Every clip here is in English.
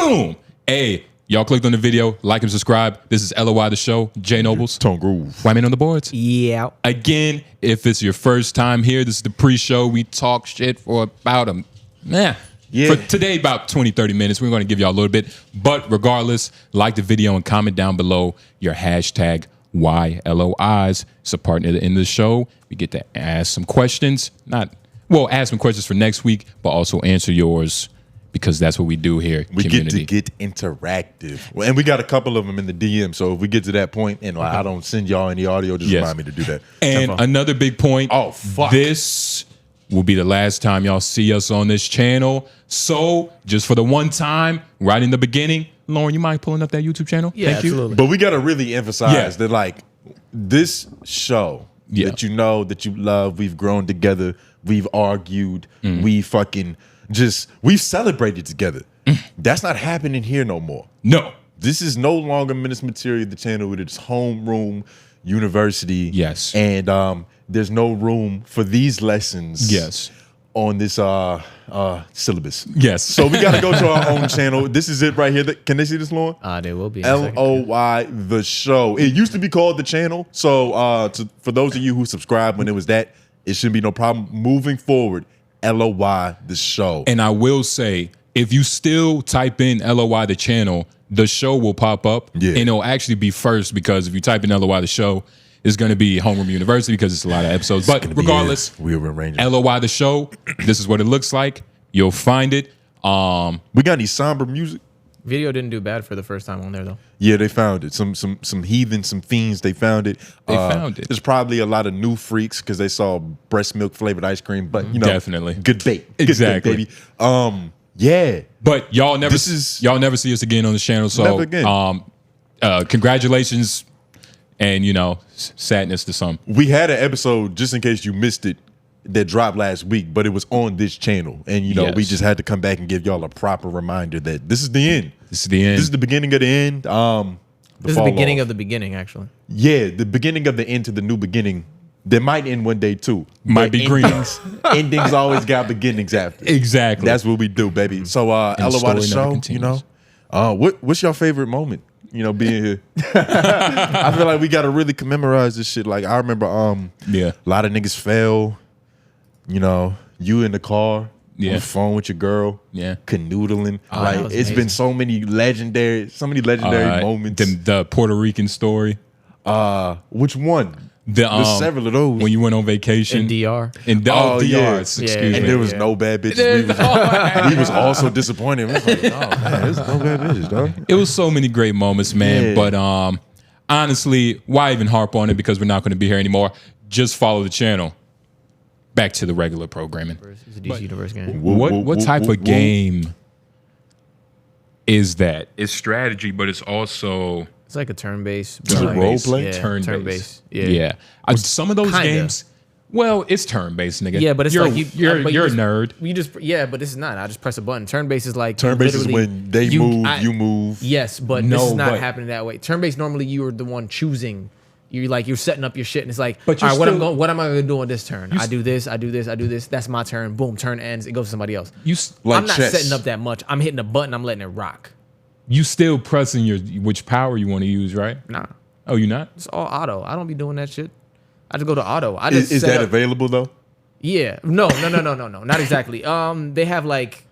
Boom. Hey, y'all clicked on the video, like and subscribe. This is LOI The Show. J Nobles. Tone Groove. White Man on the boards. Yeah. Again, if it's your first time here, this is the pre-show. We talk shit for about for today, about 20, 30 minutes. We're going to give y'all a little bit. But regardless, like the video and comment down below your hashtag WhyLOIs. It's a part at the end of the show. We get to ask some questions. Ask some questions for next week, but also answer yours because that's what we do here. We community. get to get interactive. Well, and we got a couple of them in the DM. So if we get to that point and I don't send y'all any audio, just remind me to do that. And another big point. Oh, fuck. This will be the last time y'all see us on this channel. So just for the one time, right in the beginning, Lauren, you mind pulling up that YouTube channel? Yeah, Thank absolutely. you. But we got to really emphasize that, like, this show that you know, that you love, we've grown together, we've argued, we've celebrated together. That's not happening here no more. No. This is no longer Menace Material, the channel with its homeroom university. Yes. And there's no room for these lessons. Yes. On this syllabus. Yes. So we got to go to our own channel. This is it right here. Can they see this, Lauren? They will be. LOI The Show. It used to be called The Channel. So for those of you who subscribed when it was that, it shouldn't be no problem. Moving forward, LOI The Show. And I will say, if you still type in LOI The Channel, the show will pop up. Yeah. And it'll actually be first because if you type in LOI The Show, it's going to be Homeroom University because it's a lot of episodes. But regardless, we're rearranging. LOI The Show, this is what it looks like. You'll find it. We got any somber music? Video didn't do bad for the first time on there though. Yeah, they found it. Some heathen, some fiends, they found it. They found it. There's probably a lot of new freaks because they saw breast milk flavored ice cream. But you know, definitely good bait. Exactly. Good bait, baby. Yeah. But y'all never see us again on the channel. So never again. Congratulations. And, you know, sadness to some. We had an episode, just in case you missed it, that dropped last week, but it was on this channel. And, you know, we just had to come back and give y'all a proper reminder that this is the end. This is the end. This is the beginning of the end. This is the beginning of the beginning, actually. Yeah, the beginning of the end to the new beginning. That might end one day, too. Might be green. Endings always got beginnings after. Exactly. That's what we do, baby. So, LOI The Show, you know. What's your favorite moment? You know, being here. I feel like we gotta really commemorate this shit. Like I remember a lot of niggas fell, you know, you in the car, on the phone with your girl, canoodling. Like it's been so many legendary moments. The Puerto Rican story. Which one? There's several of those. When you went on vacation. In DR. DR, excuse me. And there was no bad bitches. We was also disappointed. We was like, oh man, there's no bad bitches, dog. It was so many great moments, man. But honestly, why even harp on it? Because we're not going to be here anymore. Just follow the channel. Back to the regular programming. It's a DC Universe game. What type of game is that? It's strategy, but it's also... It's like a turn-based. Is it role play? Yeah, turn-based. Yeah. Some of those games, well, it's turn-based, nigga. Yeah, but it's you're like you're a nerd. But this is not. I just press a button. Turn-based is like turn-based is when they move, you move. Yes, but this is not happening that way. Turn-based normally you're the one choosing. You're setting up your shit, and it's like, all right, what am I going to do on this turn? I do this. That's my turn. Boom, turn ends. It goes to somebody else. I'm not setting up that much. I'm hitting a button. I'm letting it rock. You still pressing which power you want to use, right? Nah. Oh, you not? It's all auto. I don't be doing that shit. I just go to auto. Is that available though? Yeah. No. Not exactly. They have like,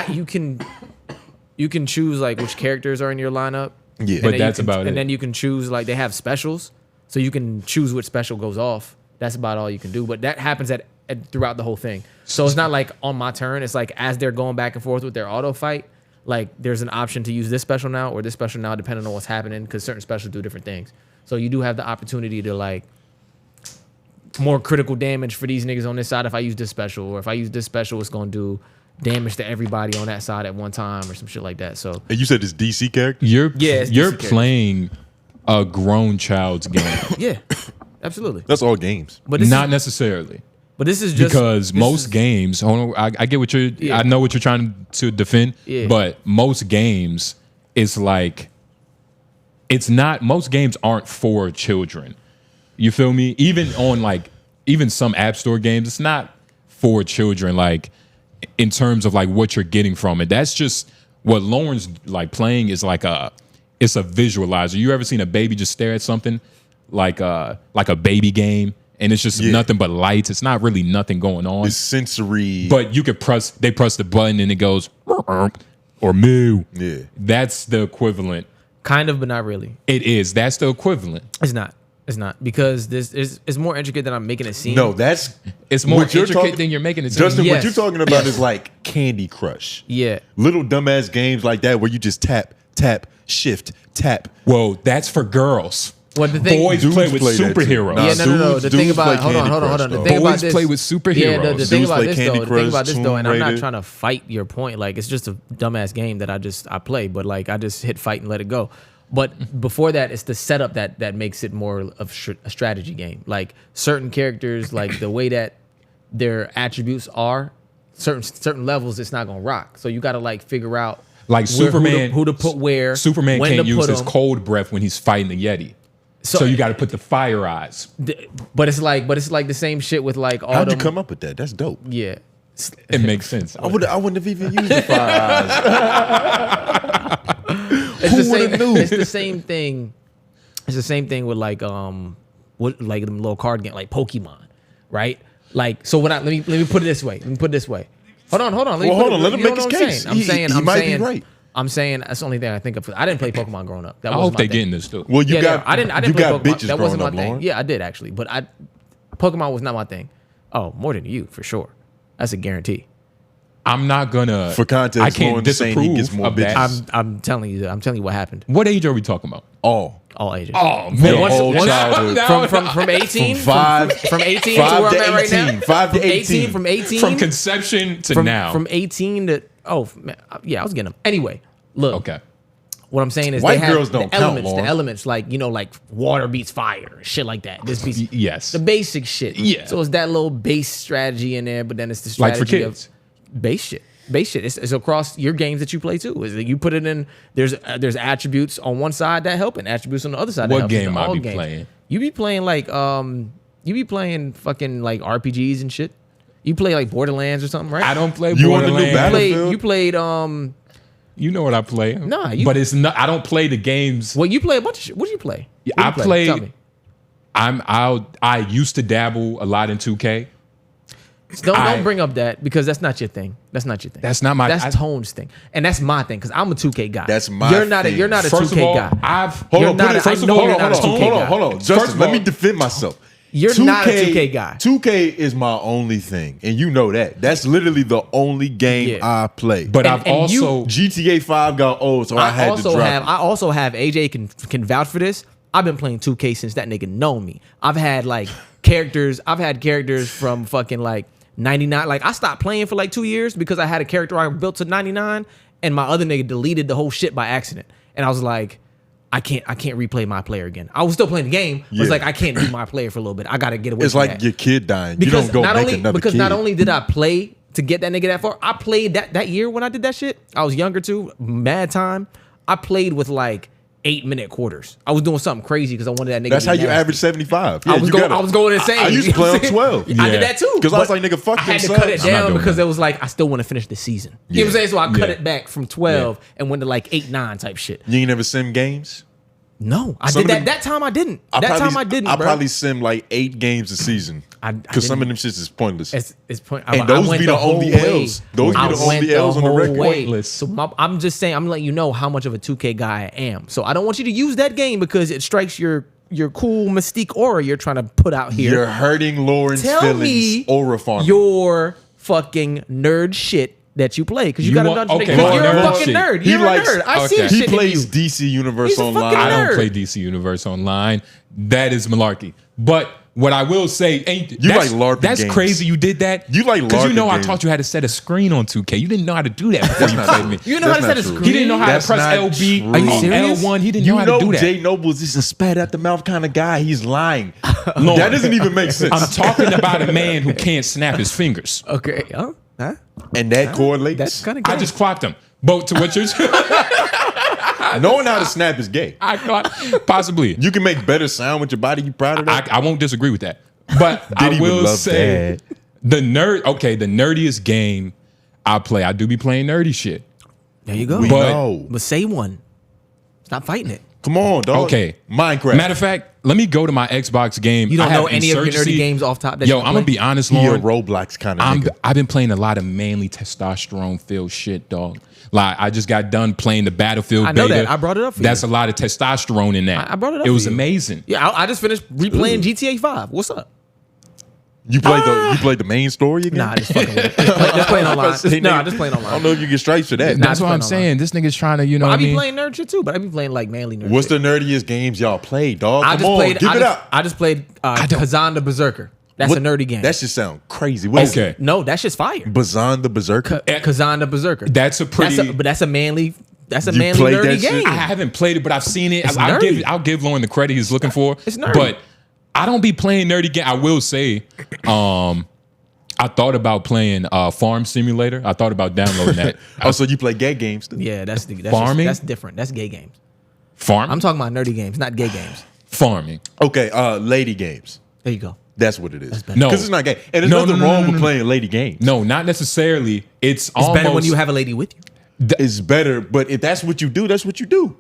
you can choose like which characters are in your lineup. Yeah, but that's about it. And then you can choose like they have specials, so you can choose which special goes off. That's about all you can do. But that happens throughout the whole thing. So it's not like on my turn. It's like as they're going back and forth with their auto fight. Like there's an option to use this special now or this special now, depending on what's happening, because certain specials do different things. So you do have the opportunity to like more critical damage for these niggas on this side if I use this special, or if I use this special, it's gonna do damage to everybody on that side at one time or some shit like that. So and you said it's DC character? You're playing a grown child's game. Yeah, absolutely. That's all games. But not necessarily. But this is just because most games. Hold on, I get what you're. Yeah. I know what you're trying to defend. Yeah. But most games, it's like, it's not. Most games aren't for children. You feel me? Even some App Store games, it's not for children. Like in terms of like what you're getting from it. That's just what Lauren's like playing is like it's a visualizer. You ever seen a baby just stare at something like a baby game, and it's just nothing but lights. It's not really nothing going on. It's sensory. But you could press the button and it goes or moo. Yeah. That's the equivalent. Kind of, but not really. It is. That's the equivalent. It's not. It's not, because this is more intricate than I'm making it seem. No, it's more intricate than you're making it seem. Justin, what you're talking about is like Candy Crush. Yeah. Little dumbass games like that where you just tap, shift, tap. Whoa, that's for girls. Well, the thing, boys play with superheroes. Yeah, no. The thing about hold on. The thing about boys this, play with superheroes. Yeah, the thing about this Candy though. Crush, The thing about this though, and I'm not Raider. trying to fight your point. Like, it's just a dumbass game that I play, but like I just hit fight and let it go. But before that, it's the setup that makes it more of a strategy game. Like certain characters, like the way that their attributes are, certain levels, it's not gonna rock. So you got to like figure out like Superman, who to put where. Superman when can't to use put his them. cold breath when he's fighting the Yeti. So you got to put the fire eyes. But it's like the same shit with like all How'd you them. come up with that? That's dope. Yeah. It makes sense. I wouldn't have even used the fire eyes. It's the same thing. It's the same thing with like with like them little card game like Pokemon, right? Like so when let me put it this way. Hold on. Let him make his case. He might be right. I'm saying that's the only thing I think of. I didn't play Pokemon growing up. That I wasn't hope they my thing. getting this too. Well, I didn't play Pokemon. Bitches That wasn't my growing up, thing. Lauren. Yeah, I did actually, but Pokemon was not my thing. Oh, more than you for sure. That's a guarantee. I'm not gonna. For context, I can't Lauren's saying disapprove he gets more of that. bitches. I'm telling you. I'm telling you what happened. What age are we talking about? All ages. Oh man, Your whole childhood. From 18 from 18 to where I'm at right now. 5 to 18. From 18 from conception to now. From 18 to I was getting them. Anyway, look. Okay. What I'm saying is White they have girls don't the count, elements, Lauren. the elements like like water beats fire, shit like that. This beats Yes. the basic shit. Yeah. So it's that little base strategy in there, but then it's the Like strategy for kids. of base shit. Base shit. It's across your games that you play too. Is that you put it in? There's attributes on one side that help and attributes on the other side. What that help. game In I all be games. playing? You be playing like you be playing fucking like RPGs and shit. You play like Borderlands or something, right? I don't play You on the new Borderlands. You played You know what I play? Nah, but it's not. I don't play the games. well, you play a bunch of shit. What do you play? What do I you play? play. Tell me. I used to dabble a lot in 2K. Don't bring up that because that's not your thing. That's not your thing. That's not my- That's Tone's thing, and that's my thing because I'm a 2K guy. That's my You're not thing. a. You're not a First 2K of all, guy. Hold on, not a- first I of know all, you're not a 2K guy. hold on. First Justin, of let all- me defend myself. You're not a 2K guy. 2K is my only thing, and you know that. That's literally the only game Yeah. I play. But And- I've and you- also GTA 5 got old, so I had to drop it. I also have AJ can vouch for this. I've been playing 2K since that nigga know me. I've had like characters. I've had characters from fucking like 99. Like I stopped playing for like 2 years because I had a character I built to 99, and my other nigga deleted the whole shit by accident. And I was like, I can't replay my player again. I was still playing the game. But it's like I can't be my player for a little bit. I gotta get away. It's from like that. your kid dying. Because you don't go make another kid. not only did I play to get that nigga that far, I played that year when I did that shit. I was younger too, mad time. I played with like 8-minute quarters. I was doing something crazy because I wanted that nigga. That's to how be you nasty. average 75. I was you going. gotta- I was going insane. I used to play on 12. I did that too. Because I was but like, nigga, fuck I had them to cut it subs. I'm not down doing because that. it was like I still want to finish the season. You know what I'm saying? So I cut Yeah. it back from 12 and went to like 8, 9 type shit. You ain't never sim games? No, I Some did of that. them- That time I didn't. I didn't. I bro. probably sim like 8 games a season. Because some of them shits is pointless. It's point. And I those went be the whole only way. L's. Those be I the only went L's on the whole record. way. Pointless. So I'm just saying, I'm letting you know how much of a 2K guy I am. So I don't want you to use that game because it strikes your cool mystique aura you're trying to put out here. You're hurting Lauren's Tell feelings. me Aura farming. your fucking nerd shit that you play because you got a want- bunch of okay, niggas. You're a nerd fucking shit. nerd. He You're likes- a nerd. I see okay. the He shit in plays you. DC Universe He's a Online. fucking I don't nerd. play DC Universe Online. That is malarkey. But what I will say, like LARPing That's games. crazy. You did that. You like because you LARPing know I games. taught you how to set a screen on 2K. You didn't know how to do that before you not played true. me. You know how to That's set a not true. screen. He didn't know how That's to press not LB true. Are you serious? L1. He didn't You know how to know do that. Jay Noble's is a spat at the mouth kind of guy. He's lying. That doesn't even make sense. I'm talking about a man who can't snap his fingers. Okay. Huh? And that correlates. That's kind of. I just clocked him. But to what you're knowing how to snap is gay. I clocked possibly. You can make better sound with your body. You proud of that? I won't disagree with that. But Diddy I would will love say that. the nerdiest game I play. I do be playing nerdy shit. There you go. We know. But say one. Stop fighting it. Come on, dog. Okay. Minecraft. Matter of fact, let me go to my Xbox game. You don't I have know any of your Insurgency. nerdy games off top? That Yo, you I'm going to be honest, He a Lauren. Roblox kind of nigga. I've been playing a lot of manly testosterone-filled shit, dog. Like, I just got done playing the Battlefield I know beta. that. I brought it up for That's you. a lot of testosterone in that. I brought it up It was for you. amazing. Yeah, I just finished replaying GTA 5. What's up? You played the main story again? Nah, just fucking with it. Just playing online. Just playing I online. don't know if you get stripes for that. Nah, That's just what I'm playing saying. This nigga's trying to, you know I what I be mean? playing nerd shit too, but I be playing like manly nerd What's shit. the nerdiest games y'all play, dog? I Come just on, played. give it up. I just played Kazan the Berserker. That's a nerdy game. That should sound crazy. What is Okay. it? No, that shit's fire. Bazan the Berserker? Kazan the Berserker. That's a pretty... But that's a manly. That's a You manly played nerdy that shit? game. I haven't played it, but I've seen it. It's I'll nerdy. give Lauren the credit he's looking for. It's nerdy. But I don't be playing nerdy games. I will say, I thought about playing Farm Simulator. I thought about downloading that. Oh, so you play gay games too? Yeah, that's Farming? That's different. That's gay games. Farm? I'm talking about nerdy games, not gay games. farming. Okay, lady games. There you go. That's what it is. No. Because it's not gay. And there's No, nothing no, no, wrong no, with no. playing lady games. No, not necessarily. It's It's almost better when you have a lady with you. It's better, but if that's what you do, that's what you do.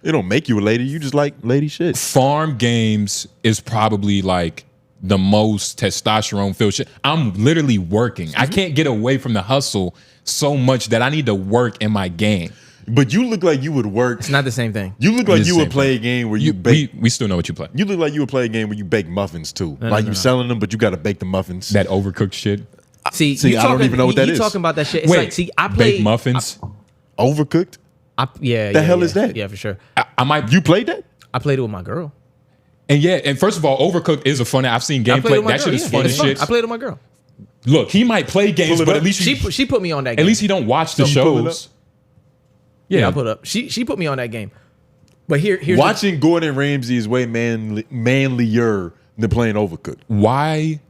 It don't make you a lady. You just like lady shit. farm games is probably like the most testosterone filled shit. I'm literally working. I can't get away from the hustle so much that I need to work in my game. But you look like you would work. It's not the same thing. You look like It's you the would same play a game where you bake. We still know what you play. You look like you would play a game where you bake muffins too. Like you selling them, but you got to bake the muffins. That overcooked shit. See, I don't even know what that you is. talking about that shit. It's Wait, like, see, I play baked muffins. Overcooked? Yeah. The yeah, hell yeah. is that? Yeah, for sure. I might. You played that? I played it with my girl. And yeah, and first of all, Overcooked is a fun. I've seen I played it gameplay. with my That girl, shit is yeah. fun as It's fun. shit. I played it with my girl. Look, he might play games, Pull it but up. at least She put me on that game. at least he don't watch the So you pull it shows. up? Yeah, I put up. She put me on that game. But here's Watching Gordon Ramsay is way manlier than playing Overcooked. Why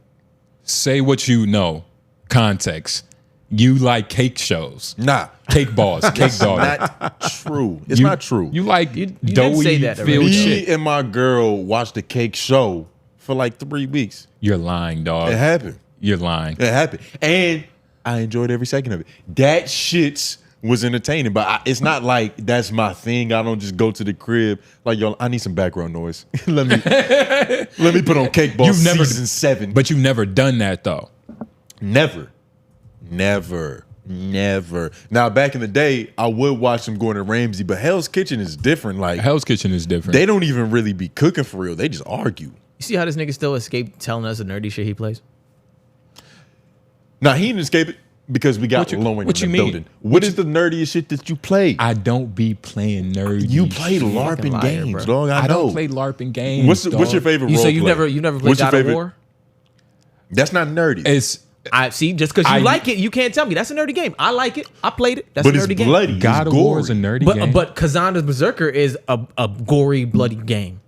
say what you know? Context. You like cake shows, Nah. cake balls, cake daughter. Not true. It's not true. You like did doughy say that already. filled Me shit. and my girl watched the cake show for like 3 weeks. You're lying, dog. It happened. You're lying. It happened. And I enjoyed every second of it. That shit was entertaining, but it's not like that's my thing. I don't just go to the crib like, yo, I need some background noise. let me put on Cake Boss season 7. But you've never done that though. Never. Now, back in the day, I would watch some Gordon Ramsay, but Hell's Kitchen is different. Like, Hell's Kitchen is different. they don't even really be cooking for real. They just argue. You see how this nigga still escaped telling us the nerdy shit he plays? Now, he didn't escape it because we got Lauren what in you the mean? building. What is the nerdiest shit that you play? I don't be playing nerdy. You play shit. LARPing liar, games, bro. dog. I I know. don't play LARPing games. What's your favorite role So you've play? never played What's your God of favorite? War? That's not nerdy. It's I see. Just because you I- like it, you can't tell me that's a nerdy game. I like it. I played it. That's but a it's nerdy game. bloody. God it's of War gory. is a nerdy game. But Kazan the Berserker is a gory, bloody game.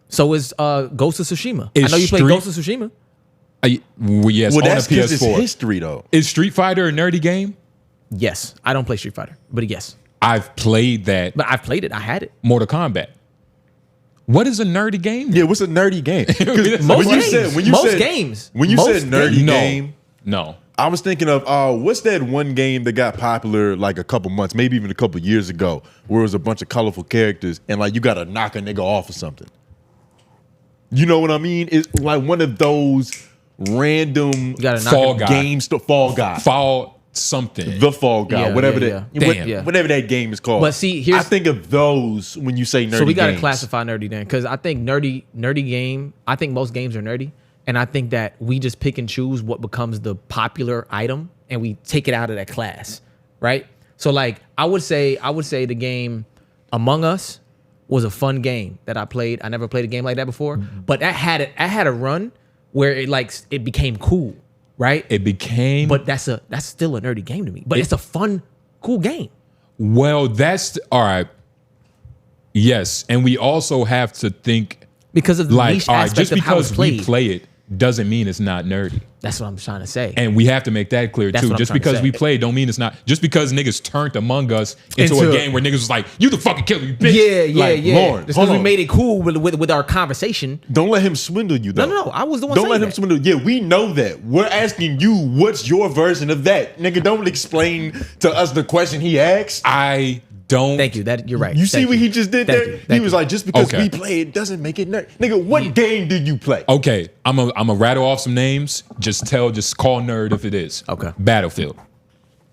So is Ghost of Tsushima. I Is know you played Street- Ghost of Tsushima. Yes, Well, on that's the because it's PS4. history, though. Is Street Fighter a nerdy game? Yes, I don't play Street Fighter, but yes, I've played that. but I've played it. I had it. Mortal Kombat. What is a nerdy game? Yeah, what's a nerdy game? 'Cause Most when you games. said when you Most said games. when you Most said nerdy games. No. game, No. I was thinking of what's that one game that got popular like a couple months, maybe even a couple years ago, where it was a bunch of colorful characters and like you got to knock a nigga off or something. You know what I mean? It's like one of those random gotta knock Fall him- Guy. games. To Fall Guy, Fall something. the Fall Guy, Yeah, whatever yeah, that, yeah. what- Damn. Yeah. whatever that game is called. But see, here's- I think of those when you say nerdy. So we got to games. classify nerdy then, because I think nerdy game. I think most games are nerdy, and I think that we just pick and choose what becomes the popular item, and we take it out of that class, right? So like, I would say the game Among Us was a fun game that I played. I never played a game like that before, but that had a run where it became cool, right? It became. But that's still a nerdy game to me. But it's a fun, cool game. Well, that's all right. Yes, and we also have to think Because of the like, niche all right, aspect just of how it's because we played. play it doesn't mean it's not nerdy. That's what I'm trying to say. And we have to make that clear too. Just because we played don't mean it's not. Just because niggas turned Among Us into a game where niggas was like, you the fucking killer, you bitch. Yeah. Lauren, just because we made it cool with our conversation. Don't let him swindle you though. No. I was the one Don't saying let him swindle you. Yeah, we know that. We're asking you, what's your version of that? Nigga, don't explain to us the question he asked. I don't. Thank you. That you're right. You see what he just did there? He was like, just because we play it doesn't make it nerd. Nigga, what game did you play? Okay, I'm a rattle off some names. Just call nerd if it is. Okay. Battlefield.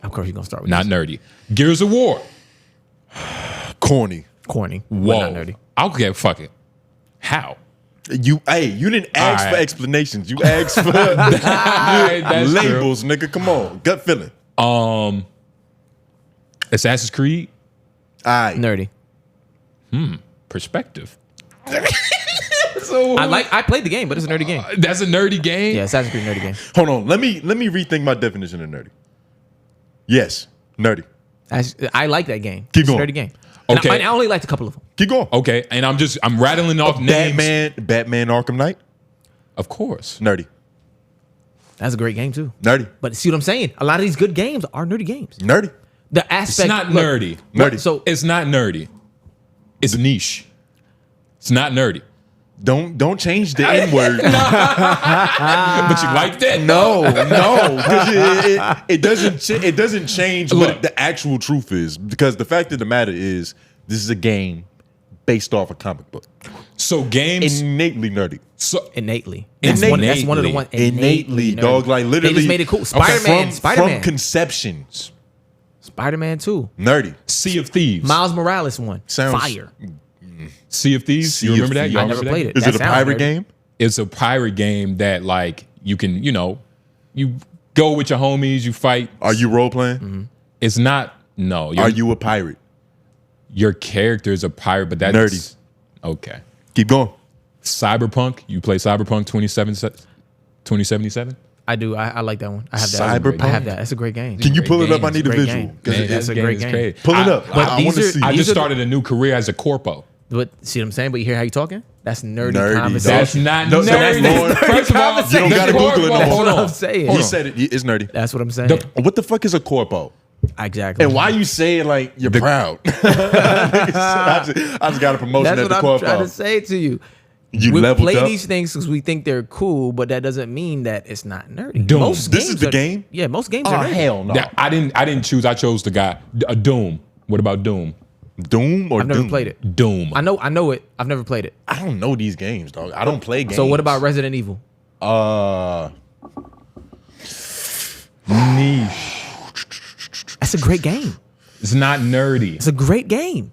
Of course you're gonna start with Not nerdy. Gears of War. Corny. Corny. Whoa. But not nerdy. Okay, fuck it. How? You didn't ask for explanations. You asked for labels, nigga. Come on. Gut feeling. Assassin's Creed. Nerdy. Perspective. I played the game, but it's a nerdy game. That's a nerdy game? Yeah, Assassin's Creed nerdy game. Hold on. Let me rethink my definition of nerdy. Yes, nerdy. I like that game. Keep It's going. a nerdy game. Okay. And I only liked a couple of them. Keep going. Okay, and I'm rattling off names. Batman Arkham Knight. Of course. Nerdy. That's a great game too. Nerdy. But see what I'm saying? A lot of these good games are nerdy games. Nerdy. The aspect. It's not nerdy. Nerdy. So It's not nerdy. It's niche. It's not nerdy. Don't change the N word. But you like that? No, because it doesn't change Look. what the actual truth is. Because the fact of the matter is, this is a game based off a comic book. So games Innately nerdy. so innately. That's That's one of the ones. Innately, nerdy. dog. Like literally, They just made it cool. Spider-Man. From conceptions, Spider-Man 2. nerdy. Sea of Thieves. Miles Morales one. Sounds- Fire. Sea of Thieves. Sea You of remember that? Thieves. Y'all I never remember played that? it. Is That it a sounds pirate nerdy. game? It's a pirate game that like you can, you go with your homies, you fight. Are you role playing? Mm-hmm. It's not no. Are you a pirate? Your character is a pirate, but that's Nerdy. Okay. Keep going. Cyberpunk. You play Cyberpunk 2077? I do. I like that one. I have that. Cyberpunk? I have that. That's a great game. Can you pull it up? I game. need a Great visual. game. 'Cause Man, it- that's that a great is game. great. Pull it up. But I these want to are- see. I These just are the- started a new career as a corpo. But see what I'm saying? But you hear how you talking? That's nerdy, Nerdy. conversation. That's not No, so that's nerdy. Lauren. First of all, You don't gotta Google it no more. That's Hold what on. I'm saying. He said it. It's nerdy. That's what I'm saying. What the fuck is a corpo? Exactly. And why you say it like you're proud? I just got a promotion That's at what the I'm corpo. trying to say to you. You We leveled play up. these things because we think they're cool, but that doesn't mean that it's not nerdy. Doom. Most This games is the are- game? Yeah, most games Oh are nerdy. hell no. I didn't choose. I chose the guy. Doom. What about Doom? Doom or I've never Doom? played it. Doom. I know it. I've never played it. I don't know these games, dog. I don't play games. So what about Resident Evil? Niche. That's a great game. It's not nerdy. It's a great game.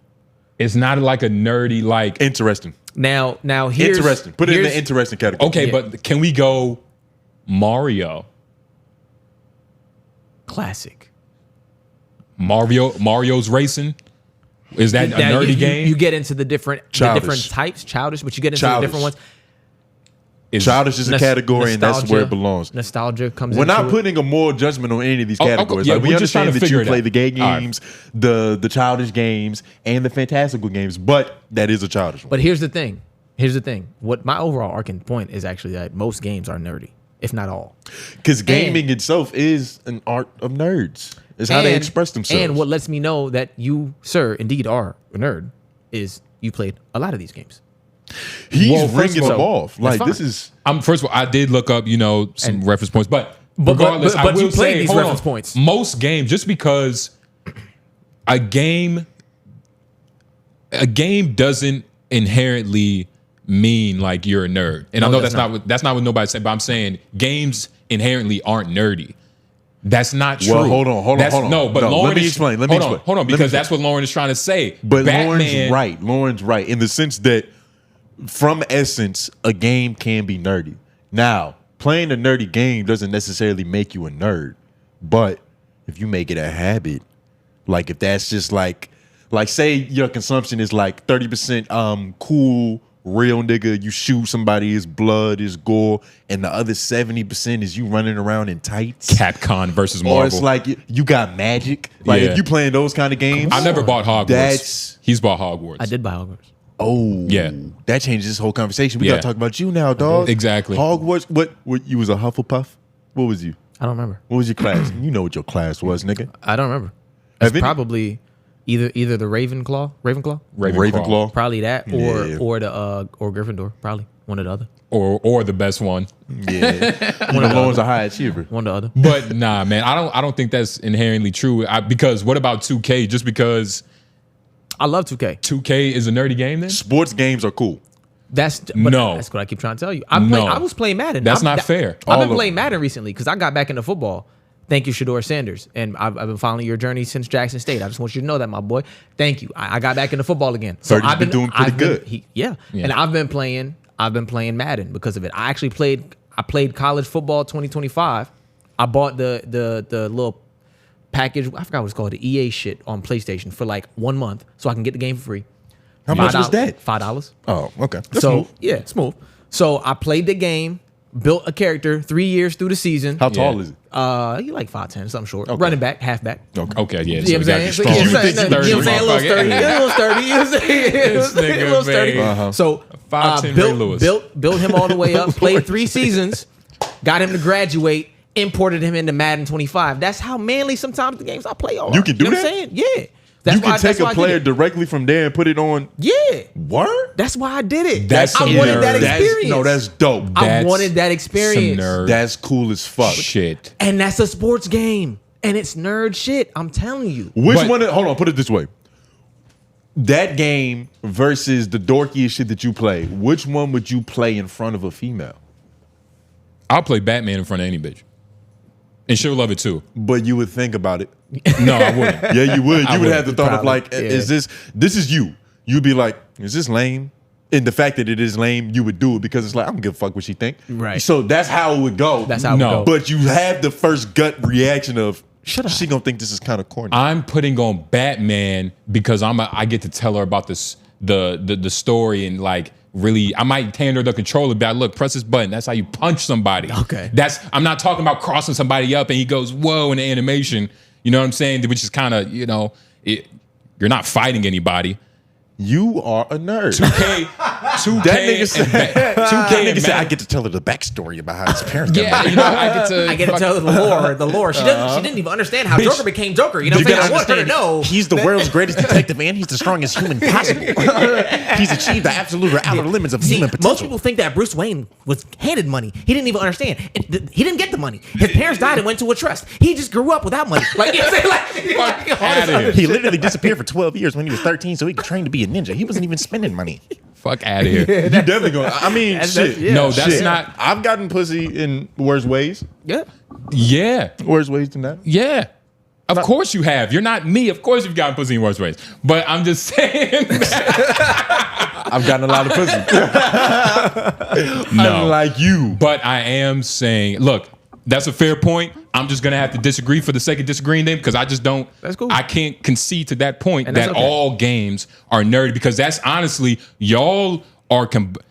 It's not like a nerdy like. interesting? Now here's Interesting. Put it in here's- the interesting category. Okay, Yeah. but can we go Mario? classic. Mario's racing. Is that a Now, nerdy you game? You get into the different Childish. types, childish, but you get into the Childish. different ones. Childish is a category, and that's where it Nostalgia- belongs. Nostalgia comes. We're into not it. putting a moral judgment on any of these okay, categories. yeah, Like, we we're just trying understand to that you figure it play out. the gay All right. games, the childish games, and the fantastical games, but that is a childish one. But here's the thing. What my overall arcing point is actually that most games are nerdy, if not all. Because gaming itself is an art of nerds. It's how they express themselves. And what lets me know that you, sir, indeed are a nerd is you played a lot of these games. He's Well, first ringing of them all, off. Like, fine. this is... First of all, I did look up, some reference points, but regardless, but I will you played say, these hold reference on, points. Most games, just because a game doesn't inherently mean like you're a nerd, and I know that's not what nobody said, but I'm saying games inherently aren't nerdy. That's not true. Well, hold on. No, but No, Lauren let me is- explain. Hold on, because that's what Lauren is trying to say. But Batman, Lauren's right in the sense that from essence, a game can be nerdy. Now, playing a nerdy game doesn't necessarily make you a nerd, but if you make it a habit, like if that's just like say your consumption is like 30% cool, real nigga, you shoot somebody, his blood, his gore, and the other 70% is you running around in tights. Capcom versus Marvel. Or it's like you got magic. Like Yeah. if you playing those kind of games. I never bought Hogwarts. That's He's bought Hogwarts. I did buy Hogwarts. Oh, Yeah. That changes this whole conversation. We gotta talk about you now, dog. Exactly. Hogwarts. What? You was a Hufflepuff? What was you? I don't remember. What was your class? You know what your class was, nigga. I don't remember. Have It's any- probably either the Ravenclaw, Ravenclaw. probably that, or Yeah. or Gryffindor, probably one or the other. Or the best one. Yeah. You know, Lauren's a high achiever. One or the other. But nah, man, I don't think that's inherently true. Because what about 2K? Just because I love 2K. 2K is a nerdy game then? Sports games are cool. That's No. That's what I keep trying to tell you. I was playing Madden. That's not fair. I've All been of playing Madden recently because I got back into football. Thank you, Shador Sanders, and I've been following your journey since Jackson State. I just want you to know that, my boy. Thank you. I got back into football again. So 30's been doing pretty good. Yeah, and I've been playing Madden because of it. I played college football 2025. I bought the little package. I forgot what it's called, the EA shit on PlayStation for like 1 month, so I can get the game for free. How much was that? $5. Oh, okay. That's So smooth. yeah, smooth. So I played the game, built a character 3 years through the season. How tall is it? You like 5'10", something short. Running back, halfback. Okay, yeah. You know what I'm saying? So you You know got what I'm saying? A little sturdy. A little sturdy. You know what I'm saying? This nigga, A little sturdy. man. So 5'10" Ray Lewis. built him all the way up. Played 3 seasons. Got him to graduate. Imported him into Madden 25. That's how manly sometimes the games I play are. You can do know that? What I'm saying? Yeah. That's You can why- take that's why a I did player it. directly from there and put it on. Yeah. Word? That's why I did it. That's I some wanted nerd. that That's- experience. No, that's dope. I That's wanted that experience. Some nerd That's cool as fuck. shit. And that's a sports game. And it's nerd shit. I'm telling you. Which But- one? Hold on, put it this way. That game versus the dorkiest shit that you play. Which one would you play in front of a female? I'll play Batman in front of any bitch. And she'll love it too. But you would think about it. No, I wouldn't. Yeah, you would. I You would would. have the thought of Probably, like, yeah. is this is you? You'd be like, is this lame? And the fact that it is lame, you would do it because it's like, I don't give a fuck what she think. Right. So that's how it would go. That's how it No. would go. But you have the first gut reaction of, Should I? she gonna think this is kind of corny. I'm putting on Batman because I get to tell her about this the story and like really I might hand her the controller, but look, press this button. That's how you punch somebody. Okay. I'm not talking about crossing somebody up and he goes, whoa, in the animation. You know what I'm saying? Which is kind of, you're not fighting anybody. You are a nerd. 2K That nigga said, that nigga said, I get to tell her the backstory about how his parents got Yeah, married. I get to tell her the lore. She didn't even understand how Joker became Joker. You know what I'm saying? I want her to know. He's the world's greatest detective and he's the strongest human possible. He's achieved the absolute or outer limits of See, human potential. most people think that Bruce Wayne was handed money. He didn't even understand. He didn't get the money. His parents died and went to a trust. He just grew up without money. Like, you know what I'm saying? Like, all this outta other here. He literally disappeared for 12 years when he was 13 so he could train to be a ninja. He wasn't even spending money. fuck out of here. You definitely going. I mean, That's- shit. yeah. No, that's Shit. not. I've gotten pussy in worse ways. Yeah. Yeah. Worse ways than that. Yeah. Of course you have. You're not me. Of course you've gotten pussy in worse ways. But I'm just saying. I've gotten a lot of pussy. No. Unlike you. But I am saying, look, that's a fair point. I'm just gonna have to disagree for the sake of disagreeing them because I just don't. That's cool. I can't concede to that point And that that's okay. all games are nerdy because that's honestly y'all are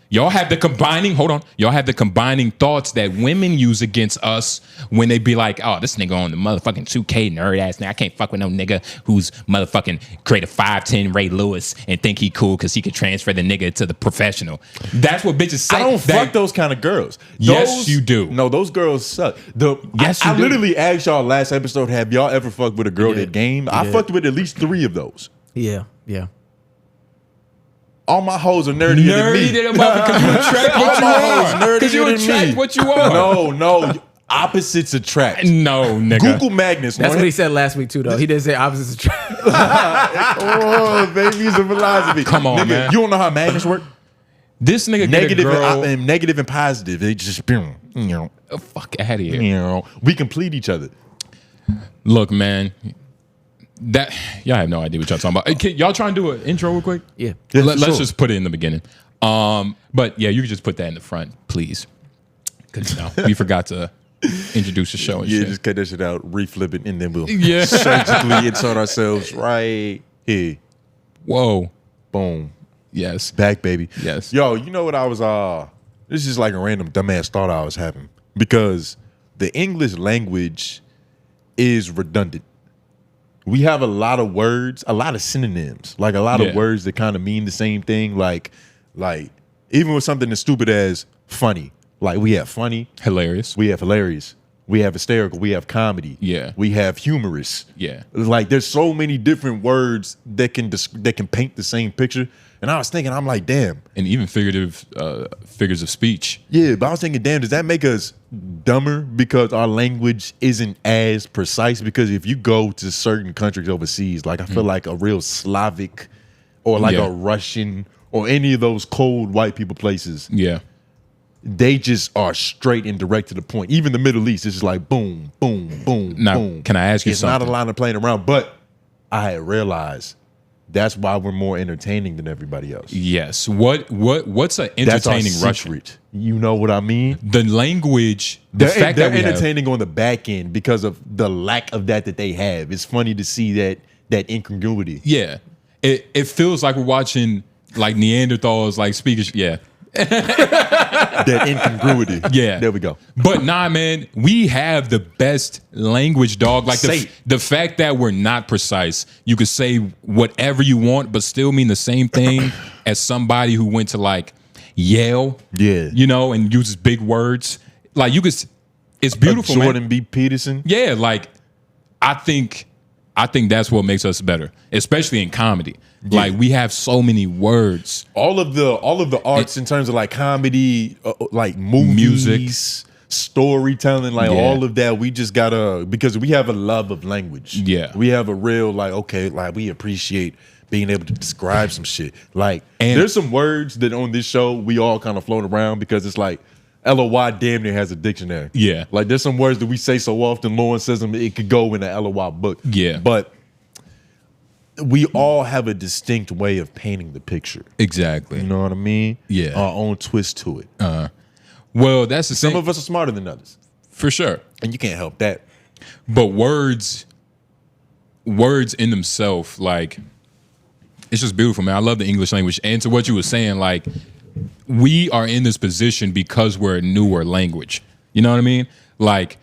y'all have the combining. Hold on, y'all have the combining thoughts that women use against us when they be like, "Oh, this nigga on the motherfucking 2K nerd ass nigga. I can't fuck with no nigga who's motherfucking create a 5'10" Ray Lewis and think he cool because he could transfer the nigga to the professional." That's what bitches say. I don't That- fuck those kind of girls. Yes, you do. No, those girls suck. Yes, I you do. literally asked y'all last episode, have y'all ever fucked with a girl that game? I fucked with at least 3 of those. Yeah. Yeah. All my hoes are nerdier Nerdy than me. than a motherfucker because you attract what you All my hoes are. nerdier Because you than attract me. what you are. No. Opposites attract. No, nigga. Google Magnus. That's what he said last week too, though. He didn't say opposites attract. Oh, baby, it's a philosophy. Come on, Nigga, man. You don't know how Magnus work? This nigga Negative get a girl. and negative and positive. They just, Fuck out of here. we complete each other. Look, man. That y'all have no idea what y'all talking about. Hey, y'all trying to do an intro real quick? Yeah. Let's sure. just put it in the beginning. But yeah, you can just put that in the front, please. Because we forgot to introduce the show and Yeah, shit. just cut that shit out, reflip it, and then we'll Yeah. surgically insert ourselves right here. Whoa. Boom. Yes. Back, baby. Yes. Yo, you know what I was this is like a random dumbass thought I was having. Because the English language is redundant. we have a lot of words, a lot of synonyms, like a lot of words that kind of mean the same thing. Like even with something as stupid as funny, like we have funny, hilarious. We have hilarious. We have hysterical. We have comedy. Yeah. We have humorous. Yeah. Like there's so many different words that can paint the same picture. And I was thinking, I'm like, damn. And even figures of speech. Yeah, but I was thinking, damn, does that make us dumber because our language isn't as precise? Because if you go to certain countries overseas, like I feel like a real Slavic or like a Russian or any of those cold white people places. Yeah. They just are straight and direct to the point. Even the Middle East, it's just like boom, boom, boom, now, boom. Can I ask you something? It's not a line of playing around, but I had realized that's why we're more entertaining than everybody else. Yes. What's an entertaining Russian? You know what I mean? The language, they're entertaining on the back end because of the lack of that they have. It's funny to see that incongruity. Yeah. It feels like we're watching like Neanderthals like speakers. Yeah. That incongruity. Yeah. There we go. But nah, man, we have the best language, dog. Like the fact that we're not precise. You could say whatever you want, but still mean the same thing as somebody who went to like Yale. Yeah. You know, and uses big words. Like you could, it's beautiful, Jordan man. B. Peterson. Yeah, like I think that's what makes us better, especially in comedy. Yeah. Like we have so many words. All of the arts in terms of like comedy, like movies, music, storytelling, like all of that. We just gotta, because we have a love of language. Yeah, we have a real like we appreciate being able to describe some shit. Like there's some words that on this show we all kind of float around because it's like LOI damn near has a dictionary. Yeah, like there's some words that we say so often. Lauren says them, it could go in an LOI book. Yeah, but we all have a distinct way of painting the picture. Exactly. You know what I mean? Yeah. Our own twist to it. Well, that's the Some thing. of us are smarter than others. For sure. And you can't help that. But words in themselves, like, it's just beautiful, man. I love the English language. And to what you were saying, like, we are in this position because we're a newer language. You know what I mean? Like,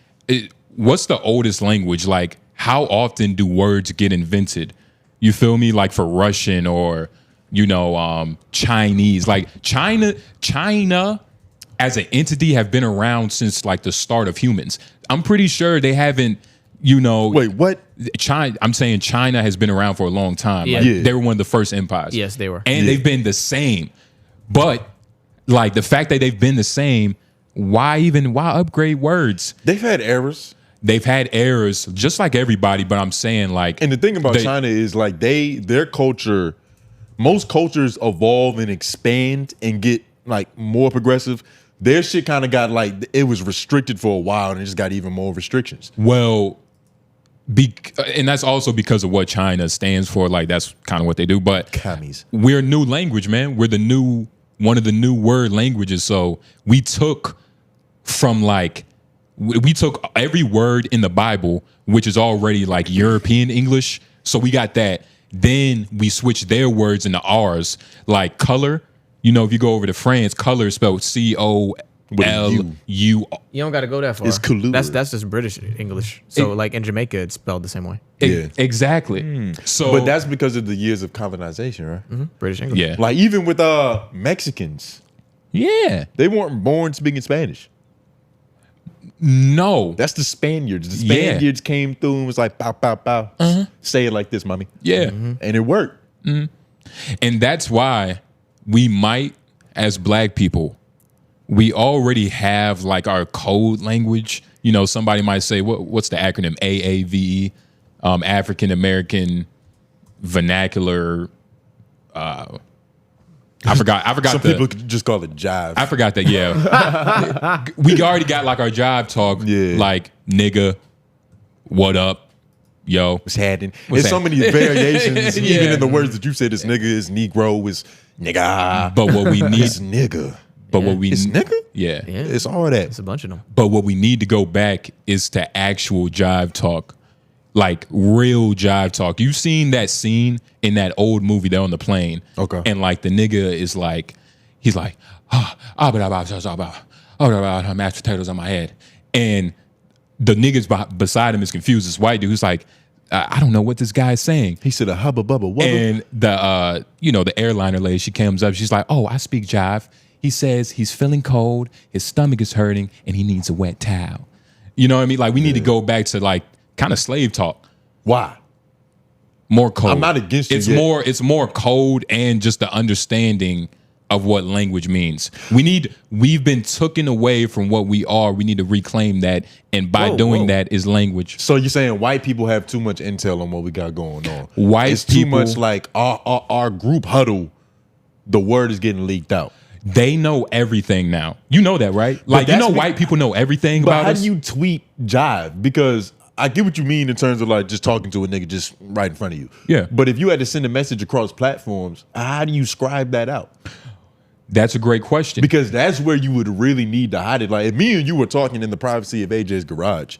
what's the oldest language? Like, how often do words get invented? You feel me? Like for Russian or, you know, Chinese. Like China as an entity have been around since like the start of humans. I'm pretty sure they haven't, you know. Wait, what? China. I'm saying China has been around for a long time. Yeah. Like, they were one of the first empires. Yes, they were. And they've been the same. But like the fact that they've been the same, why upgrade words? They've had errors. They've had errors just like everybody, but I'm saying like. And the thing about China is like their culture, most cultures evolve and expand and get like more progressive. Their shit kind of got like, it was restricted for a while and it just got even more restrictions. Well, and that's also because of what China stands for. Like that's kind of what they do. But commies. We're a new language, man. We're one of the new word languages. So we took every word in the Bible, which is already like European English. So we got that. Then we switched their words into ours, like color. You know, if you go over to France, color is spelled COLU. You don't got to go that far. It's couleur. That's just British English. So like in Jamaica, it's spelled the same way. Yeah. Exactly. So, but that's because of the years of colonization, right? Mm-hmm. British English. Yeah. Like even with Mexicans. Yeah. They weren't born speaking Spanish. No. That's the Spaniards. The Spaniards came through and was like, pow, pow, pow. Say it like this, mommy. Yeah. And it worked. And that's why we might, as black people, we already have like our code language. You know, somebody might say, what's the acronym? AAVE, African American Vernacular. I forgot. Some people just call it jive. I forgot that. Yeah, we already got like our jive talk. Yeah, like nigga, what up, yo, what's happening? There's so many variations. Even in the words that you said, is nigga, is negro, is nigga. But what we need is nigga. But what we it's nigga. Yeah, it's all that. It's a bunch of them. But what we need to go back is to actual jive talk. Like real jive talk. You've seen that scene in that old movie. They're on the plane. Okay. And like the nigga is like, he's like, mashed potatoes on my head. And the niggas beside him is confused. This white dude who's like, I don't know what this guy is saying. He said a hubba bubba wubba. And the the airliner lady, she comes up, she's like, oh, I speak jive. He says he's feeling cold, his stomach is hurting, and he needs a wet towel. You know what I mean? Like, we need to go back to like kind of slave talk. Why? More code. I'm not against it's it. It's more code and just the understanding of what language means. We've been taken away from what we are. We need to reclaim that, and by doing that is language. So you're saying white people have too much intel on what we got going on? It's too much like our group huddle. The word is getting leaked out. They know everything now. You know that, right? Like, white people know everything about us. But how do you tweet jive? Because I get what you mean in terms of like just talking to a nigga just right in front of you. Yeah. But if you had to send a message across platforms, how do you scribe that out? That's a great question. Because that's where you would really need to hide it. Like, if me and you were talking in the privacy of AJ's garage,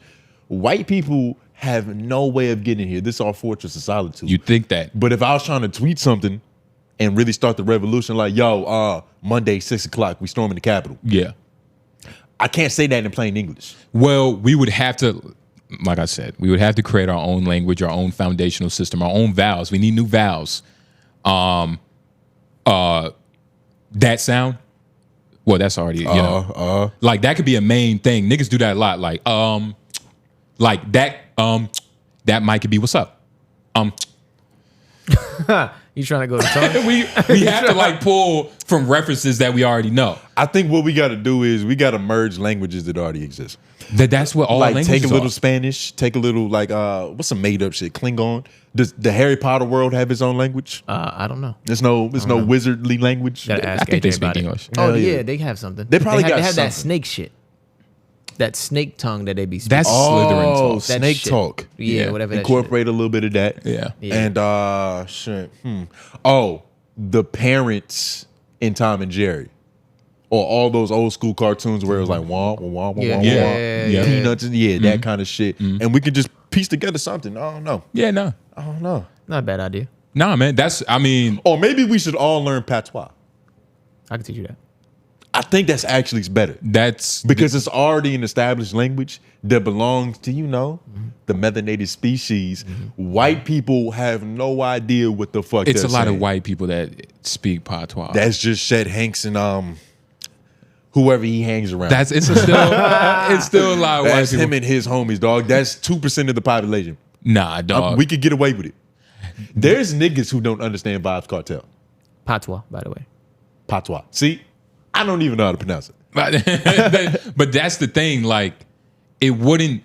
white people have no way of getting here. This is our fortress of solitude. You think that. But if I was trying to tweet something and really start the revolution, like, yo, Monday, 6 o'clock, we storming the Capitol. Yeah. I can't say that in plain English. Well, we would have to, like I said, we would have to create our own language, our own foundational system, our own vowels. We need new vowels. That sound, well, that's already, like that could be a main thing. Niggas do that a lot. Like that might could be what's up. You trying to go to tongue? we have to like pull from references that we already know. I think what we got to do is we got to merge languages that already exist. That's what all like languages take a little are. Spanish, take a little like what's some made up shit? Klingon. Does the Harry Potter world have its own language? I don't know. There's no wizardly language. Gotta ask I think they AJ speak about it. English. Oh Hell yeah, yeah. they have something. They probably got have that something. snake shit. That snake tongue that they be speaking. That's Slytherin Oh, talk. That snake shit. talk. Yeah, whatever that Incorporate a little bit of that. Yeah. Yeah. And shit. Oh, the parents in Tom and Jerry. Or all those old school cartoons where it was like wah, wah, wah, wah, Yeah. wah, Yeah. wah, peanuts, and that kind of shit. And we could just piece together something. I don't know. Yeah, no. I don't know. Not a bad idea. Nah, man. Or maybe we should all learn patois. I can teach you that. I think that's actually better. That's Because it's already an established language that belongs to, the melanated species. White people have no idea what the fuck it's a they're lot saying. of white people that speak patois. That's just Chet Hanks and whoever he hangs around. It's still a lot of white That's people. him and his homies, dog. That's 2% of the population. Nah, dog. We could get away with it. There's niggas who don't understand Vibes Cartel. Patois, by the way. Patois. See, I don't even know how to pronounce it. But that's the thing. Like, it wouldn't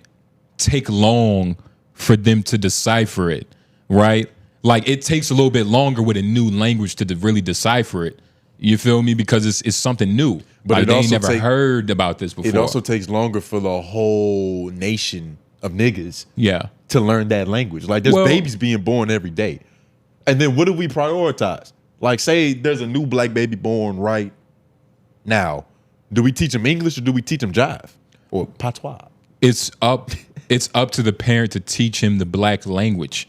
take long for them to decipher it, right? Like, it takes a little bit longer with a new language to really decipher it. You feel me? Because it's something new. But like, it they ain't also never heard about this before. It also takes longer for the whole nation of niggas to learn that language. Like, there's babies being born every day. And then what do we prioritize? Like, say there's a new black baby born right now. Do we teach them English or do we teach them jive or patois? It's up to the parent to teach him the black language,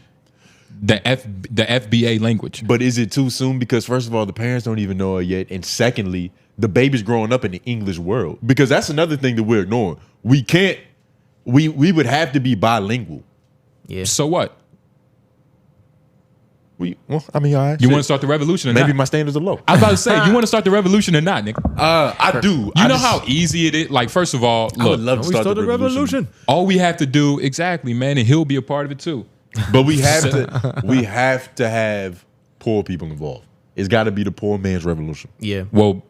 the FBA language. But is it too soon? Because first of all, the parents don't even know it yet. And secondly, the baby's growing up in the English world. Because that's another thing that we're ignoring. We can't, we would have to be bilingual. Yeah. So what? All right. You want to start the revolution or Maybe not? my standards are low. I was about to say, you want to start the revolution or not, nigga? I do. You know how easy it is? Like, first of all, I would look, love to start the revolution. all we have to do, exactly, man, and he'll be a part of it too. But we have to have poor people involved. It's got to be the poor man's revolution. Yeah. Well,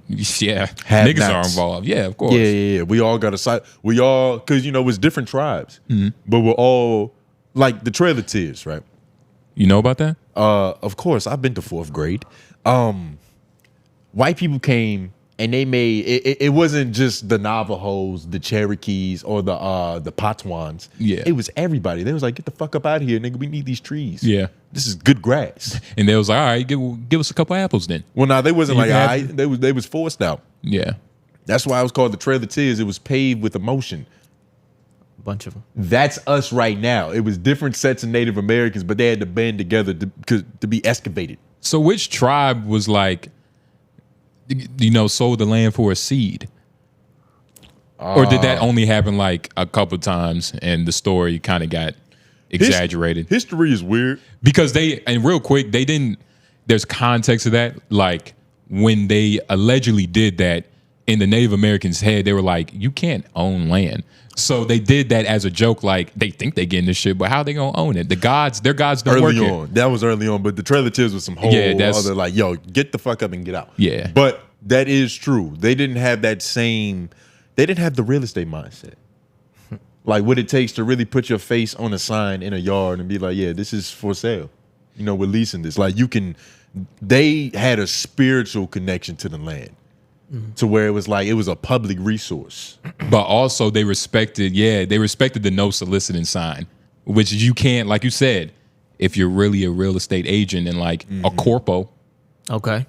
yeah, Have niggas are nots. involved. Yeah, of course. Yeah. We all got to side. We all, because, it's different tribes. But we're all, like the Trail of Tears, right? You know about that? Of course, I've been to 4th grade. White people came and they made it wasn't just the Navajos, the Cherokees, or the Patuans. Yeah. It was everybody. They was like, get the fuck up out of here, nigga. We need these trees. Yeah. This is good grass. And they was like, all right, give us a couple apples then. Well, nah, they wasn't You like, can all have- right. They was forced out. Yeah. That's why it was called the Trail of Tears. It was paved with emotion. Bunch of them. That's us right now. It was different sets of Native Americans, but they had to band together to be excavated. So which tribe was like, sold the land for a seed? Or did that only happen like a couple times and the story kind of got exaggerated. History is weird. Because and real quick, there's context to that. Like, when they allegedly did that, in the Native Americans' head, they were like, you can't own land. So they did that as a joke, like, they think they getting this shit, but how they gonna own it? Their gods don't work early on. That was early on, but the Trailer Tips was some whole other, like, yo, get the fuck up and get out. Yeah. But that is true. They didn't have they didn't have the real estate mindset. Like, what it takes to really put your face on a sign in a yard and be like, yeah, this is for sale. You know, we're leasing this. Like, they had a spiritual connection to the land. To where it was like, it was a public resource. But also they respected the no soliciting sign, which you can't, like you said, if you're really a real estate agent and like a corpo. Okay.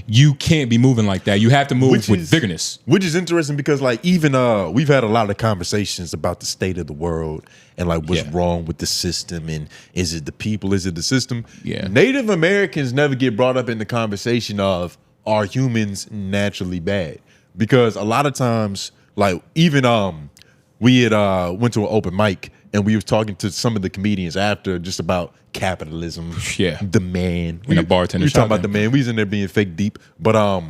You can't be moving like that. You have to move with vigorous. Which is interesting because, like, even we've had a lot of conversations about the state of the world and like what's wrong with the system, and is it the people, is it the system? Yeah. Native Americans never get brought up in the conversation of, are humans naturally bad? Because a lot of times, like, even we had went to an open mic and we was talking to some of the comedians after just about capitalism, the man. In a bartender we shop. talking about the man. We was in there being fake deep, but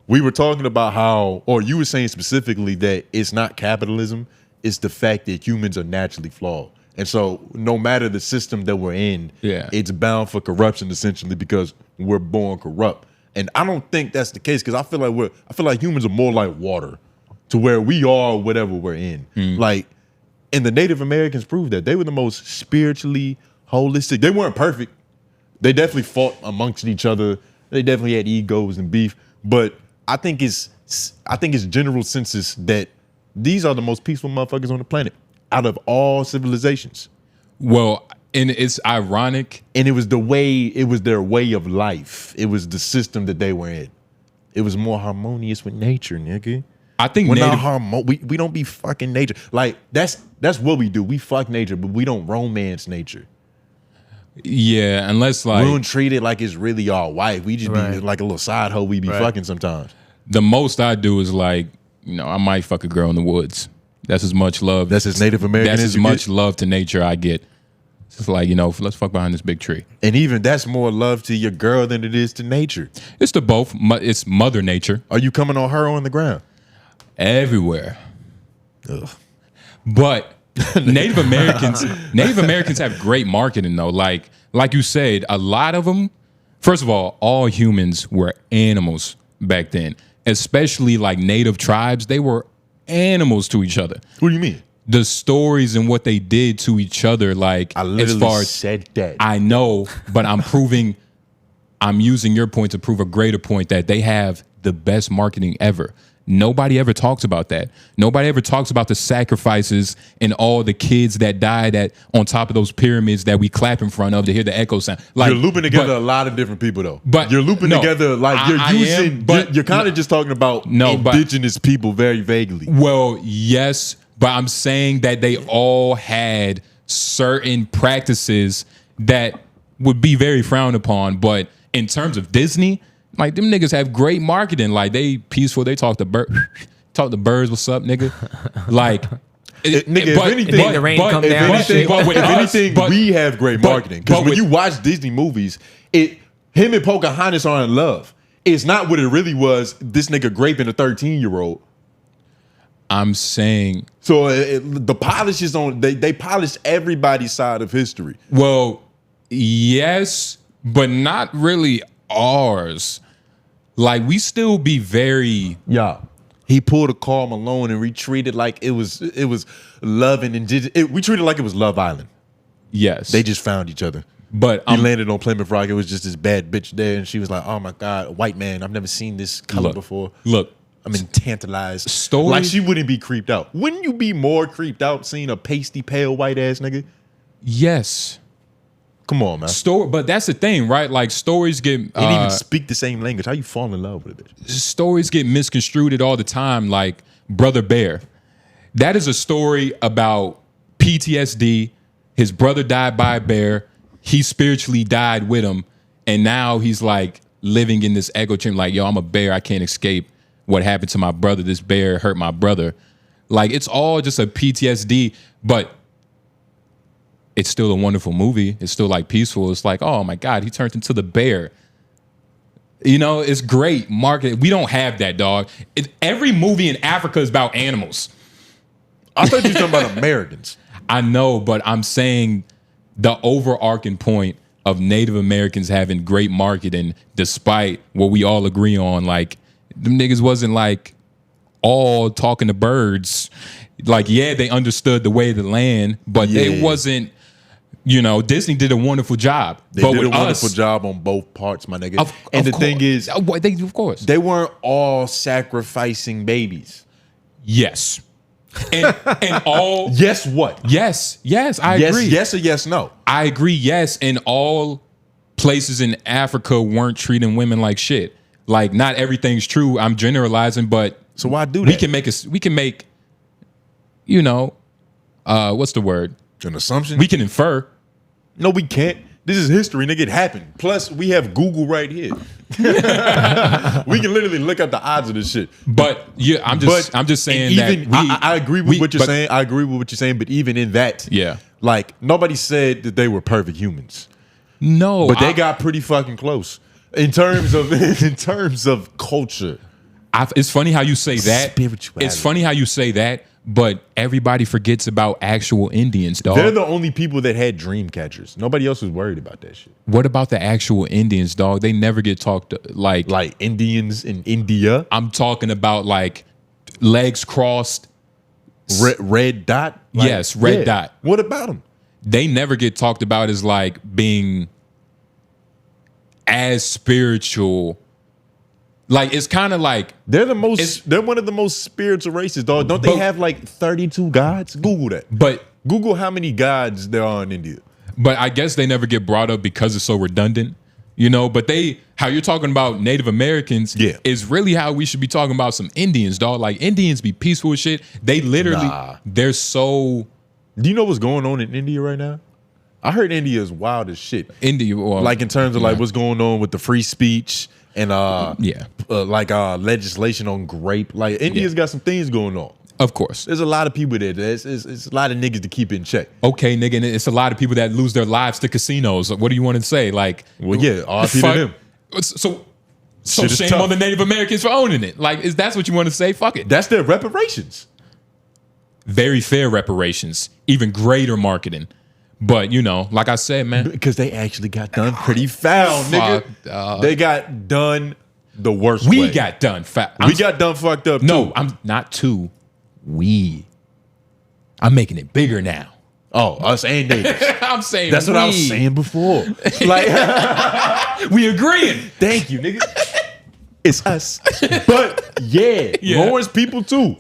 we were talking about how, or you were saying specifically that it's not capitalism, it's the fact that humans are naturally flawed. And so no matter the system that we're in, it's bound for corruption essentially because we're born corrupt. And I don't think that's the case because I feel like humans are more like water, to where we are whatever we're in. Like, and the Native Americans proved that. They were the most spiritually holistic. They weren't perfect. They definitely fought amongst each other. They definitely had egos and beef. But I think it's general census that these are the most peaceful motherfuckers on the planet out of all civilizations. Well, and it's ironic. And it was their way of life. It was the system that they were in. It was more harmonious with nature, nigga. I think we're not we don't be fucking nature. Like, that's what we do. We fuck nature, but we don't romance nature. Yeah, unless like we don't treat it like it's really our wife. We just be like a little side hoe we be fucking sometimes. The most I do is like, I might fuck a girl in the woods. That's as much love. That's as Native American. That's as much love to nature I get. It's like, let's fuck behind this big tree. And even that's more love to your girl than it is to nature. It's to both. It's Mother Nature. Are you coming on her or on the ground? Everywhere. Ugh. But Native Americans have great marketing though. Like you said, a lot of them, first of all humans were animals back then. Especially like native tribes, they were animals to each other. What do you mean? The stories and what they did to each other, like, I literally said that. I know, but I'm using your point to prove a greater point that they have the best marketing ever. Nobody ever talks about that. Nobody ever talks about the sacrifices and all the kids that died on top of those pyramids that we clap in front of to hear the echo sound. Like, you're looping together a lot of different people though. But you're looping together like you're kind of just talking about indigenous people very vaguely. Well, yes. But I'm saying that they all had certain practices that would be very frowned upon. But in terms of Disney, like, them niggas have great marketing. Like, they peaceful. They talk to birds. What's up, nigga? Like, if anything, we have great marketing. Because when you watch Disney movies, him and Pocahontas are in love. It's not what it really was. This nigga raping a 13-year-old. I'm saying, so the polish is on. They polished everybody's side of history. Well, yes, but not really ours. Like, we still be very He pulled a Karl Malone and retreated like it was love and indigenous. We treated it like it was Love Island. Yes, they just found each other. But he landed on Plymouth Rock. It was just this bad bitch there, and she was like, "Oh my god, a white man! I've never seen this color before." Look. I'm tantalized. Stories? Like, she wouldn't be creeped out. Wouldn't you be more creeped out seeing a pasty, pale, white ass nigga? Yes. Come on, man. But that's the thing, right? Like, stories get... They didn't even speak the same language. How you fall in love with it? Stories get misconstrued all the time, like Brother Bear. That is a story about PTSD. His brother died by a bear. He spiritually died with him. And now he's, like, living in this echo chamber. Like, yo, I'm a bear. I can't escape what happened to my brother. This bear hurt my brother. Like, it's all just a PTSD. But it's still a wonderful movie. It's still like peaceful. It's like, oh my God, he turned into the bear. You know, it's great marketing. We don't have that, dog. Every movie in Africa is about animals. I thought you were talking about Americans. I know, but I'm saying the overarching point of Native Americans having great marketing, despite what we all agree on. Like, them niggas wasn't like all talking to birds. Like, yeah, they understood the way of the land, but they wasn't. You know, Disney did a wonderful job. They did a wonderful job on both parts, my nigga. And the thing is, of course, they weren't all sacrificing babies. Yes. And all yes, what? Yes, I agree. Yes or yes, no. I agree, yes. And all places in Africa weren't treating women like shit. Like, not everything's true. I'm generalizing, but so why do that? We can make, you know, what's the word? An assumption? We can infer. No, we can't. This is history, nigga. It happened. Plus, we have Google right here. We can literally look up the odds of this shit. But yeah, I'm just saying even, that I agree with what you're saying. I agree with what you're saying. But even in that, like, nobody said that they were perfect humans. No, but they got pretty fucking close in terms of culture. It's funny how you say that. Spirituality. It's funny how you say that. But everybody forgets about actual Indians, dog. They're the only people that had dream catchers. Nobody else was worried about that shit. What about the actual Indians, dog? They never get talked like Indians in India. I'm talking about like legs crossed, red dot. Like, yes, red dot. What about them? They never get talked about as like being as spiritual. Like, it's kind of like they're one of the most spiritual races, dog. Don't they have like 32 gods? Google that. But Google how many gods there are in India. But I guess they never get brought up because it's so redundant, you know. But how you're talking about Native Americans is really how we should be talking about some Indians, dog. Like, Indians be peaceful as shit. They literally, they're so. Do you know what's going on in India right now? I heard India is wild as shit. India, like in terms of like what's going on with the free speech. And legislation on grape. Like, India's got some things going on. Of course. There's a lot of people there. It's a lot of niggas to keep in check. Okay, nigga, and it's a lot of people that lose their lives to casinos. What do you want to say? Like, well, yeah, RP to them. So shame on the Native Americans for owning it. Like, that's what you want to say? Fuck it. That's their reparations. Very fair reparations. Even greater marketing. But, you know, like I said, man. Because they actually got done pretty foul, nigga. They got done the worst way. We got done foul. We got done fucked up, No, I'm not too. I'm making it bigger now. Oh, us and natives. I'm saying that's what I was saying before. Like, we agreeing. Thank you, nigga. It's us. But yeah, Lawrence people too.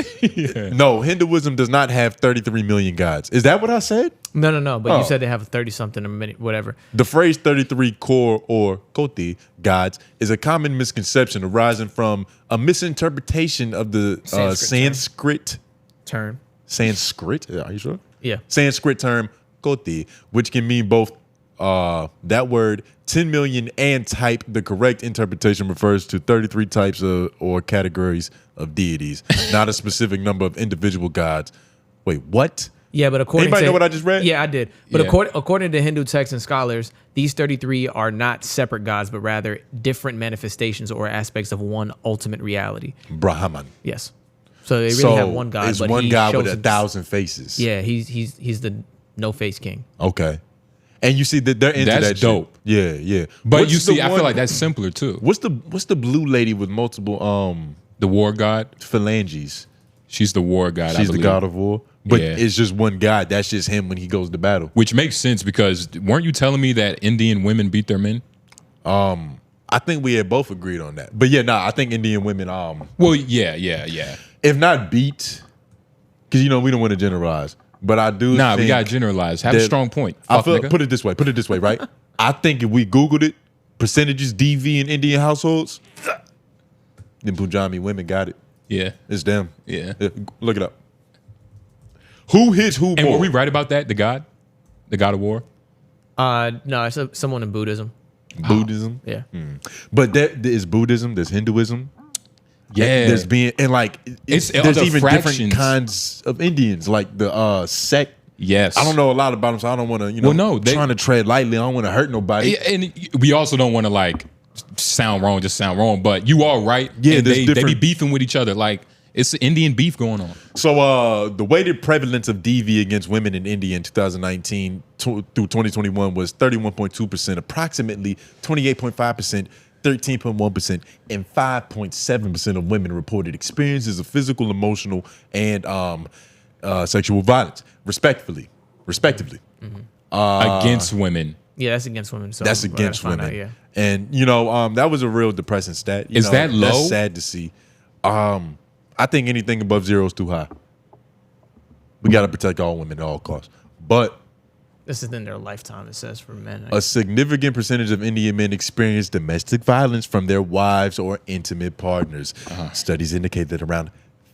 No, Hinduism does not have 33 million gods. Is that what I said? No. But you said they have 30-something a minute, whatever. The phrase 33 core or koti gods is a common misconception arising from a misinterpretation of the Sanskrit term. Sanskrit? Are you sure? Yeah. Sanskrit term koti, which can mean both that word 10 million and type. The correct interpretation refers to 33 types of or categories of deities, not a specific number of individual gods. Wait, what? Yeah, but according anybody to, know what I just read? Yeah, I did. But according to Hindu texts and scholars, these 33 are not separate gods, but rather different manifestations or aspects of one ultimate reality. Brahman. Yes. So they really have one god. It's one god with 1,000 faces. Yeah, he's the no face king. Okay. And you see that they're into that's that dope. Shit. Yeah. But you see, I feel like that's simpler too. What's the blue lady with multiple the war god? Phalanges. She's the war god. She's the god of war. But it's just one god. That's just him when he goes to battle. Which makes sense because weren't you telling me that Indian women beat their men? I think we had both agreed on that. But yeah, I think Indian women well, yeah. If not beat, because you know we don't want to generalize. But I do think we gotta generalize. Have a strong point. Put it this way, right? I think if we Googled it, percentages DV in Indian households, then Punjabi women got it. Yeah. It's them. Yeah. Look it up. Who hits who more? And were we right about that? The god of war? No, it's someone in Buddhism. Buddhism? Yeah. But is Buddhism, there's Hinduism. Yeah. There's being, and like, there's even different kinds of Indians, like the Yes. I don't know a lot about them, so I don't want to, trying to tread lightly. I don't want to hurt nobody. And we also don't want to like sound wrong. But you are right. Yeah, and they be beefing with each other. Like it's Indian beef going on. So the weighted prevalence of DV against women in India in 2019 through 2021 was 31.2%, approximately 28.5%. 13.1% and 5.7% of women reported experiences of physical, emotional, and sexual violence, respectively. Mm-hmm. Against women. Yeah, that's against women. So that's against women. Out, yeah. And that was a real depressing stat. Is that low? That's sad to see. I think anything above 0 is too high. We got to protect all women at all costs. But this is in their lifetime, it says, for men. A significant percentage of Indian men experience domestic violence from their wives or intimate partners. Studies indicate that around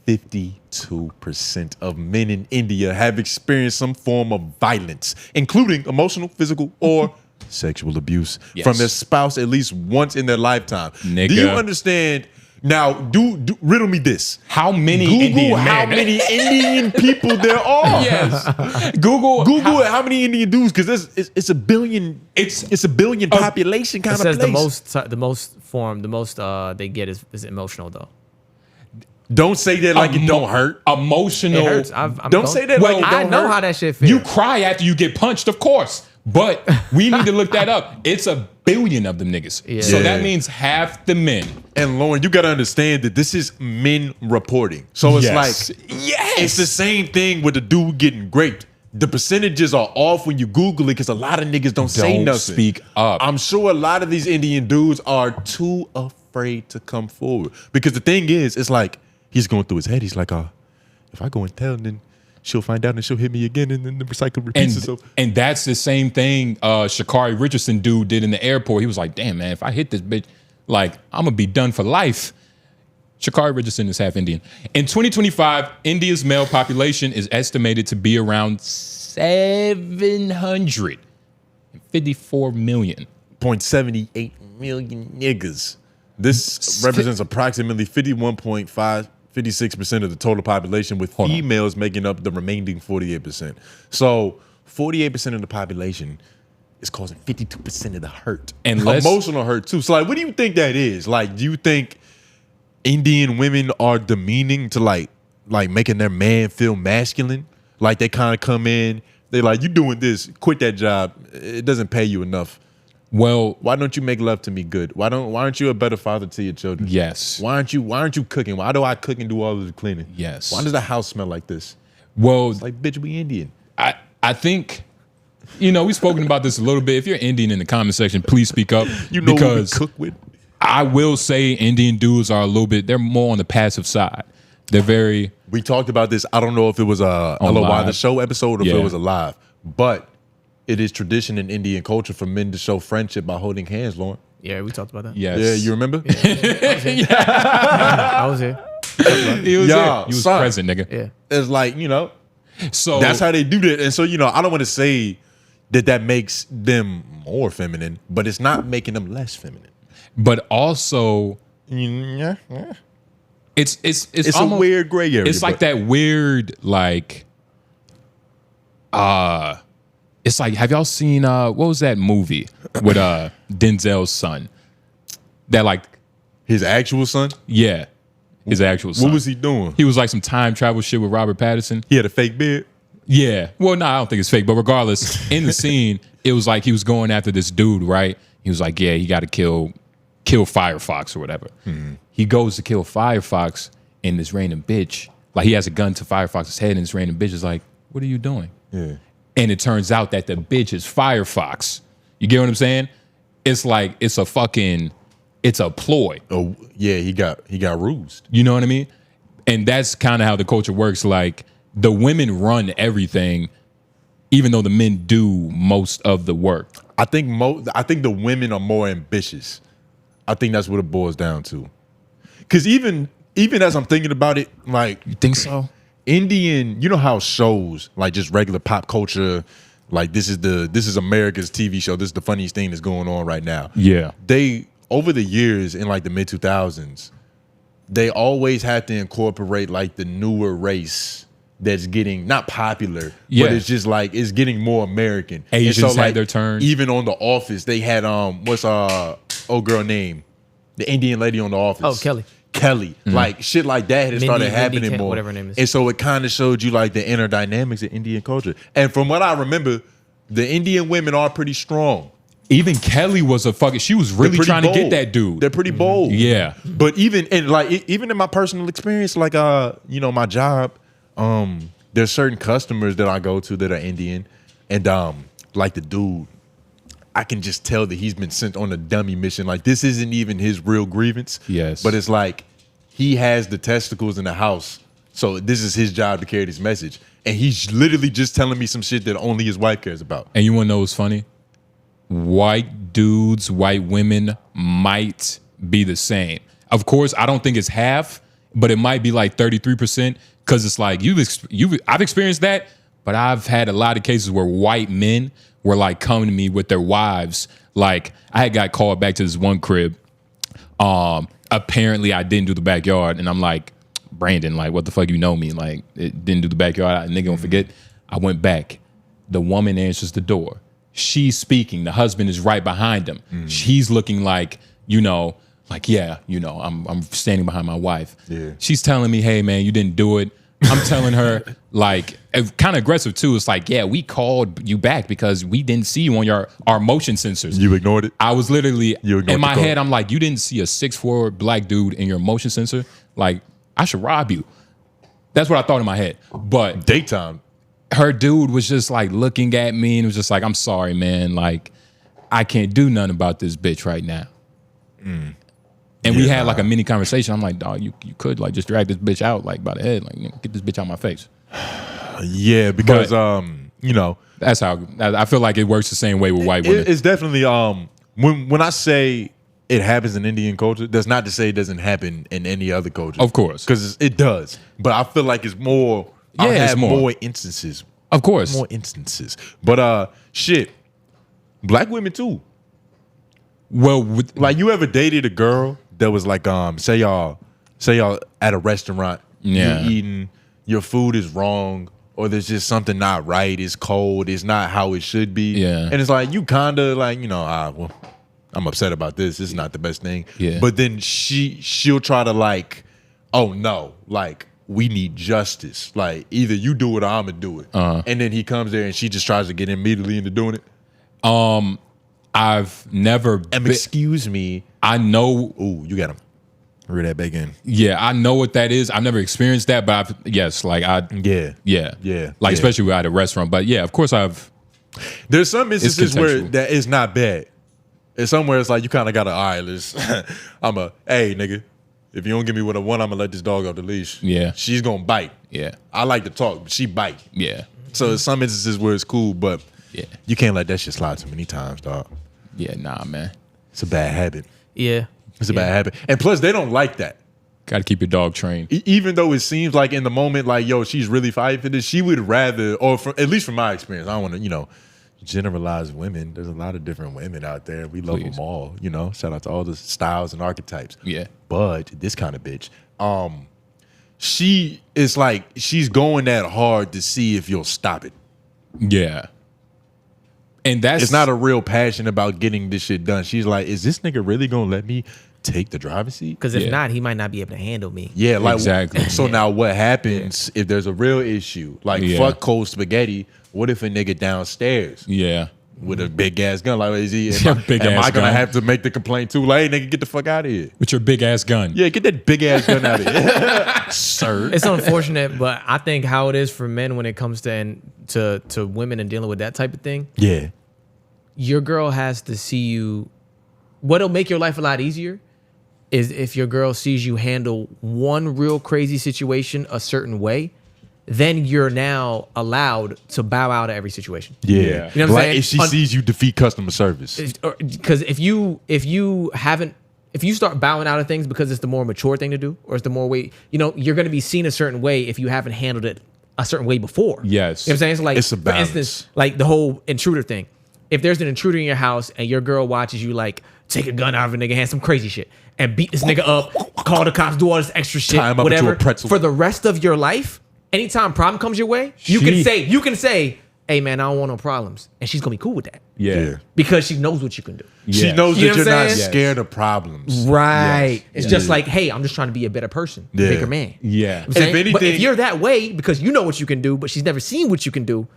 52% of men in India have experienced some form of violence, including emotional, physical, or sexual abuse from their spouse at least once in their lifetime. Nigga. Do you understand? Now, do riddle me this. How many Google Indian how men? many Indian people there are. Yes. Google how many Indian dudes, because it's a billion. It's a billion population kind it of says place. the most they get is emotional though. Don't say that like it don't hurt. Emotional. It hurts. Don't say that like it don't hurt. I know how that shit feels. You cry after you get punched, of course. But we need to look that up. It's a billion of them niggas. Yeah. So that means half the men. And Lauren, you got to understand that this is men reporting. So it's Yes. it's the same thing with the dude getting raped. The percentages are off when you Google it because a lot of niggas don't say nothing. Speak up. I'm sure a lot of these Indian dudes are too afraid to come forward. Because the thing is, it's like he's going through his head. He's like, if I go and tell, then she'll find out and she'll hit me again, and then the recycle repeats itself. And that's the same thing Sha'Carri Richardson dude did in the airport. He was like, damn, man, if I hit this bitch, like, I'm going to be done for life. Sha'Carri Richardson is half Indian. In 2025, India's male population is estimated to be around 754 million. 0.78 million niggas. This represents approximately 56% of the total population, with females making up the remaining 48%. So 48% of the population is causing 52% of the hurt. And emotional hurt too. So like, what do you think that is? Like, do you think Indian women are demeaning to like making their man feel masculine? Like they kind of come in, they like, you doing this, quit that job. It doesn't pay you enough. Well, why don't you make love to me good? Why aren't you a better father to your children? Yes. Why aren't you cooking? Why do I cook and do all of the cleaning? Yes. Why does the house smell like this? Well, it's like, bitch, we Indian. I think, we've spoken about this a little bit. If you're Indian in the comment section, please speak up. Because what we cook with. I will say Indian dudes are they're more on the passive side. They're very. We talked about this. I don't know if it was a LOI The Show episode or if it was a live, but it is tradition in Indian culture for men to show friendship by holding hands, Lauren. Yeah, we talked about that. Yes. Yeah, you remember? Yeah. I was here. He was there. He was present, nigga. Yeah. It's like, so that's how they do that. And so, I don't want to say that makes them more feminine, but it's not making them less feminine. But also, it's almost a weird gray area. It's like that weird, it's like, have y'all seen what was that movie with Denzel's son? That his actual son? Yeah. His actual son. What was he doing? He was like some time travel shit with Robert Pattinson. He had a fake beard? Yeah. Well, no, I don't think it's fake. But regardless, in the scene, it was like he was going after this dude, right? He was like, yeah, you got to kill Firefox or whatever. Mm-hmm. He goes to kill Firefox, and this random bitch, like he has a gun to Firefox's head, and this random bitch is like, what are you doing? Yeah. And it turns out that the bitch is Firefox. You get what I'm saying? It's like, it's a ploy. Oh, yeah, he got rused. You know what I mean? And that's kind of how the culture works. Like, the women run everything, even though the men do most of the work. I think the women are more ambitious. I think that's what it boils down to. Because even as I'm thinking about it, like, you think so? Indian, you know how shows, like just regular pop culture, like this is America's TV show, this is the funniest thing that's going on right now. Yeah. They, over the years in like the mid 2000s, they always had to incorporate like the newer race that's getting not popular, but it's just like it's getting more American. Asians so, had their turn. Even on The Office, they had what's old girl name? The Indian lady on The Office. Oh, Kelly. Like shit like that had started happening more. Whatever her name is. And so it kind of showed you like the inner dynamics of Indian culture. And from what I remember, the Indian women are pretty strong. Even Kelly was she was really trying to get that dude. They're pretty bold. Yeah. But even in my personal experience, like my job, there's certain customers that I go to that are Indian, and like the dude, I can just tell that he's been sent on a dummy mission. Like this isn't even his real grievance. Yes. But it's like he has the testicles in the house, so this is his job to carry this message. And he's literally just telling me some shit that only his wife cares about. And you want to know what's funny? White dudes, white women might be the same. Of course, I don't think it's half, but it might be like 33%, because it's like I've experienced that, but I've had a lot of cases where white men were like coming to me with their wives. Like I had got called back to this one crib. Apparently I didn't do the backyard, and I'm like, Brandon, like what the fuck, you know me? Like it didn't do the backyard. Nigga don't forget. I went back. The woman answers the door. She's speaking. The husband is right behind him. She's looking like, I'm standing behind my wife. Yeah. She's telling me, hey man, you didn't do it. I'm telling her, like, kind of aggressive too. It's like, yeah, we called you back because we didn't see you on our motion sensors. You ignored it? I was literally, in my head, I'm like, you didn't see a 6'4" black dude in your motion sensor? Like, I should rob you. That's what I thought in my head. But daytime, her dude was just like looking at me and was just like, I'm sorry, man. Like, I can't do nothing about this bitch right now. And we had like a mini conversation. I'm like, dog, you could like just drag this bitch out like by the head, like get this bitch out my face. Yeah, because that's how I feel like it works the same way with white women. It's definitely when I say it happens in Indian culture, that's not to say it doesn't happen in any other culture. Of course, because it does. But I feel like it's more. Yeah, it's more instances. Of course, more instances. But shit, black women too. Well, like you ever dated a girl that was like, say y'all at a restaurant, you're eating, your food is wrong, or there's just something not right, it's cold, it's not how it should be. Yeah. And it's like you kinda like, well, I'm upset about this. This is not the best thing. Yeah. But then she'll try to like, oh no, like we need justice. Like either you do it or I'ma do it. And then he comes there and she just tries to get immediately into doing it. I've never. Excuse me. I know. Ooh, you got him. Rear that back in. Yeah, I know what that is. I've never experienced that, but Yeah. Like especially at a restaurant. But yeah, of course I've. There's some instances where that is not bad. It's somewhere it's like you kind of gotta, all right, let's. Hey nigga, if you don't give me what I want, I'm gonna let this dog off the leash. Yeah, she's gonna bite. Yeah, I like to talk, but she bite. Yeah. So there's some instances where it's cool, but yeah, you can't let that shit slide too many times, dog. Yeah, nah, man. It's a bad habit. Yeah. It's a bad habit. And plus, they don't like that. Got to keep your dog trained. Even though it seems like in the moment, like, yo, she's really fighting for this, she would rather, or at least from my experience, I don't want to, generalize women. There's a lot of different women out there. We love them all, Shout out to all the styles and archetypes. Yeah. But this kind of bitch, she is like, she's going that hard to see if you'll stop it. Yeah. And it's not a real passion about getting this shit done. She's like, is this nigga really gonna let me take the driver's seat? Because if not, he might not be able to handle me. Yeah, like exactly. So now what happens if there's a real issue? Like fuck cold spaghetti. What if a nigga downstairs? Yeah. With a big ass gun, like is he? Am I gonna have to make the complaint too? Like, hey, nigga, get the fuck out of here with your big ass gun. Yeah, get that big ass gun out of here, sir. It's unfortunate, but I think how it is for men when it comes to women and dealing with that type of thing. Yeah, your girl has to see you. What'll make your life a lot easier is if your girl sees you handle one real crazy situation a certain way. Then you're now allowed to bow out of every situation. Yeah. You know what I'm saying? If she sees you defeat customer service. Because if you start bowing out of things because it's the more mature thing to do, or it's the more way, you're going to be seen a certain way if you haven't handled it a certain way before. Yes. You know what I'm saying? So like, it's a balance. For instance, like the whole intruder thing. If there's an intruder in your house and your girl watches you like take a gun out of a nigga hand, some crazy shit, and beat this nigga up, call the cops, do all this extra shit, Tie him up whatever, into a pretzel. for the rest of your life, anytime problem comes your way, you can say, hey man, I don't want no problems. And she's gonna be cool with that. Yeah. Because she knows what you can do. She knows You that know you're what I'm not saying? scared of problems. Right. It's just like, hey, I'm just trying to be a better person, a bigger man. Yeah. I'm saying? If anything, but if you're that way because you know what you can do, but she's never seen what you can do,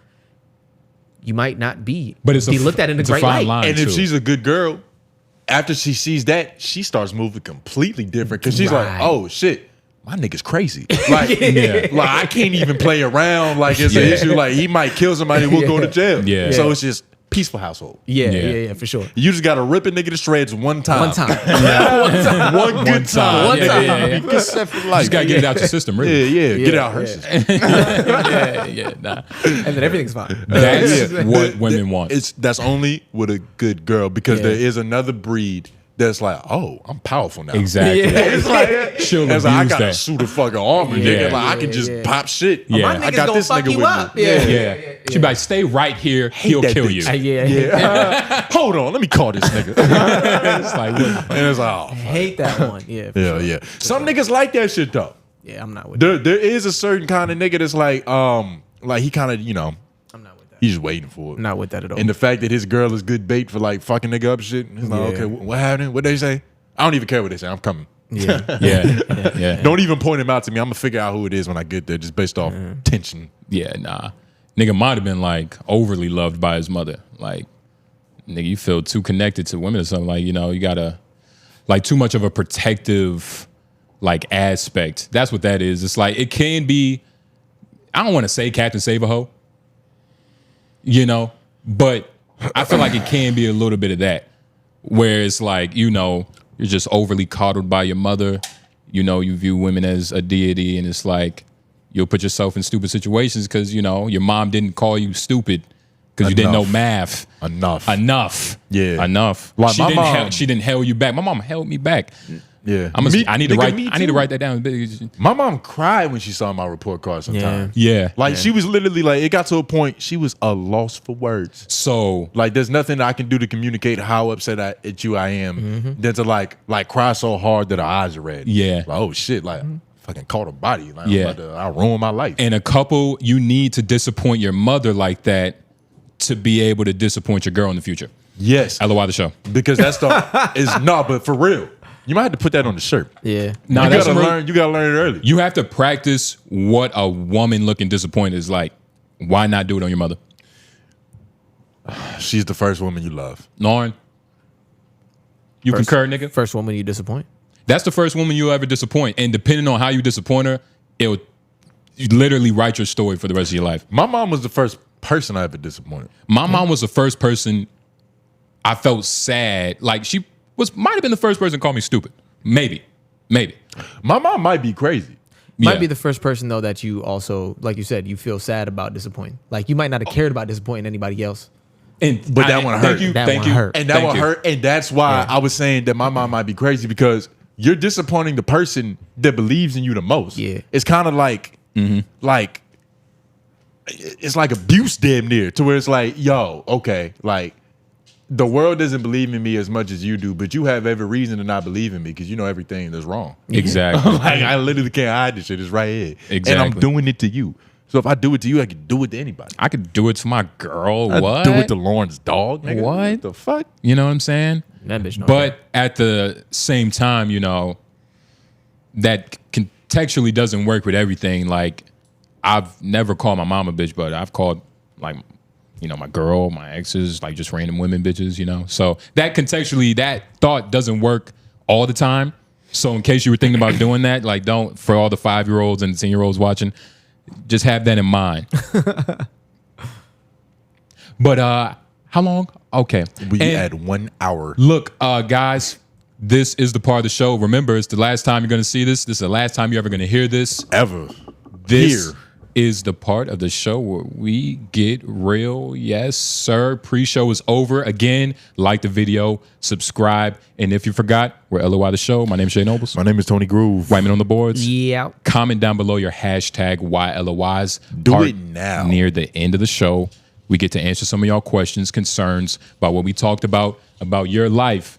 you might not be looked at in a great light. And if she's a good girl, after she sees that, she starts moving completely different because she's like, oh shit, my nigga's crazy. Like, like I can't even play around. Like it's an issue. Like he might kill somebody, we'll go to jail. Yeah. So it's just peaceful household. Yeah, for sure. You just gotta rip a nigga to shreds one time. One time. One good time. One time. Yeah. Good set for life. You just gotta get it out your system, really. Yeah. Get it out her system. Nah. And then everything's fine. That's what women want. That's only with a good girl because there is another breed that's like, oh, I'm powerful now. Exactly. It's like, She'll it's like I abuse got a that. suit of fucking armor, nigga. Like I can just pop shit. Yeah. My I I nigga's got gonna this fuck nigga you with up. me. Yeah. She'd be like, stay right here. He'll that kill bitch. you. Hold on, let me call this nigga. It's like, what? And it's like, oh, Hate that one. Yeah. For yeah, sure. yeah. Some niggas like that shit though. Yeah, I'm not with that. There is a certain kind of nigga that's like he kind of, I'm not with that. he's just waiting for it. I'm not with that at all. And the fact that his girl is good bait for like fucking nigga up shit. He's like, okay, what happened? What they say? I don't even care what they say. I'm coming. Yeah. Don't even point him out to me. I'm gonna figure out who it is when I get there, just based off tension. Yeah, nah. Nigga might have been like overly loved by his mother. Like, nigga, you feel too connected to women or something. Like, you gotta, like, too much of a protective, like, aspect. That's what that is. It's like, it can be, I don't want to say Captain Save-A-Ho, but I feel like it can be a little bit of that. Where it's like, you're just overly coddled by your mother. You view women as a deity, and it's like you'll put yourself in stupid situations because, your mom didn't call you stupid because you didn't know math. Enough. Yeah. Enough. Like she didn't held you back. My mom held me back. Yeah. I need to write that down. My mom cried when she saw my report card sometimes. Yeah. Like she was literally like, it got to a point, she was a loss for words. So like there's nothing I can do to communicate how upset at you I am than to like cry so hard that her eyes are red. Yeah. Like, oh shit, like fucking caught a body. Like I ruined my life. And a couple, you need to disappoint your mother like that to be able to disappoint your girl in the future. Yes. LOI the show. Because that's but for real. You might have to put that on the shirt. Yeah. No, You gotta learn it early. You have to practice what a woman looking disappointed is like. Why not do it on your mother? She's the first woman you love. Lauren, you concur, nigga? First woman you disappoint. That's the first woman you'll ever disappoint. And depending on how you disappoint her, you literally write your story for the rest of your life. My mom was the first person I ever disappointed. My mom was the first person I felt sad. Like she might have been the first person to call me stupid. Maybe. My mom might be crazy. Might be the first person though that you also, like you said, you feel sad about disappointing. Like you might not have cared about disappointing anybody else. But that one hurt. Thank you. And that one hurt. And that's why I was saying that my mom might be crazy because you're disappointing the person that believes in you the most. Yeah. It's kind of like it's like abuse damn near to where it's like, yo, okay, like the world doesn't believe in me as much as you do, but you have every reason to not believe in me because you know everything that's wrong. Exactly. Like I literally can't hide this shit. It's right here. Exactly. And I'm doing it to you. So if I do it to you, I can do it to anybody. I could do it to my girl. I do it to Lauren's dog. Nigga. What the fuck? You know what I'm saying? That bitch know But at the same time, that contextually doesn't work with everything. Like, I've never called my mom a bitch, but I've called, like, my girl, my exes, like just random women bitches, So that contextually, that thought doesn't work all the time. So in case you were thinking about doing that, like don't, for all the 5-year-olds and 10-year-olds watching, just have that in mind. But how long? Okay. We had 1 hour. Look, guys, this is the part of the show. Remember, it's the last time you're going to see this. This is the last time you're ever going to hear this. Ever. This Here. is the part of the show where we get real. Yes, sir. Pre-show is over. Again, like the video, subscribe. And if you forgot, we're LOI The Show. My name is Shay Nobles. My name is Tony Groove. White Men on the Boards. Yeah. Comment down below your hashtag WhyLOIs. Do it now. Near the end of the show, we get to answer some of y'all questions, concerns about what we talked about your life.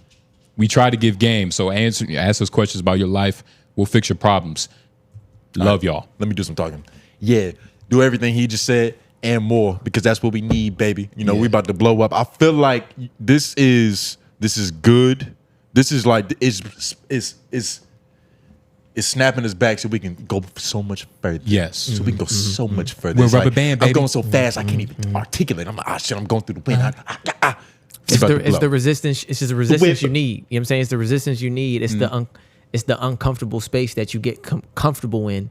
We try to give game. So ask us questions about your life. We'll fix your problems. Love y'all. Let me do some talking. yeah, do everything he just said and more, because that's what we need, baby. You know, we about to blow up. I feel like this is good. This is like it's snapping us back so we can go so much further. Yes. So we can go so much further. We're It's rubber like, band, baby. I'm going so fast I can't even articulate. I'm like, shit, I'm going through the wind. It's the resistance. It's just the resistance you need. You know what I'm saying? It's the resistance you need. It's it's the uncomfortable space that you get comfortable in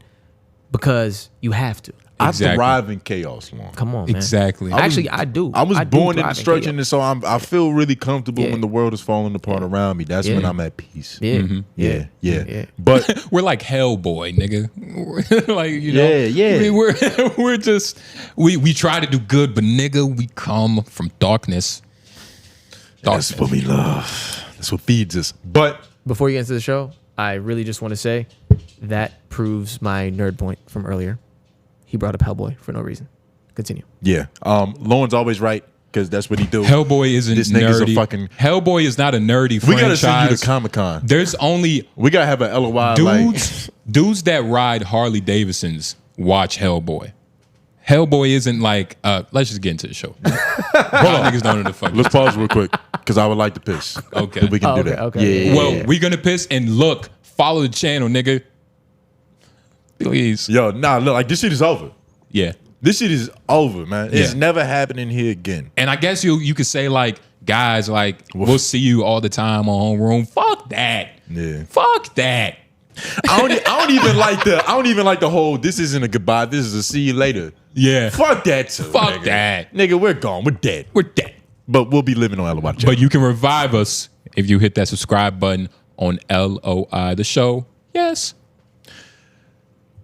because you have to. Exactly. I thrive in chaos, Lon. Come on, man. Exactly. Actually, I do. I was born in destruction, and so I feel really comfortable Yeah. when the world is falling apart around me. That's when I'm at peace. Yeah. Yeah. But we're like Hellboy, nigga. Like, you know, Yeah. I mean, we're just we try to do good, but nigga, we come from darkness. that's what we love. That's what feeds us. But Before you get into the show, I really just want to say that proves my nerd point from earlier. He brought up Hellboy for no reason. Continue. yeah, Lauren's always right because that's what he do. Hellboy isn't This nigga's a nerdy. fucking. Hellboy is not a nerdy We gotta franchise. send you to Comic-Con. There's only We gotta have an LOI. dudes that ride Harley Davidsons watch Hellboy. Hellboy isn't like let's just get into the show. Hold on, niggas don't know the fuck. Let's pause real quick because I would like to piss. Okay. If we can do okay, that. okay. Yeah. Well, we're gonna piss and look, follow the channel, nigga. Please. Yo, nah, look, like this shit is over. Yeah. This shit is over, man. It's Yeah. never happening here again. And I guess you could say like, guys, like we'll see you all the time on Homeroom. Fuck that. Yeah. Fuck that. I don't even like the whole this isn't a goodbye, this is a see you later. Yeah. Fuck that too. Fuck nigga. that. Nigga, we're gone. We're dead. We're dead. But we'll be living on LOI. But you can revive us if you hit that subscribe button on LOI The Show. Yes.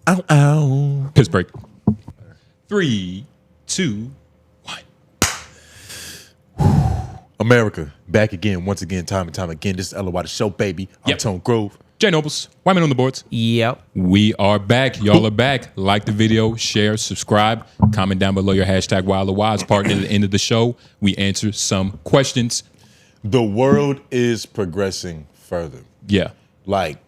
Ow, ow. Piss break. 3, 2, 1. America, back again, once again, time and time again. This is LOI The Show, baby. I'm Yep. Tone Grove. Jay Nobles, White Man on the boards. Yep. We are back. Y'all are back. Like the video, share, subscribe, comment down below your hashtag WhyLOI as part of the end of the show. We answer some questions. The world is progressing further. Yeah. Like,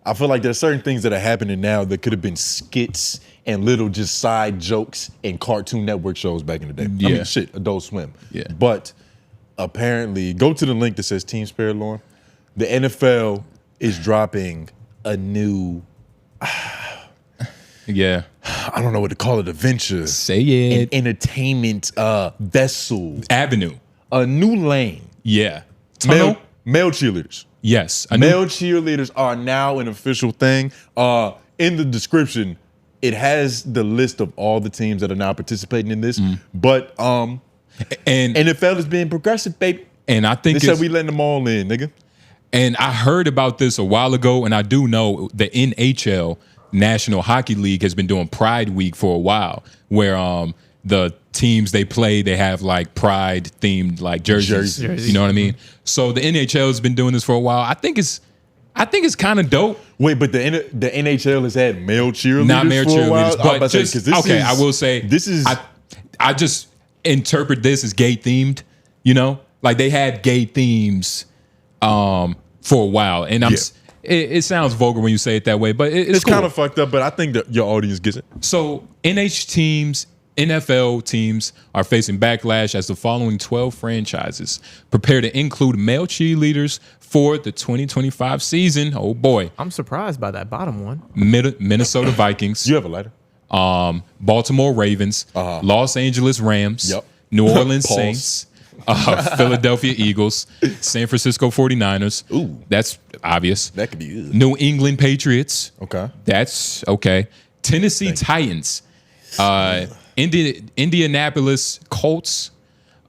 I feel like there's certain things that are happening now that could have been skits and little just side jokes in Cartoon Network shows back in the day. Yeah. I mean, shit, Adult Swim. Yeah. But apparently, go to the link that says Team Spirit, Lauren. The NFL is dropping a new, Yeah. I don't know what to call it, a venture. Say it. An entertainment vessel. Avenue. A new lane. Yeah. Tunnel. Male cheerleaders. Yes. Male cheerleaders are now an official thing. In the description, it has the list of all the teams that are now participating in this. But and NFL is being progressive, baby. And I think They said we letting them all in, nigga. And I heard about this a while ago, and I do know the NHL, National Hockey League, has been doing Pride Week for a while, where the teams they play, they have like Pride themed like jerseys. You know what I mean? So the NHL has been doing this for a while. I think it's kind of dope. Wait, but the NHL has had male cheerleaders. Not male for a while? cheerleaders, but just okay. I will say this is. I just interpret this as gay themed. You know, like they had gay themes for a while, and it sounds vulgar when you say it that way, but it's cool. Kind of fucked up. But I think that your audience gets it. So NFL teams are facing backlash as the following 12 franchises prepare to include male cheerleaders for the 2025 season. Oh boy. I'm surprised by that bottom one. Minnesota Vikings. You have a lighter? Baltimore Ravens. Los Angeles Rams. Yep. New Orleans Saints. Philadelphia Eagles. San Francisco 49ers. Ooh. That's obvious. That could be good. New England Patriots. Okay. That's okay. Tennessee Titans. Indianapolis Colts,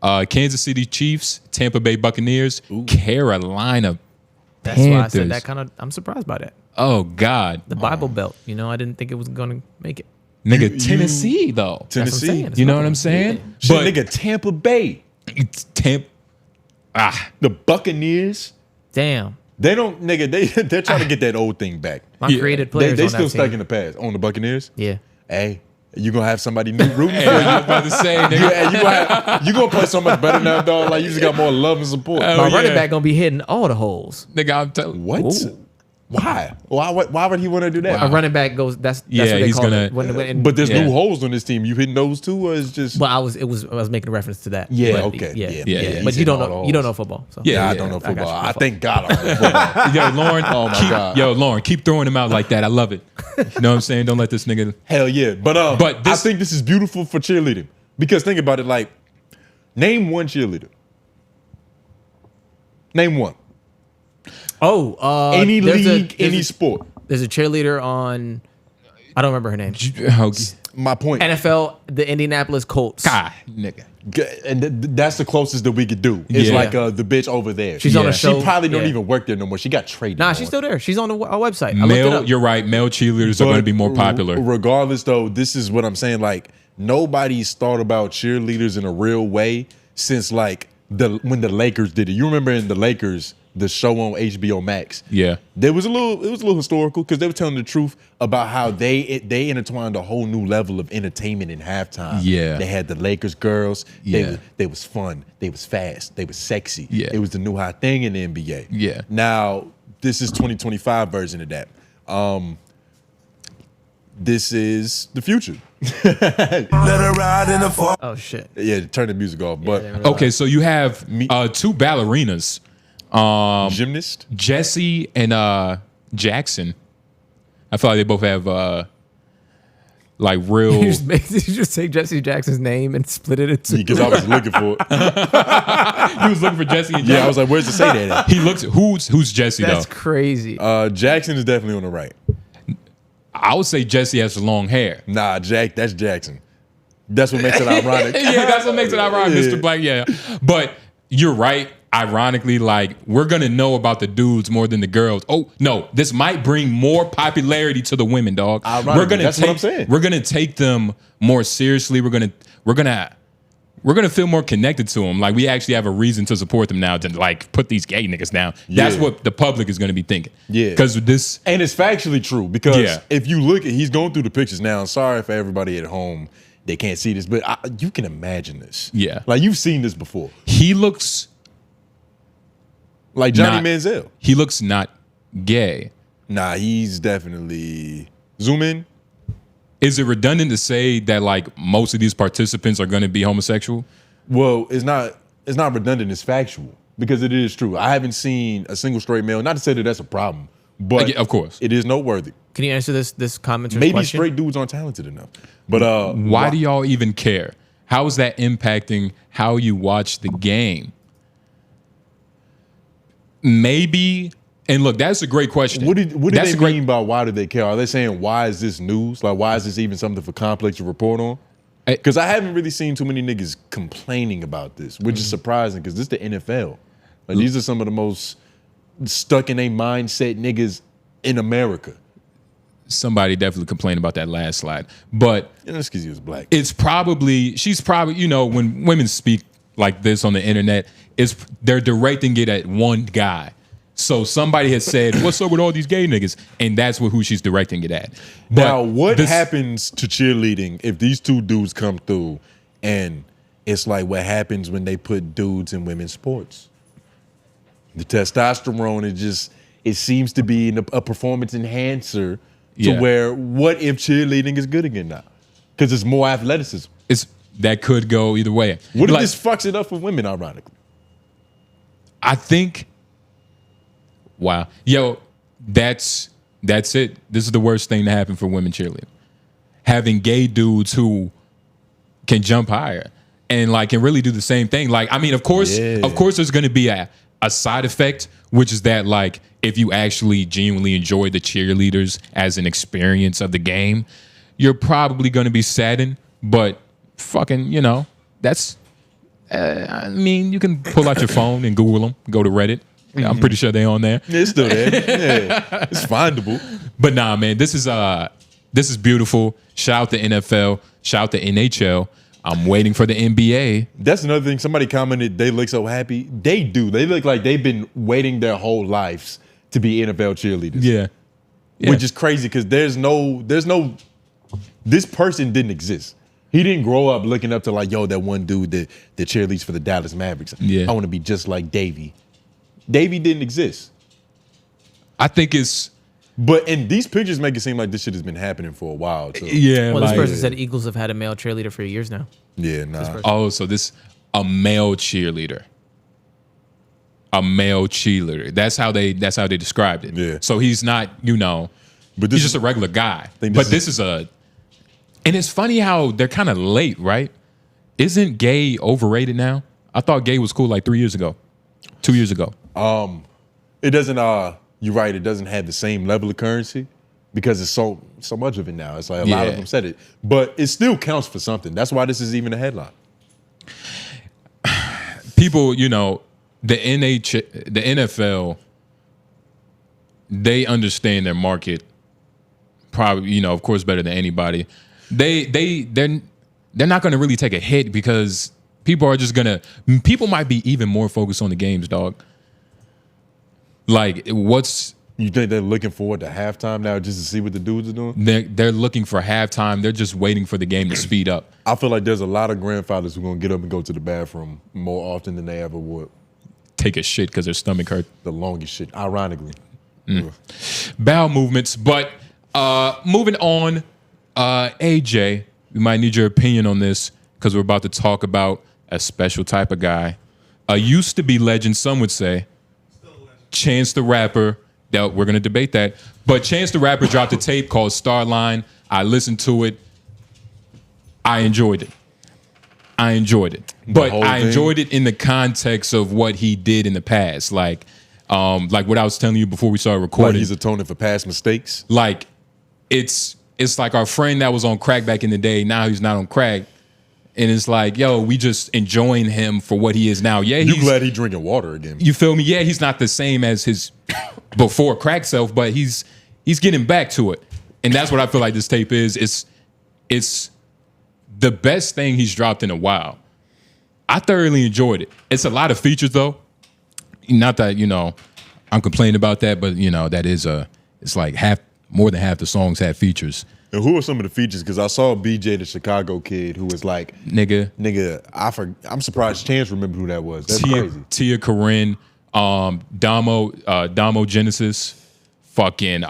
Kansas City Chiefs, Tampa Bay Buccaneers, Carolina That's Panthers. why I said that I'm surprised by that. Oh God, The Bible Belt, I didn't think it was going to make it. nigga, Tennessee though. That's what I'm Tennessee. saying. You know what I'm saying? Shit, nigga, Tampa Bay. It's The Buccaneers. Damn. They don't, nigga. They're trying to get that old thing back. My created players They on still that stuck team. in the past. On the Buccaneers. Yeah. Hey, you gonna have somebody new rooting for I was you. about to say, nigga. You gonna play so much better now, dog. Like you just got more love and support. Oh, My yeah. running back going to be hitting all the holes. Nigga, I'm telling. What? Ooh. Why? Why would he want to do that? A running back goes. That's what they he's call gonna. it. But there's new holes on this team. You hitting those too, or is just? Well, I was making a reference to that. Yeah. But, Okay. Yeah. But you don't know football. So. Yeah, I don't know football. I thank God I don't know football. Yo, Lauren. Oh my God. Yo, Lauren, keep throwing him out like that. I love it. You know what I'm saying? Don't let this nigga. Hell yeah. But I think this is beautiful for cheerleading because think about it. Like, name one cheerleader. Name one. Oh, any league, any sport. There's a cheerleader on. I don't remember her name. My point. NFL, the Indianapolis Colts. God, nigga. And that's the closest that we could do. It's like the bitch over there. She's on a show. She probably don't even work there no more. She got traded. Nah, she's still there. She's on our website. I looked it up. You're right. Male cheerleaders are going to be more popular. Regardless, though, this is what I'm saying. Like, nobody's thought about cheerleaders in a real way since like when the Lakers did it. You remember in the Lakers, the show on HBO Max. Yeah, it was a little historical because they were telling the truth about how they intertwined a whole new level of entertainment in halftime. Yeah, they had the Lakers girls. Yeah, they was fun. They was fast. They was sexy. Yeah, it was the new hot thing in the NBA. Yeah. Now this is 2025 version of that. This is the future. Let her ride in the fall. Oh shit. Yeah, turn the music off. But okay, so you have two ballerinas. Gymnast Jesse and Jackson. I feel like they both have like real. Did you just take Jesse Jackson's name and split it into? Because I was looking for it. He was looking for Jesse and Jackson. Yeah, I was like, where's the say that at? He looks. Who's Jesse That's though? crazy. Jackson is definitely on the right. I would say Jesse has long hair. Nah, that's Jackson. That's what makes it ironic. Yeah, that's what makes it ironic, Mr. Black. Yeah, but you're right. Ironically, like we're gonna know about the dudes more than the girls. Oh no, this might bring more popularity to the women, dog. We're gonna that's what I'm saying. We're gonna take them more seriously. We're gonna feel more connected to them. Like we actually have a reason to support them now. To like put these gay niggas down. That's what the public is gonna be thinking. Yeah, because this and it's factually true. Because if you look at, he's going through the pictures now. Sorry for everybody at home. They can't see this, but you can imagine this. Yeah, like you've seen this before. He looks like Johnny Manziel. He looks not gay. Nah, he's definitely zoom in. Is it redundant to say that like most of these participants are going to be homosexual? Well, it's not redundant. It's factual because it is true. I haven't seen a single straight male. Not to say that that's a problem, but of course it is noteworthy. Can you answer this comment? Maybe question? Straight dudes aren't talented enough. But why do y'all even care? How is that impacting how you watch the game? Maybe, and look, that's a great question. What do they mean by why do they care? Are they saying why is this news? Like why is this even something for Complex to report on? Because I haven't really seen too many niggas complaining about this, which is surprising because this is the NFL. Like, these are some of the most stuck in a mindset niggas in America. Somebody definitely complained about that last slide, but that's because he was black. She's probably, you know, when women speak like this on the internet, they're directing it at one guy. So somebody has said, "What's up with all these gay niggas?" And that's who she's directing it at. But now, what happens to cheerleading if these two dudes come through, and it's like what happens when they put dudes in women's sports? The testosterone it seems to be a performance enhancer to where what if cheerleading is good again now? Because it's more athleticism. That could go either way. What if this fucks it up for women, ironically? I think, wow. Yo, that's it. This is the worst thing to happen for women cheerleading. Having gay dudes who can jump higher and like can really do the same thing. Like, I mean, of course there's gonna be a side effect, which is that like if you actually genuinely enjoy the cheerleaders as an experience of the game, you're probably gonna be saddened, but fucking, you know, that's I mean, you can pull out your phone and Google them, go to Reddit. I'm pretty sure they're on there. It's still there. Yeah, it's findable. But nah, man, this is beautiful. Shout out to NFL. Shout out to NHL. I'm waiting for the NBA. That's another thing. Somebody commented they look so happy. They do. They look like they've been waiting their whole lives to be NFL cheerleaders. Yeah. Which is crazy because there's no. This person didn't exist. He didn't grow up looking up to like, yo, that one dude that cheerleads for the Dallas Mavericks. Yeah. I want to be just like Davey. Davey didn't exist. I think it's But and these pictures make it seem like this shit has been happening for a while too. Yeah. Well, this person said Eagles have had a male cheerleader for years now. Yeah, nah. Oh, so a male cheerleader. A male cheerleader. That's how they described it. Yeah. So he's not, but he's just a regular guy. But this is and it's funny how they're kind of late, right? Isn't gay overrated now? I thought gay was cool like 3 years ago, 2 years ago. It doesn't. You're right. It doesn't have the same level of currency because it's so much of it now. It's like a lot of them said it, but it still counts for something. That's why this is even a headline. People, the NFL, they understand their market probably, of course, better than anybody. They're not going to really take a hit because people might be even more focused on the games, dog. Like, you think they're looking forward to halftime now just to see what the dudes are doing? They're looking for halftime. They're just waiting for the game to speed up. I feel like there's a lot of grandfathers who are going to get up and go to the bathroom more often than they ever would. Take a shit because their stomach hurt. The longest shit, ironically. Bowel movements. But moving on, AJ, we might need your opinion on this because we're about to talk about a special type of guy. A used to be legend, some would say. Chance the Rapper. We're going to debate that. But Chance the Rapper dropped a tape called Starline. I listened to it. I enjoyed it. But I enjoyed it in the context of what he did in the past. Like what I was telling you before we started recording. Like he's atoning for past mistakes? Like, it's like our friend that was on crack back in the day. Now he's not on crack. And it's like, yo, we just enjoying him for what he is now. Yeah, you glad he drinking water again. You feel me? Yeah, he's not the same as his before crack self, but he's getting back to it. And that's what I feel like this tape is. It's the best thing he's dropped in a while. I thoroughly enjoyed it. It's a lot of features though. Not that, I'm complaining about that, but that is it's like more than half the songs have features. And who are some of the features? Because I saw BJ, the Chicago kid, who was like, nigga. I'm surprised Chance remembered who that was. That's crazy. Tia Corinne, Damo Genesis, fucking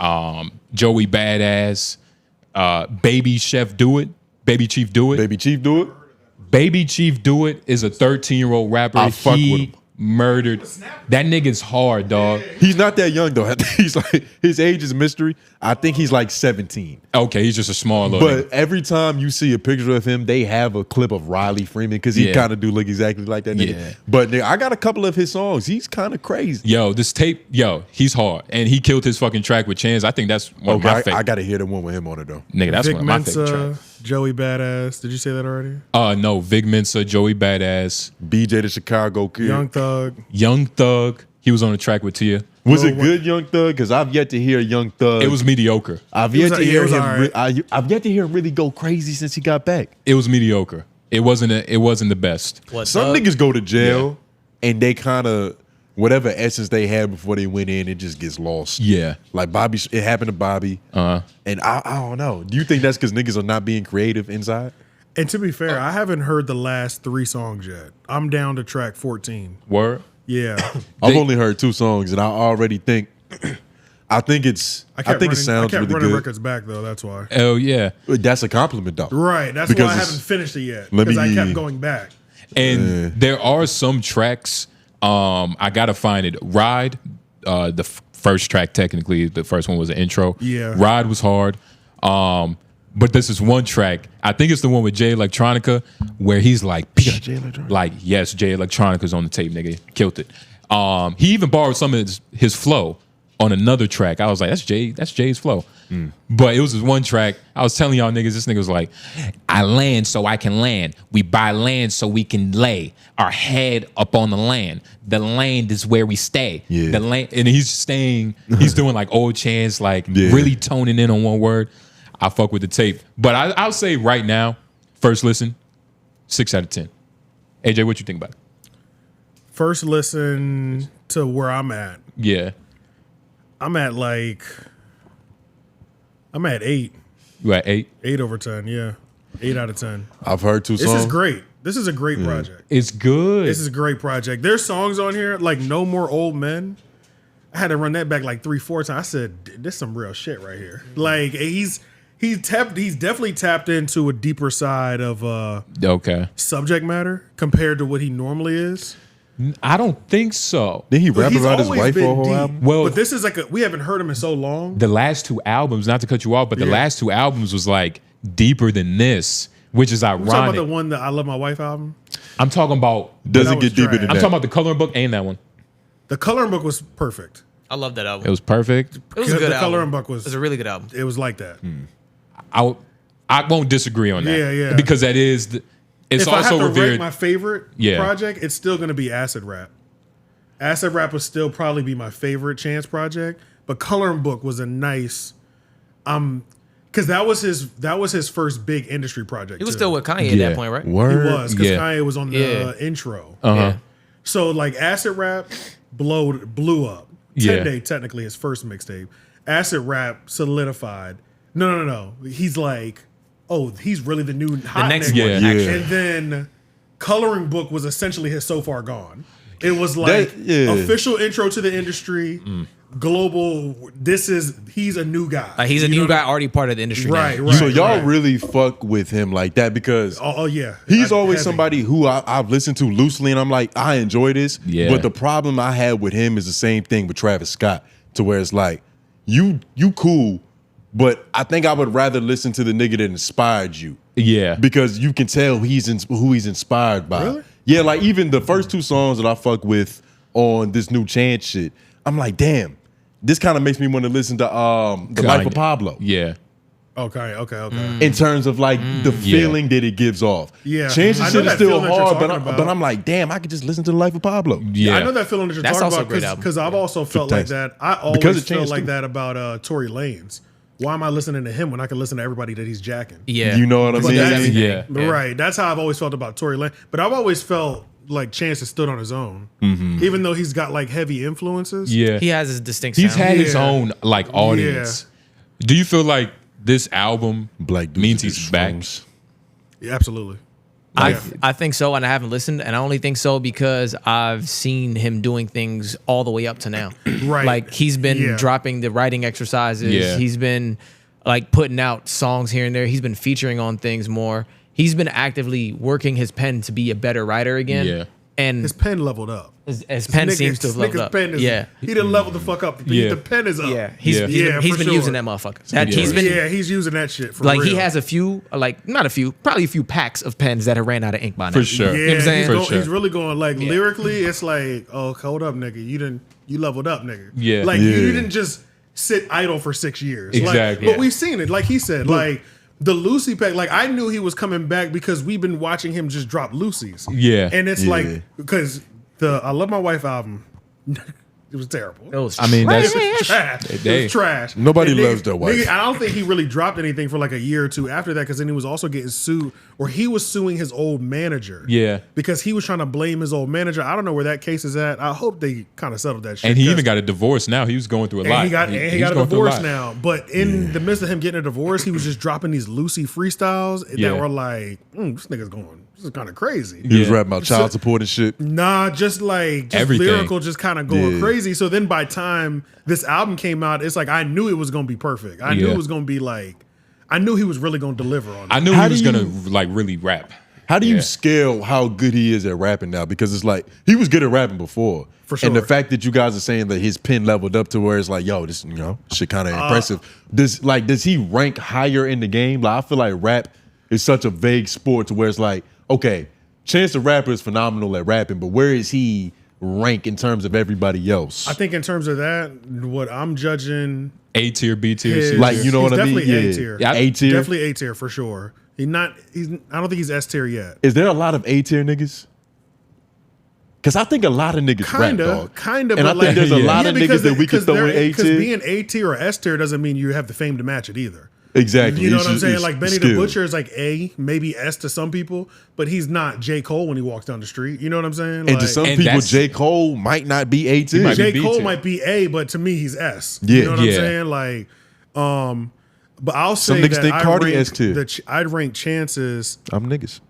Joey Badass, Baby Chef Do It, Baby Chief Do It. Baby Chief Do It? Baby Chief Do It is a 13-year-old rapper. I fuck with him. Murdered. That nigga's hard, dog. He's not that young though. He's like, his age is a mystery. I think he's like 17. Okay, he's just a small little But every time you see a picture of him, they have a clip of Riley Freeman because he kind of do look exactly like that nigga. Yeah. But I got a couple of his songs. He's kind of crazy. Yo, this tape, he's hard. And he killed his fucking track with Chance. I think that's one of my favorite. I got to hear the one with him on it though. Nigga, that's one of my favorite tracks. Joey Badass. Did you say that already? No. Vic Mensa, Joey Badass. BJ the Chicago kid. Young Thug. He was on the track with Tia. Was it good, Young Thug? Because I've yet to hear Young Thug. It was mediocre. I've yet to hear him. I've yet to hear him really go crazy since he got back. It was mediocre. It wasn't the best. Some niggas go to jail and they kind of whatever essence they had before they went in, it just gets lost. Yeah, like Bobby. It happened to Bobby. And I don't know. Do you think that's because niggas are not being creative inside? And to be fair, I haven't heard the last 3 songs yet. I'm down to track 14. Word. Yeah, I've only heard 2 songs, and I already think. I think it sounds really good. I kept running good. records back though. That's why. Oh yeah, that's a compliment though. Right. That's why I haven't finished it yet because I kept going back. And there are some tracks. I gotta find it. Ride, the first track technically, the first one was an intro. Yeah. Ride was hard. But this is one track. I think it's the one with Jay Electronica where he's like, yes, Jay Electronica's on the tape, nigga. Killed it. He even borrowed some of his flow on another track. I was like, that's Jay's flow. But it was this one track. I was telling y'all niggas, this nigga was like, I land so I can land. We buy land so we can lay our head up on the land. The land is where we stay. Yeah. The land, and he's doing like old Chance, like really toning in on one word. I fuck with the tape. But I'll say right now, first listen, 6 out of 10. AJ, what you think about it? First listen to where I'm at. Yeah. I'm at 8. You at 8? 8 over 10, yeah. 8 out of 10. I've heard 2 songs. This is great. This is a great project. It's good. This is a great project. There's songs on here like No More Old Men. I had to run that back like 3-4 times. I said, "This some real shit right here." Like he's definitely tapped into a deeper side of subject matter compared to what he normally is. I don't think so. Did he rap about his wife for a whole album? Well, but this is we haven't heard him in so long. The last 2 albums, not to cut you off, but the last 2 albums was like deeper than this, which is ironic. You talking about the one, the I Love My Wife album? I'm talking about. Does it get deeper than that? I'm talking about the Coloring Book and that one. The Coloring Book was perfect. I love that album. It was perfect. It was a good album. The Coloring Book was. It was a really good album. It was like that. I won't disagree on that. Yeah. Because that is. It's if also I have to revered. rank my favorite project, it's still going to be Acid Rap. Acid Rap would still probably be my favorite Chance project, but Coloring Book was a nice, because that was his first big industry project. He was still with Kanye at that point, right? Word. He was, because Kanye was on the intro. Uh-huh. So like Acid Rap blew up. 10 Day technically his first mixtape. Acid Rap solidified. No. He's like, oh, he's really the new hot next nigga. one. And then Coloring Book was essentially his So Far Gone. It was like official intro to the industry, global. He's a new guy. He's a new guy, already part of the industry. Right. So y'all really fuck with him like that because he's always somebody who I've listened to loosely, and I'm like, I enjoy this. Yeah. But the problem I had with him is the same thing with Travis Scott, to where it's like, you cool, but I think I would rather listen to the nigga that inspired you. Yeah. Because you can tell who he's inspired by. Really? Yeah, like even the first 2 songs that I fuck with on this new Chance shit, I'm like, damn, this kind of makes me want to listen to The Life of Pablo. Yeah. Okay. In terms of like the feeling that it gives off. Yeah. Chance's shit is still hard, but I'm like, damn, I could just listen to The Life of Pablo. Yeah. I know that feeling that you're talking about because I've also felt like that. I always felt like that about Tory Lanez. Why am I listening to him when I can listen to everybody that he's jacking? Yeah. You know what I mean? Yeah. Right. That's how I've always felt about Tory Lanez. But I've always felt like Chance has stood on his own. Even though he's got like heavy influences. Yeah. He has his distinct He's sound. had his own like audience. Do you feel like this album means he's back? Yeah, absolutely. I think so, and I haven't listened, and I only think so because I've seen him doing things all the way up to now. Right. Like he's been dropping the writing exercises. Yeah. He's been like putting out songs here and there. He's been featuring on things more. He's been actively working his pen to be a better writer again. Yeah. And his pen leveled up. His pen seems to have leveled up. Pen is, he didn't level the fuck up. The pen is up. Yeah, he's been using that motherfucker. He's using that shit for like real. he has a few, like not a few, probably a few packs of pens that have ran out of ink by now. For sure. Yeah, you know what I'm saying? He's really going like lyrically. It's like, oh, hold up, nigga. You leveled up, nigga. Yeah, like you didn't just sit idle for 6 years. Exactly. Like, but we've seen it. Like he said, like. The Lucy pack, like I knew he was coming back because we've been watching him just drop Lucy's. Yeah. And it's like, because the I Love My Wife album, it was terrible. It was trash. It was trash. Nobody loves their wife. I don't think he really dropped anything for like a year or two after that because then he was also getting sued, or he was suing his old manager. Yeah. Because he was trying to blame his old manager. I don't know where that case is at. I hope they kind of settled that shit. And he even got a divorce now. He was going through a lot. He got a divorce now. But in the midst of him getting a divorce, he was just dropping these Lucy freestyles that were like, this nigga's going. This is kind of crazy. He was rapping about child support and shit. Nah, just like lyrical, just kind of going crazy. So then by time this album came out, it's like I knew it was gonna be perfect. I knew it was gonna be like, I knew he was really gonna deliver on it. I knew he was gonna like really rap. How do you scale how good he is at rapping now? Because it's like he was good at rapping before. For sure. And the fact that you guys are saying that his pen leveled up to where it's like, yo, this shit kind of impressive. Does he rank higher in the game? Like I feel like rap is such a vague sport to where it's like, okay, Chance the Rapper is phenomenal at rapping, but where is he rank in terms of everybody else? I think in terms of that, what I'm judging A tier, B tier, like you know what I mean? Definitely A tier. Yeah, A tier. Definitely A tier for sure. I don't think he's S tier yet. Is there a lot of A tier niggas? Because I think a lot of niggas rap, dog. Kinda, and I think there's a lot of niggas that we can throw in A tier. Because being A tier or S tier doesn't mean you have the fame to match it either. Exactly. You know what I'm saying? Like Benny the Butcher is like A, maybe S to some people, but he's not J. Cole when he walks down the street. You know what I'm saying? And to some people, J. Cole might not be A tier. J. Cole might be A, but to me, he's S. Yeah. You know what I'm saying? Like, but I'll say some niggas that think Cardi S tier. I'd rank Chance's. I'm niggas.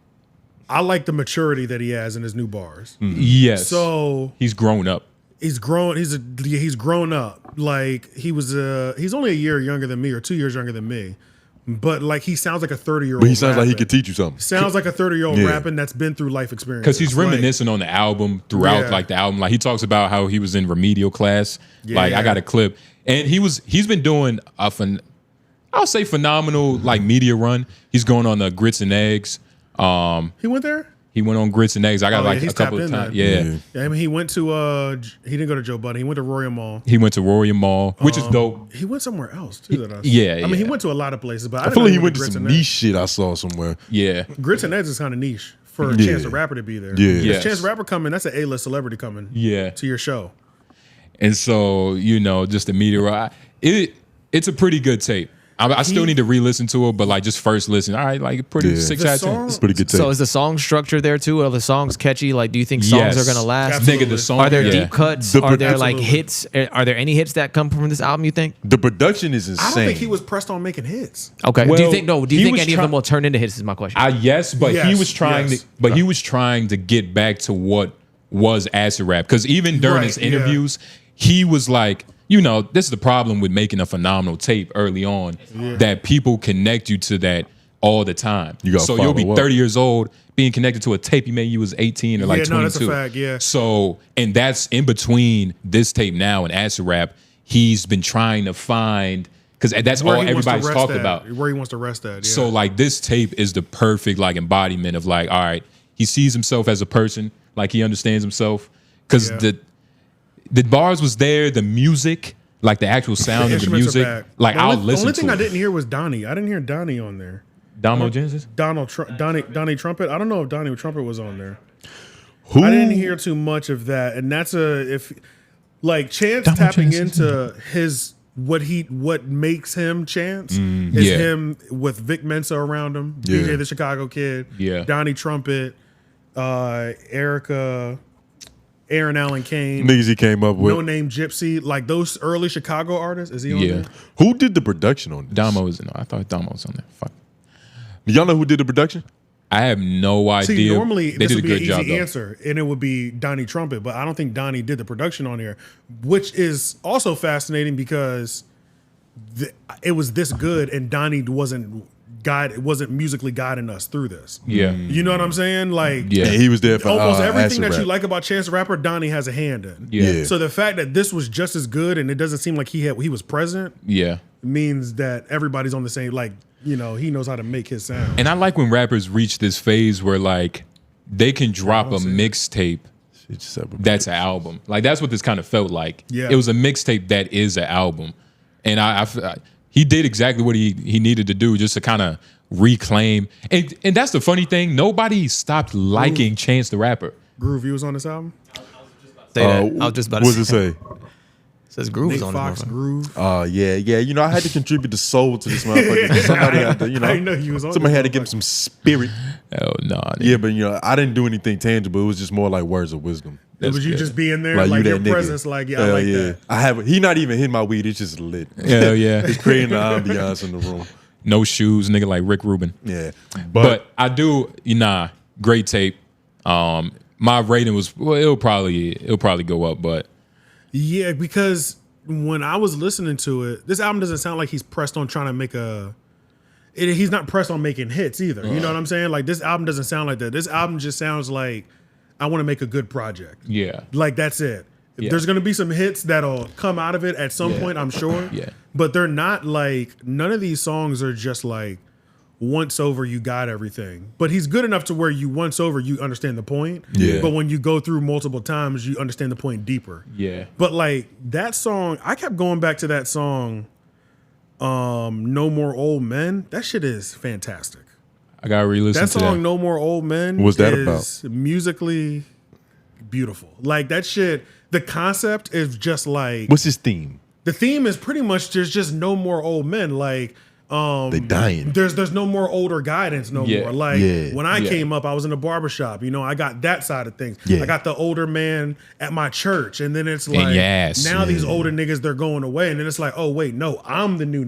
I like the maturity that he has in his new bars. Yes. So he's grown up. he's grown. He's grown up. Like he's only a year younger than me or 2 years younger than me. But like he sounds like a 30-year-old. But he sounds like he could teach you something. Sounds like a 30-year-old rapping that's been through life experience. Because he's reminiscing on the album throughout, like the album. Like he talks about how he was in remedial class. Like I got a clip, and he's been doing I'll say phenomenal like media run. He's going on the Grits and Eggs. He went there. He went on Grits and Eggs. I got a couple of times. Yeah. I mean, he went to he didn't go to Joe Budden. He went to Royal Mall. He went to Royal Mall, which is dope. He went somewhere else too. I mean, he went to a lot of places, but I feel like he went to some niche shit I saw somewhere. Yeah. Grits and Eggs is kind of niche for Chance the Rapper to be there. Yeah. Chance the Rapper coming, that's an A-list celebrity coming. To your show. And so, just the media run. It's a pretty good tape. I still need to re-listen to it, but like just first listen. All right, like pretty 6 out of 10. It's pretty good tape. So is the song structure there too? Are the songs catchy? Like, do you think songs are gonna last? Nigga, the song. Are there deep cuts? Are there like hits? Are there any hits that come from this album? You think the production is insane? I don't think he was pressed on making hits. Okay. Well, do you think any of them will turn into hits? Is my question. Yes, but he was trying to. But he was trying to get back to what was acid rap, because even during his interviews, he was like, this is the problem with making a phenomenal tape early on, that people connect you to that all the time. So you'll be 30 years old being connected to a tape you made you was 18 or like 22. No, that's a fact, So, and that's in between this tape now and acid rap. He's been trying to find, because that's all everybody's talked about. Where he wants to rest at. So like this tape is the perfect like embodiment of like, all right, he sees himself as a person, like he understands himself, because the bars was there, the music, like the actual sound of the music. Like I'll listen to it. The only thing I didn't hear was Donnie. I didn't hear Donnie on there. Donnie Genesis? Donnie Trumpet. I don't know if Donnie Trumpet was on there. I didn't hear too much of that. And that's Chance tapping into what makes him Chance is him with Vic Mensa around him, DJ the Chicago Kid, Donnie Trumpet, Erica, Aaron Allen Kane, niggas he came up with, No Name Gypsy, like those early Chicago artists. Is he on there? Who did the production on this? Damo was in there. I thought Damo was on there. Fuck. Y'all know who did the production? I have no idea. See, normally they this did would a be good an easy job, answer, and it would be Donnie Trumpet, but I don't think Donnie did the production on here, which is also fascinating because it was this good, and Donnie wasn't musically guiding us through this. You know what I'm saying? Like, he was there for almost everything that you like about Chance the Rapper, Donnie has a hand in. So the fact that this was just as good, and it doesn't seem like he was present, means that everybody's on the same, like, he knows how to make his sound. And I like when rappers reach this phase where like they can drop a mixtape that's an album. Like that's what this kind of felt like. It was a mixtape that is an album, and he did exactly what he needed to do, just to kind of reclaim. And that's the funny thing. Nobody stopped liking Chance the Rapper. Groove, you was on this album? I was just about to what does it say? It says Groove is on Fox, it. Groove. Yeah. I had to contribute the soul to this motherfucker. Somebody had to, I didn't know you was on. Somebody had to give him some spirit. Oh no. Yeah, but I didn't do anything tangible. It was just more like words of wisdom. It was you just being there, like your presence, like I like that. I have. He not even hitting my weed. It's just lit. Hell yeah. It's creating the ambiance in the room. No shoes, nigga, like Rick Rubin. Yeah, but I do. Great tape. My rating was it'll probably go up, but yeah, because when I was listening to it, this album doesn't sound like he's pressed on trying to make he's not pressed on making hits either. You know what I'm saying? Like this album doesn't sound like that. This album just sounds like I want to make a good project. Yeah. Like that's it. There's going to be some hits that'll come out of it at some point, I'm sure. But they're not like, none of these songs are just like, once over, you got everything. But he's good enough to where you once over, you understand the point. But when you go through multiple times, you understand the point deeper. But like that song, I kept going back to that song, No More Old Men. That shit is fantastic. I gotta re-listen to that. That song, No More Old Men, what's that about? Musically beautiful. Like that shit, the concept is just like... What's his theme? The theme is pretty much there's just no more old men. Like they dying. There's no more older guidance no more. Like when I came up, I was in a barbershop. I got that side of things. I got the older man at my church, and then it's like now these older niggas, they're going away, and then it's like, oh wait, no, I'm the new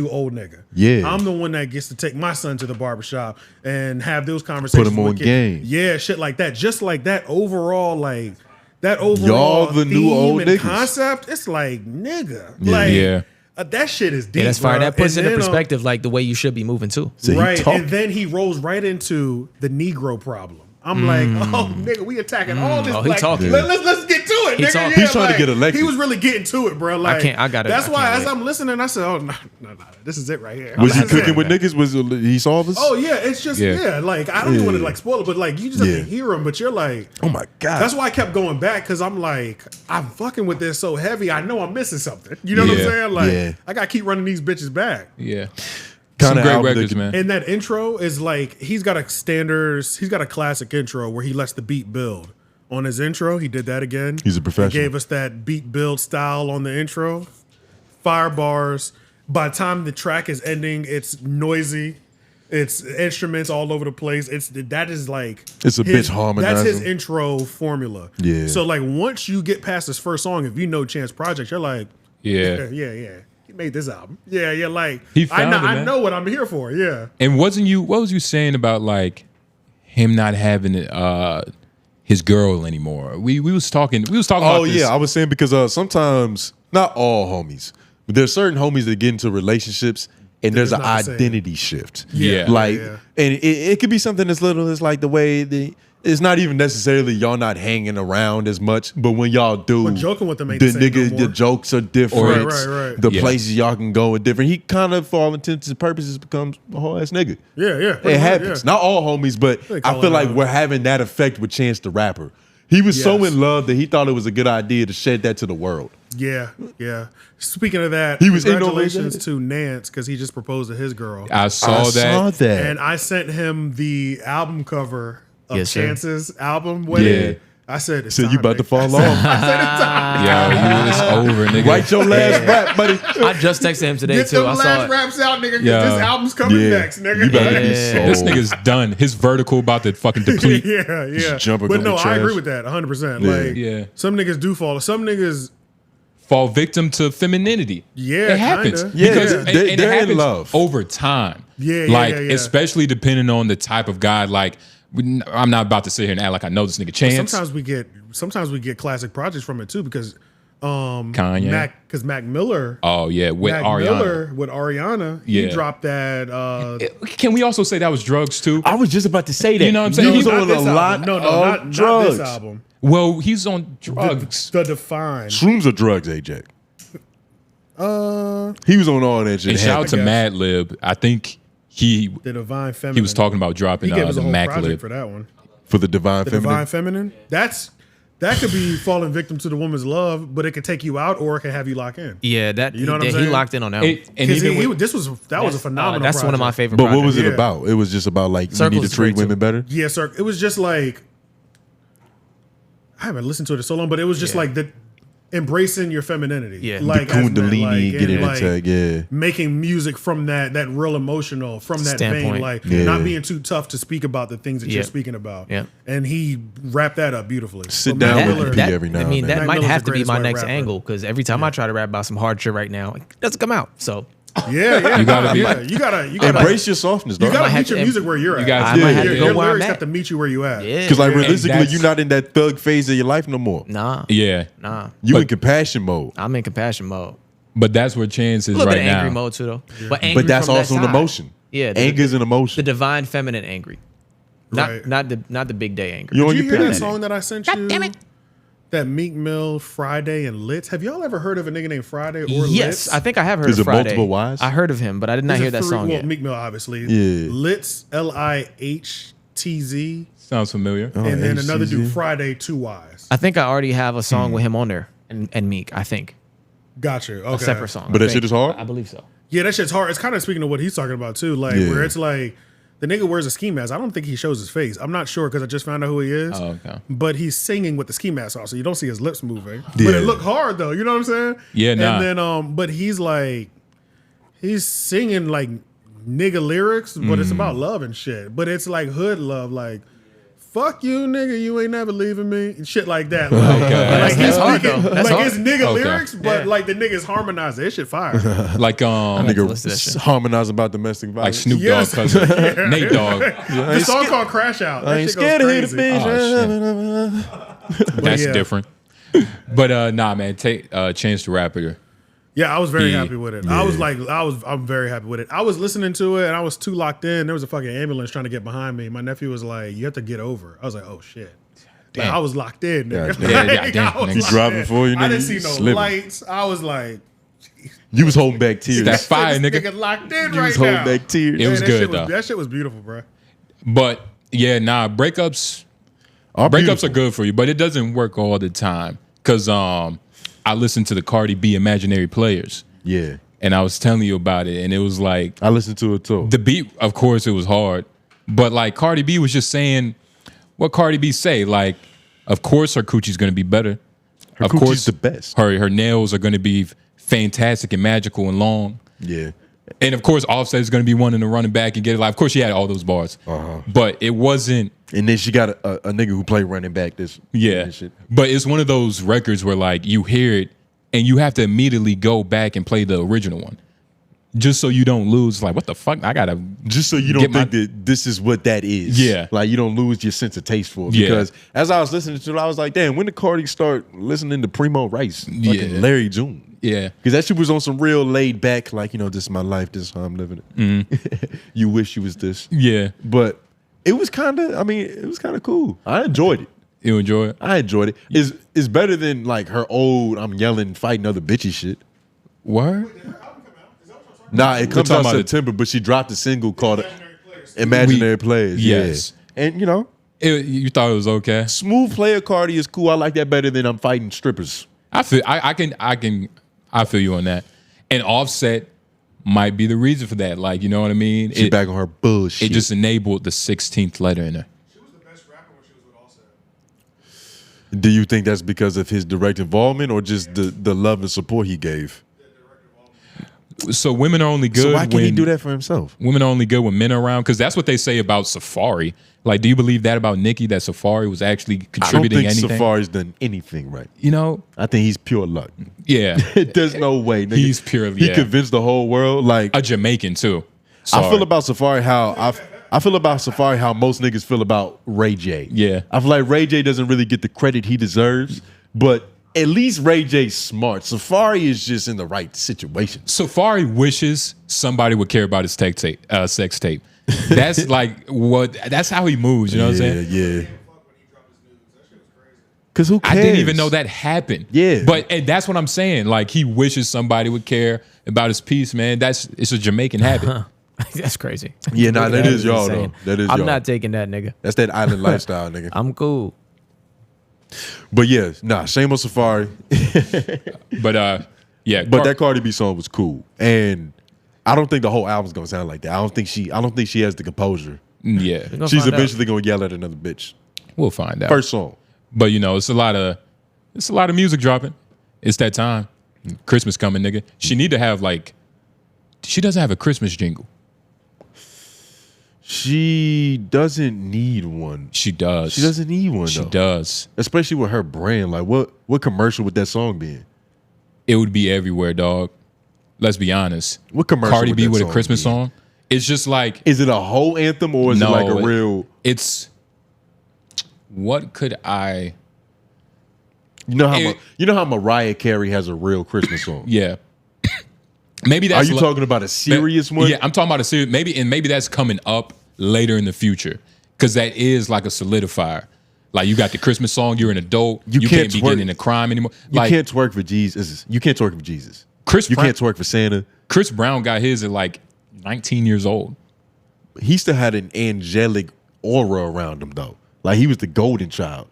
old nigga. I'm the one that gets to take my son to the barbershop and have those conversations. Put him on game. Yeah, shit like that. Just like that overall, like that overall Y'all the new theme old and niggas. concept, it's like, nigga. Yeah. Like, Yeah. That shit is deep. Yeah, that's fire. bro. That puts And into then, perspective like the way you should be moving too. So he right. talk- And then he rolls right into the Negro problem. I'm like, oh, nigga, we attacking all this. Oh, he black. talking. Let's get to it, nigga. He's trying to get elected. He was really getting to it, bro. Like, I got it. That's I why, can't as wait. I'm listening, I said, oh, no, this is it right here. Was he This is cooking it. with niggas? Was he saw us? Oh yeah, it's just Yeah. like I don't even want to like spoil it, but like you just have to hear him. But you're like, Oh my god. that's why I kept going back because I'm like, I'm fucking with this so heavy. I know I'm missing something. You know what I'm Yeah. saying? Like, Yeah. I gotta keep running these bitches back. Yeah. Kinda Some great album records, that- man. And that intro is like he's got a classic intro where he lets the beat build. On his intro, he did that again. He's a professional. He gave us that beat build style on the intro. Fire bars. By the time the track is ending, it's noisy. It's instruments all over the place. That is like It's a bitch harmonizing. That's his intro formula. Yeah. So like once you get past this first song, if you know Chance Project, you're like, Yeah. yeah. He made this album. Yeah. Like He found it, I man. know what I'm here for. Yeah. And what was you saying about like him not having his girl anymore? We was talking about Oh this. yeah, I was saying because sometimes not all homies, but there's certain homies that get into relationships and there's an not the same. identity shift. Yeah. like Yeah. and it could be something as little as like the way it's not even necessarily y'all not hanging around as much, but when y'all do, But joking with them ain't the the same no niggas, more. the jokes are different. Right. The Yeah. places y'all can go are different. He kind of, for all intents and purposes, becomes a whole ass nigga. Yeah. It happens. Not all homies, but They I call feel it like out. we're having that effect with Chance the Rapper. He was so Yes. in love that he thought it was a good idea to shed that to the world. Yeah. Speaking of that, He was in on congratulations it. to Nance because he just proposed to his girl. I saw that. And I sent him the album cover of Yes, sir. Chance's album wedding. Yeah. I said, it's So time, you about to nigga. fall off. I said, it's time. Yo, it's over, nigga. Write your last rap, buddy. I just texted him today Get too. them I saw last it. raps out, nigga, because Yeah. this album's coming Yeah. next, nigga. You better be Yeah. This sold. nigga's done. His vertical about to fucking deplete. yeah. jumping But on no, the I agree trash. with that 100%. Yeah. Like, Yeah. some niggas do fall. Some niggas, Fall victim to femininity. Yeah, it happens. kinda. Yeah, Because they're- and it they're in happens love. over time. Yeah, like yeah. especially depending on the type of guy. Like I'm not about to sit here and act like I know this nigga Chance. sometimes we get classic projects from it too because Kanye. Mac Miller. Oh yeah, with Mac Ariana. Miller with Ariana, he Yeah. dropped that. Can we also say that was drugs too? I was just about to say that. You know what I'm saying? He was not on this a album. lot No, of not drugs. this album. Well, he's on drugs. The Define. Shrooms are drugs, AJ. He was on all that shit. And shout out to guess. Mad Lib. I think he The Divine Feminine. was talking about dropping He gave us a the whole Mac project Lib. for that one. for the Divine The Feminine. Divine Feminine. That could be falling victim to the woman's love, but it could take you out or it can have you lock in. Yeah, that You know what I'm he saying? locked in on that one. And Because even with, that was a phenomenal. That's one of my project. favorite. But what was it Yeah. about? It was just about like Circles you need is to treat great, women too. better. Yeah, sir. It was just like I haven't listened to it in so long, but it was just Yeah. like the embracing your femininity. Yeah. like The Kundalini, like, get it and, into yeah. making music from that real emotional from that vein, Standpoint. like Yeah. not being too tough to speak about the things that Yeah. you're speaking about. Yeah. And he wrapped that up beautifully. Sit But down Mac with Miller- the P every now I and mean, then. that Mac might Miller's have the to be greatest my white next rapper. angle because every time I try to rap about some hard shit right now, it doesn't come out. So Yeah, You gotta be- you gotta Embrace your softness, you dog. gotta I have meet your to- music where you're at. You guys- I might have to your go where I'm lyrics at. have to meet you where you at. Yeah, Because like yeah. realistically, that's- you're not in that thug phase of your life no more. nah, yeah, You But- in compassion mode. I'm in compassion mode. but that's where Chance is A little right bit of angry now. mode too, though. But angry But that's from that also an side. emotion. Yeah, Anger is an the emotion. divine feminine angry, not Right. not the big day angry. You on Did you your hear that period. song that I sent you? damn it. That Meek Mill, Friday, and Litz. Have y'all ever heard of a nigga named Friday or Yes, Litz? I think I have heard Is of it Friday. multiple wives? I heard of him, but I did not There's hear a that three- song well, yet. Meek Mill, obviously. Yeah. Litz, Lihtz, Sounds familiar. Oh, and then another dude, HCZ. Friday, 2 Y's. I think I already have a song with him on there and Meek. I think Gotcha. Okay. a separate song. But I that shit think. is hard? I believe so. Yeah, that shit's hard. It's kind of speaking of what he's talking about too, like Yeah. where it's like the nigga wears a ski mask. I don't think he shows his face. I'm not sure because I just found out who he is. Oh, okay. But he's singing with the ski mask on, so you don't see his lips moving. Yeah. But it looked hard though. You know what I'm saying? Yeah, nah. And then but he's like he's singing like nigga lyrics, but it's about love and shit. But it's like hood love, like fuck you, nigga, you ain't never leaving me, and shit like that. Like, like That's he's hard, speaking, though. That's like hard. it's nigga Okay. lyrics, but Yeah. like the niggas harmonized. That shit fire. Like Nigga listen to that shit. harmonizing about domestic like violence. Snoop Yes. Dogg cousin Nate Dogg. The song called Crash Out. That I ain't shit goes scared to hit a crazy. bitch. Oh, That's different. But nah, man, take Chance the Rapper. Yeah, I was very happy with it. Yeah. I'm very happy with it. I was listening to it and I was too locked in. There was a fucking ambulance trying to get behind me. My nephew was like, "You have to get over." I was like, "Oh shit." Like, I was locked in. Nigga. He's driving for you, nigga. I didn't see no lights. I was like, you was holding back tears. That fire, nigga. Locked in you right was holding now. back tears. It was good though. That shit was beautiful, bro. But yeah, nah, breakups are good for you, but it doesn't work all the time. Cause I listened to the Cardi B Imaginary Players. Yeah. And I was telling you about it, and it was like I listened to it too. The beat, of course, it was hard, but like Cardi B was just saying what Cardi B say. Like, of course, her coochie's gonna be better. Her coochie's the best. Her nails are gonna be fantastic and magical and long. Yeah. And of course, Offset is gonna be wanting to run it back and get it. Like, of course, she had all those bars, but it wasn't. And then she got a nigga who played running back. This shit. But it's one of those records where like you hear it. And you have to immediately go back and play the original one, just so you don't lose. Like, what the fuck? I gotta just so you don't think that this is what that is. Yeah, like you don't lose your sense of taste for it. Because as I was listening to it, I was like, damn, when did Cardi start listening to Primo Rice, Larry June? Yeah, because that shit was on some real laid back, like, you know, this is my life, this is how I'm living it. You wish you was this. Yeah, but it was kind of, I mean, it was kind of cool. I enjoyed it. You enjoy it? I enjoyed it. It's better than like her old I'm yelling, fighting other bitchy shit. Word? Nah, it comes out September, but she dropped a single called Imaginary Players. Yes. Yeah. And you know, you thought it was okay. Smooth Player Cardi is cool. I like that better than I'm fighting strippers. I feel you on that. And Offset might be the reason for that. Like, you know what I mean? She's back on her bullshit. It just enabled the 16th letter in her. Do you think that's because of his direct involvement or just the love and support he gave? So women are only good. So why can't he do that for himself? Women are only good when men are around, because that's what they say about Safari. Like, do you believe that about Nicki, that Safari was actually contributing anything? I don't think Safari's done anything right. You know? I think he's pure luck. Yeah. There's no way. Nigga. He's purely, He convinced the whole world. Like a Jamaican, too. Sorry. I feel about Safari how most niggas feel about Ray J. Yeah. I feel like Ray J doesn't really get the credit he deserves, but at least Ray J's smart. Safari is just in the right situation. Safari wishes somebody would care about his sex tape. That's that's how he moves, you know what I'm saying? Yeah. Cause who cares? I didn't even know that happened. Yeah. And that's what I'm saying. Like, he wishes somebody would care about his piece, man. It's a Jamaican habit. That's crazy. Yeah, nah, that is y'all though. That is I'm y'all. not taking that, nigga. That's that island lifestyle, nigga. I'm cool. But yeah, nah, shame on Safari. But yeah. But that Cardi B song was cool. And I don't think the whole album's gonna sound like that. I don't think she has the composure. Yeah. She's eventually gonna yell at another bitch. We'll find out. First song. But you know, it's a lot of music dropping. It's that time. Christmas coming, nigga. She doesn't have a Christmas jingle. She doesn't need one. She does. She doesn't need one, She though. does. Especially with her brand. Like, what commercial would that song be in? It would be everywhere, dog. Let's be honest. What commercial Cardi would B that with a song Christmas be? song? It's just like... Is it a whole anthem or is it like a real... It's... What could I... You know how Mariah Carey has a real Christmas song? Yeah. Maybe that's... Are you talking about a serious one? Yeah, I'm talking about a serious... Maybe that's coming up later in the future, because that is like a solidifier. Like, you got the Christmas song, you're an adult, you can't be getting into crime anymore. You can't twerk for Jesus. You can't twerk for Jesus. You can't twerk for Santa. Chris Brown got his at like 19 years old. He still had an angelic aura around him, though. Like, he was the golden child.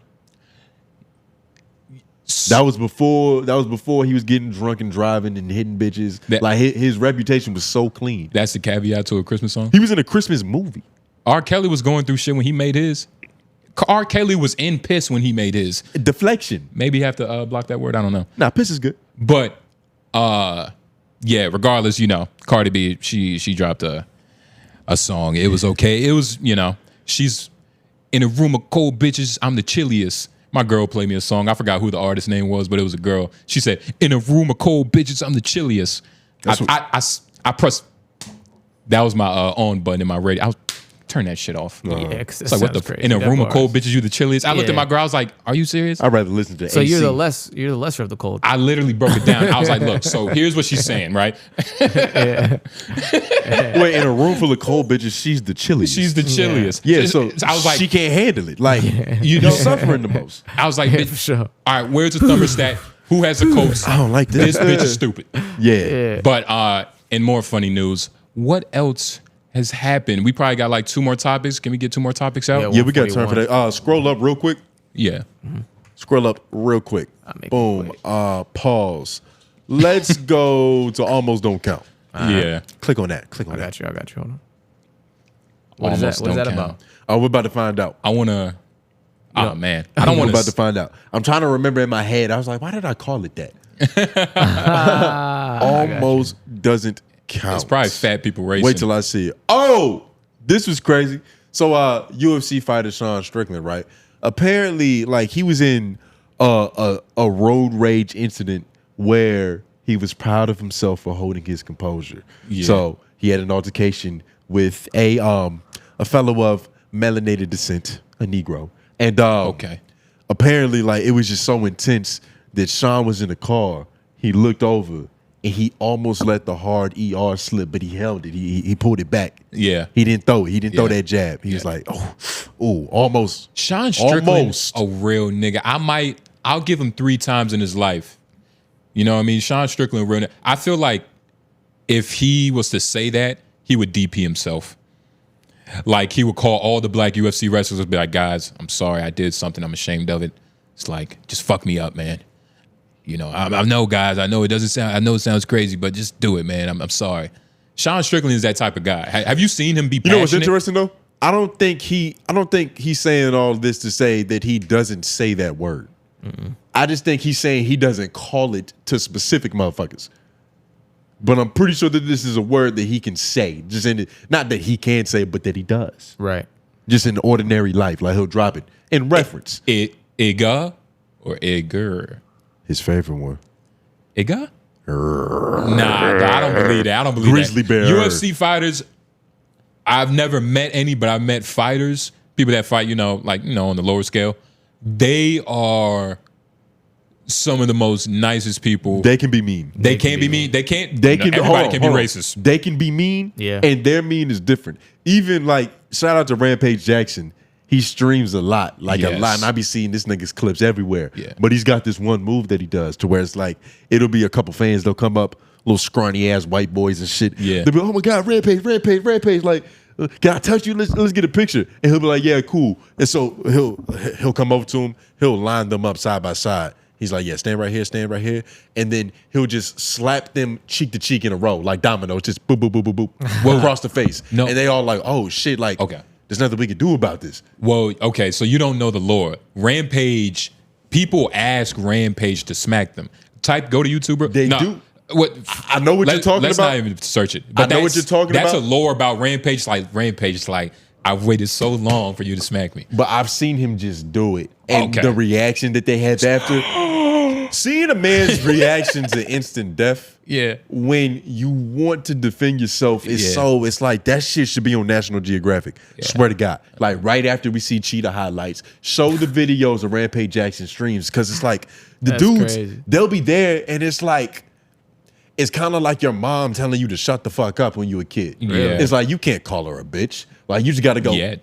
That was before he was getting drunk and driving and hitting bitches. Like, his reputation was so clean. That's the caveat to a Christmas song? He was in a Christmas movie. R. Kelly was going through shit when he made his. R. Kelly was in piss when he made his. Deflection. Maybe you have to block that word. I don't know. Nah, piss is good. But yeah, regardless, you know, Cardi B, she dropped a song. It was okay. It was, you know, she's in a room of cold bitches. I'm the chilliest. My girl played me a song. I forgot who the artist name was, but it was a girl. She said, "In a room of cold bitches, I'm the chilliest." I pressed. That was my on button in my radio. I was turn that shit off. Yeah, it's like what the crazy. In a room of cold bitches, you the chilliest. I looked at my girl. I was like, "Are you serious?" I'd rather listen to. So AC. you're the lesser of the cold. I literally broke it down. I was like, "Look, so here's what she's saying, right? Wait, in a room full of cold bitches, she's the chilliest. She's the chilliest. Yeah, so I was like, she can't handle it. Like you're suffering the most. I was like, for sure. All right, where's the thermostat? Who has the coats? I don't like this. This bitch is stupid. Yeah. But in more funny news, what else has happened? We probably got like 2 more topics. Can we get 2 more topics out? Yeah, we got time for that. Scroll up real quick. Yeah. Scroll up real quick. Boom. Pause. Let's go to almost don't count. Yeah. Click on that. Click on I that. got you. Hold on. What is that? What is that about? We're about to find out. I want to. Oh man, I don't want about to find out. I'm trying to remember in my head. I was like, why did I call it that? Almost doesn't count. It's probably fat people racing. Wait till I see it. Oh, this was crazy. So UFC fighter Sean Strickland, right? Apparently, like he was in a road rage incident where he was proud of himself for holding his composure. Yeah. So he had an altercation with a fellow of melanated descent, a Negro. And apparently, like it was just so intense that Sean was in the car. He looked over and he almost let the hard ER slip, but he held it. He pulled it back. Yeah, he didn't throw it. He didn't throw that jab. He was like, almost. Sean Strickland, a real nigga. I'll give him 3 times in his life. You know what I mean? Sean Strickland, real. I feel like if he was to say that, he would DP himself. Like he would call all the black UFC wrestlers and be like, guys, I'm sorry, I did something, I'm ashamed of it. It's like, just fuck me up, man. You know, I know, guys, I know it sounds crazy, but just do it, man. I'm sorry. Sean Strickland is that type of guy. Have you seen him be passionate? You know what's interesting though? I don't think he's saying all this to say that he doesn't say that word. I just think he's saying he doesn't call it to specific motherfuckers. But I'm pretty sure that this is a word that he can say. Just in it, not that he can say, but that he does. Right. Just in ordinary life, like he'll drop it in reference. Iga or Igger? His favorite one. Iga? Nah, I don't believe that. I don't believe Grizzly that. bear. UFC fighters, I've never met any, but I've met fighters, people that fight, on the lower scale. They are some of the most nicest people. They can be mean. They can be mean. Everybody can be racist. They can be mean. Yeah. And their mean is different. Even like, shout out to Rampage Jackson. He streams a lot, a lot. And I be seeing this nigga's clips everywhere. Yeah. But he's got this one move that he does to where it's like, it'll be a couple fans, they'll come up, little scrawny ass white boys and shit. Yeah. They'll be, oh my God, Rampage. Like, can I touch you? Let's get a picture. And he'll be like, yeah, cool. And so he'll come over to him. He'll line them up side by side. He's like, yeah, stand right here. And then he'll just slap them cheek to cheek in a row, like dominoes, just boop, boop, boop, boop, boop, across the face. No. And they all like, oh shit, like, okay, there's nothing we can do about this. Well, okay, so you don't know the lore. Rampage, people ask Rampage to smack them. Go to YouTuber. They do. What I know what you're talking let's about. Let's not even search it. But I know what you're talking about. That's a lore about Rampage. Like Rampage is like, I've waited so long for you to smack me. But I've seen him just do it. And the reaction that they had after. Seeing a man's reaction to instant death, when you want to defend yourself, it's like that shit should be on National Geographic. Swear to God. Like right after we see Cheetah highlights, show the videos of Rampage Jackson streams, because it's like the dudes, they'll be there and it's like, it's kind of like your mom telling you to shut the fuck up when you a kid. Yeah. It's like, you can't call her a bitch. Like, you just got to go. Yeah.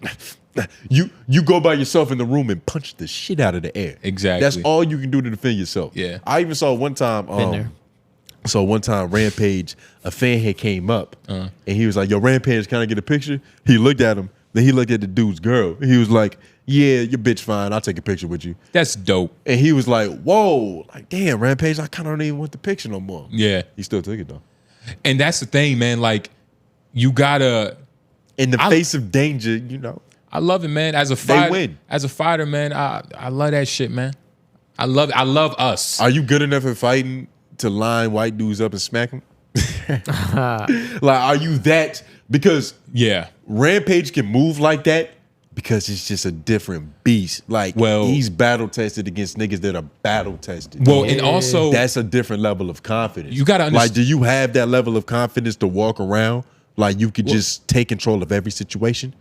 You go by yourself in the room and punch the shit out of the air. Exactly. That's all you can do to defend yourself. Yeah. I even saw one time, Rampage, a fan had came up and he was like, yo, Rampage, can I get a picture? He looked at him. Then he looked at the dude's girl. He was like, yeah, your bitch fine. I'll take a picture with you. That's dope. And he was like, whoa, like, damn, Rampage, I kind of don't even want the picture no more. Yeah. He still took it, though. And that's the thing, man. Like, you gotta... In the face of danger, I love it, man. As a fighter, man, I love that shit, man. I love us. Are you good enough at fighting to line white dudes up and smack them? Like, are you that? Because Rampage can move like that because it's just a different beast. Like, he's battle tested against niggas that are battle tested. Well, and also that's a different level of confidence. You gotta understand. Like, do you have that level of confidence to walk around Like you could just take control of every situation?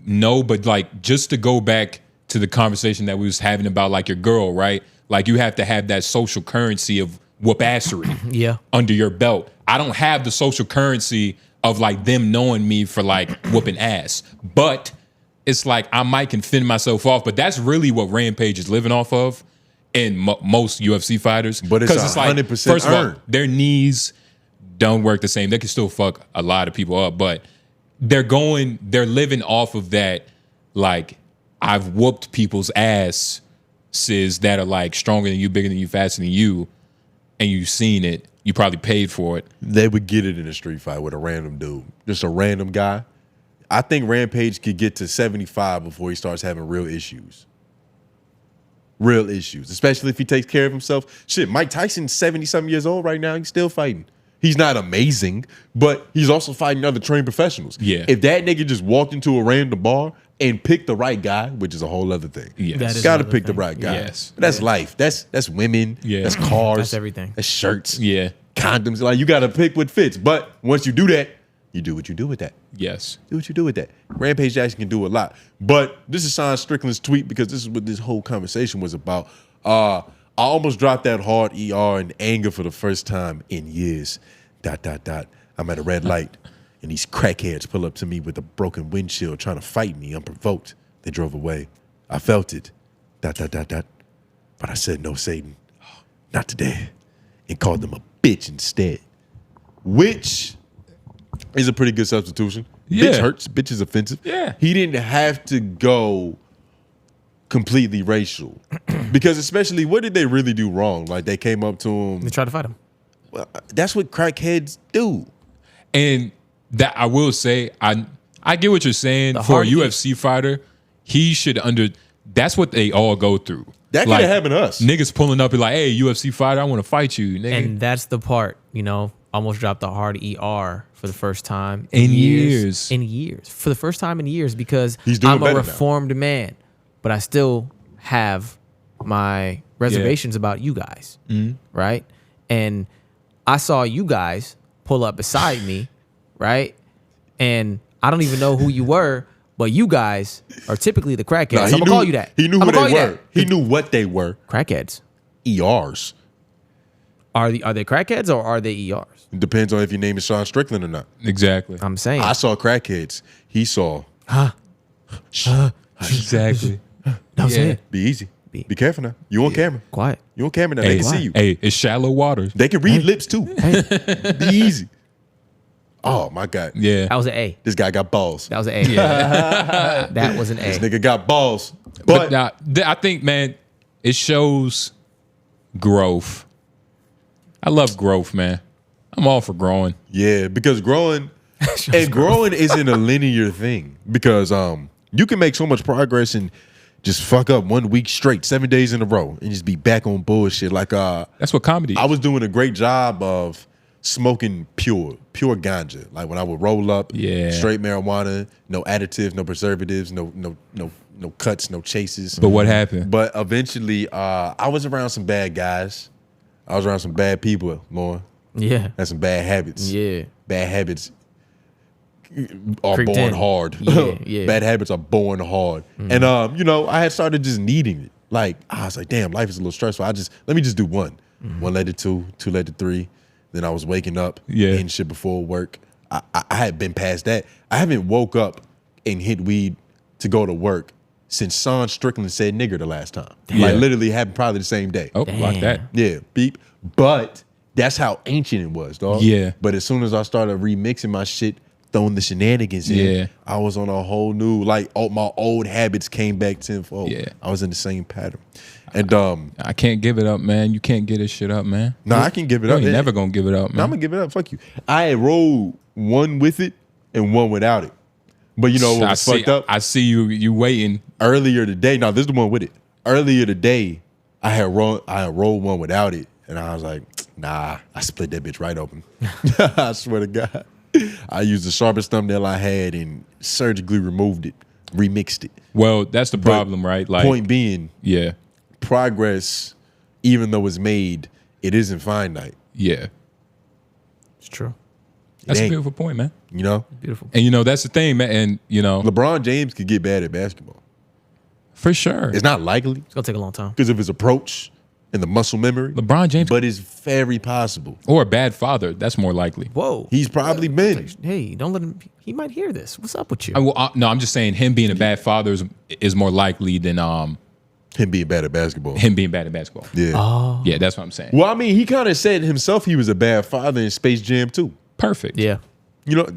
No, but like just to go back to the conversation that we was having about like your girl, right? Like you have to have that social currency of whoop-assery under your belt. I don't have the social currency of like them knowing me for like whooping ass. But it's like I might can fend myself off, but that's really what Rampage is living off of in most UFC fighters. But it's 100% like, first of all, their knees don't work the same. They can still fuck a lot of people up, but they're living off of that. Like I've whooped people's asses that are like stronger than you, bigger than you, faster than you, and you've seen it. You probably paid for it. They would get it in a street fight with a random dude, just a random guy. I think Rampage could get to 75 before he starts having real issues. Real issues, especially if he takes care of himself. Shit, Mike Tyson's 70-something years old right now. He's still fighting. He's not amazing, but he's also fighting other trained professionals. Yeah. If that nigga just walked into a random bar and picked the right guy, which is a whole other thing. Yes. Got to pick the right guy. Yes. But that's life. That's women. Yeah. That's cars. That's everything. That's shirts. Yeah. Condoms. Like you got to pick what fits. But once you do that, you do what you do with that. Yes. Do what you do with that. Rampage Jackson can do a lot. But this is Sean Strickland's tweet because this is what this whole conversation was about. I almost dropped that hard ER in anger for the first time in years. ... I'm at a red light, and these crackheads pull up to me with a broken windshield trying to fight me unprovoked. They drove away. I felt it. ... But I said, no, Satan, not today, and called them a bitch instead, which is a pretty good substitution. Yeah. Bitch hurts. Bitch is offensive. Yeah. He didn't have to go completely racial because especially what did they really do wrong? Like they came up to him. They tried to fight him. Well, that's what crackheads do. And that I will say, I get what you're saying. For a UFC fighter, he should that's what they all go through. That could have happened to us. Niggas pulling up and like, hey, UFC fighter, I want to fight you, nigga. And that's the part, almost dropped a hard ER for the first time in years. In years. For the first time in years because I'm a reformed man, but I still have my reservations about you guys, right? And I saw you guys pull up beside me, right? And I don't even know who you were, but you guys are typically the crackheads. I'm gonna call you that. He knew who they were. He knew what they were. Crackheads. ERs. Are they crackheads or are they ERs? It depends on if your name is Sean Strickland or not. Exactly. I'm saying. I saw crackheads. He saw. Exactly. No, say it. Be easy. Be careful now. You on camera. Quiet. You on camera now. They can see you. Hey, it's shallow waters. They can read lips too. Be easy. Oh my God. Yeah. That was an A. This guy got balls. That was an A. Yeah. That was an A. This nigga got balls. But now, I think, man, it shows growth. I love growth, man. I'm all for growing. Yeah, because growing isn't a linear thing. Because you can make so much progress and just fuck up 1 week straight, 7 days in a row, and just be back on bullshit. Like that's what comedy is. I was doing a great job of smoking pure ganja. Like when I would roll up, straight marijuana, no additives, no preservatives, no cuts, no chases. But what happened? But eventually, I was around some bad guys. I was around some bad people, Lauren. Yeah. Had some bad habits. Yeah. Bad habits are Creeped born in. hard. Yeah. Bad habits are born hard. And I had started just needing it. Like I was like, damn, life is a little stressful. let me just do one. One led to two led to three. Then I was waking up, eating shit before work. I had been past that. I haven't woke up and hit weed to go to work since Sean Strickland said nigger the last time. Yeah. Like literally happened probably the same day. Oh, like that. Yeah, beep. But that's how ancient it was, dog. Yeah. But as soon as I started remixing my shit, throwing the shenanigans in, I was on a whole new, like, my old habits came back tenfold. Yeah. I was in the same pattern. And I can't give it up, man. You can't get this shit up, man. No, I can give it up. You're never gonna give it up, man. I'm gonna give it up. Fuck you. I had rolled one with it and one without it. But you know what was fucked up? I see you waiting. Earlier today, no, this is the one with it. Earlier today, I had rolled one without it, and I was like, nah, I split that bitch right open. I swear to God. I used the sharpest thumbnail I had and surgically removed it, remixed it. Well, that's the problem, right? Like, point being, yeah, progress, even though it's made, it isn't finite. Yeah. It's true. That's a beautiful point, man. You know? Beautiful. And, that's the thing, man. And, LeBron James could get bad at basketball. For sure. It's not likely. It's going to take a long time. Because of his approach and the muscle memory. LeBron James. But it's very possible. Or a bad father. That's more likely. Whoa. He's probably been. Hey, don't let him. He might hear this. What's up with you? No, I'm just saying him being a bad father is more likely than him being bad at basketball. Yeah. Oh. Yeah, that's what I'm saying. Well, I mean, he kind of said himself he was a bad father in Space Jam 2. Perfect. Yeah.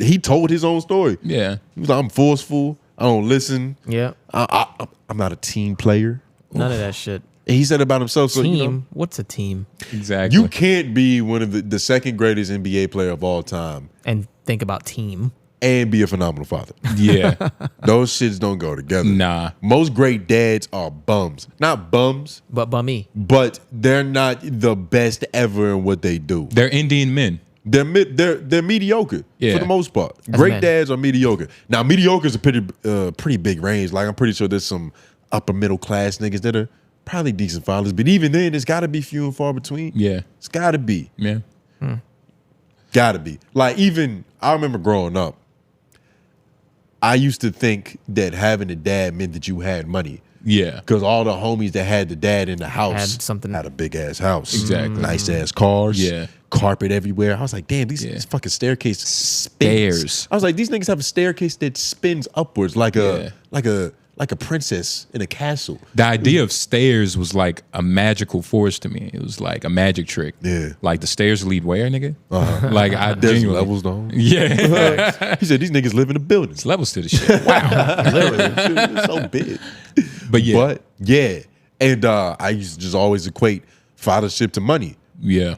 He told his own story. Yeah. He was like, I'm forceful. I don't listen. Yeah. I'm not a team player. None of that shit. And he said about himself. So, Team? What's a team? Exactly. You can't be one of the second greatest NBA player of all time And think about team. and be a phenomenal father. Yeah. Those shits don't go together. Nah. Most great dads are bums. Not bums, But bummy. but they're not the best ever in what they do. They're Indian men. They're mediocre Yeah. for the most part. Great men. dads are mediocre. Now, mediocre is a pretty big range. Like, I'm pretty sure there's some upper middle class niggas that are probably decent fathers, but even then, it's got to be few and far between. Yeah. It's got to be. Yeah. Got to be. Like, even I remember growing up, I used to think that having a dad meant that you had money. Yeah. Because all the homies that had the dad in the house Had a big ass house. Exactly. Nice ass cars. Yeah. Carpet everywhere. I was like, damn, this fucking staircase spins. Stairs. I was like, these niggas have a staircase that spins upwards like a princess in a castle. The idea of stairs was like a magical force to me. It was like a magic trick. Yeah. Like the stairs lead where, nigga? Like I There's genuinely. levels though. Yeah. He said these niggas live in a building. It's levels to the shit. Wow. Literally. It's so big. But yeah. But yeah. And I used to just always equate fathership to money. Yeah.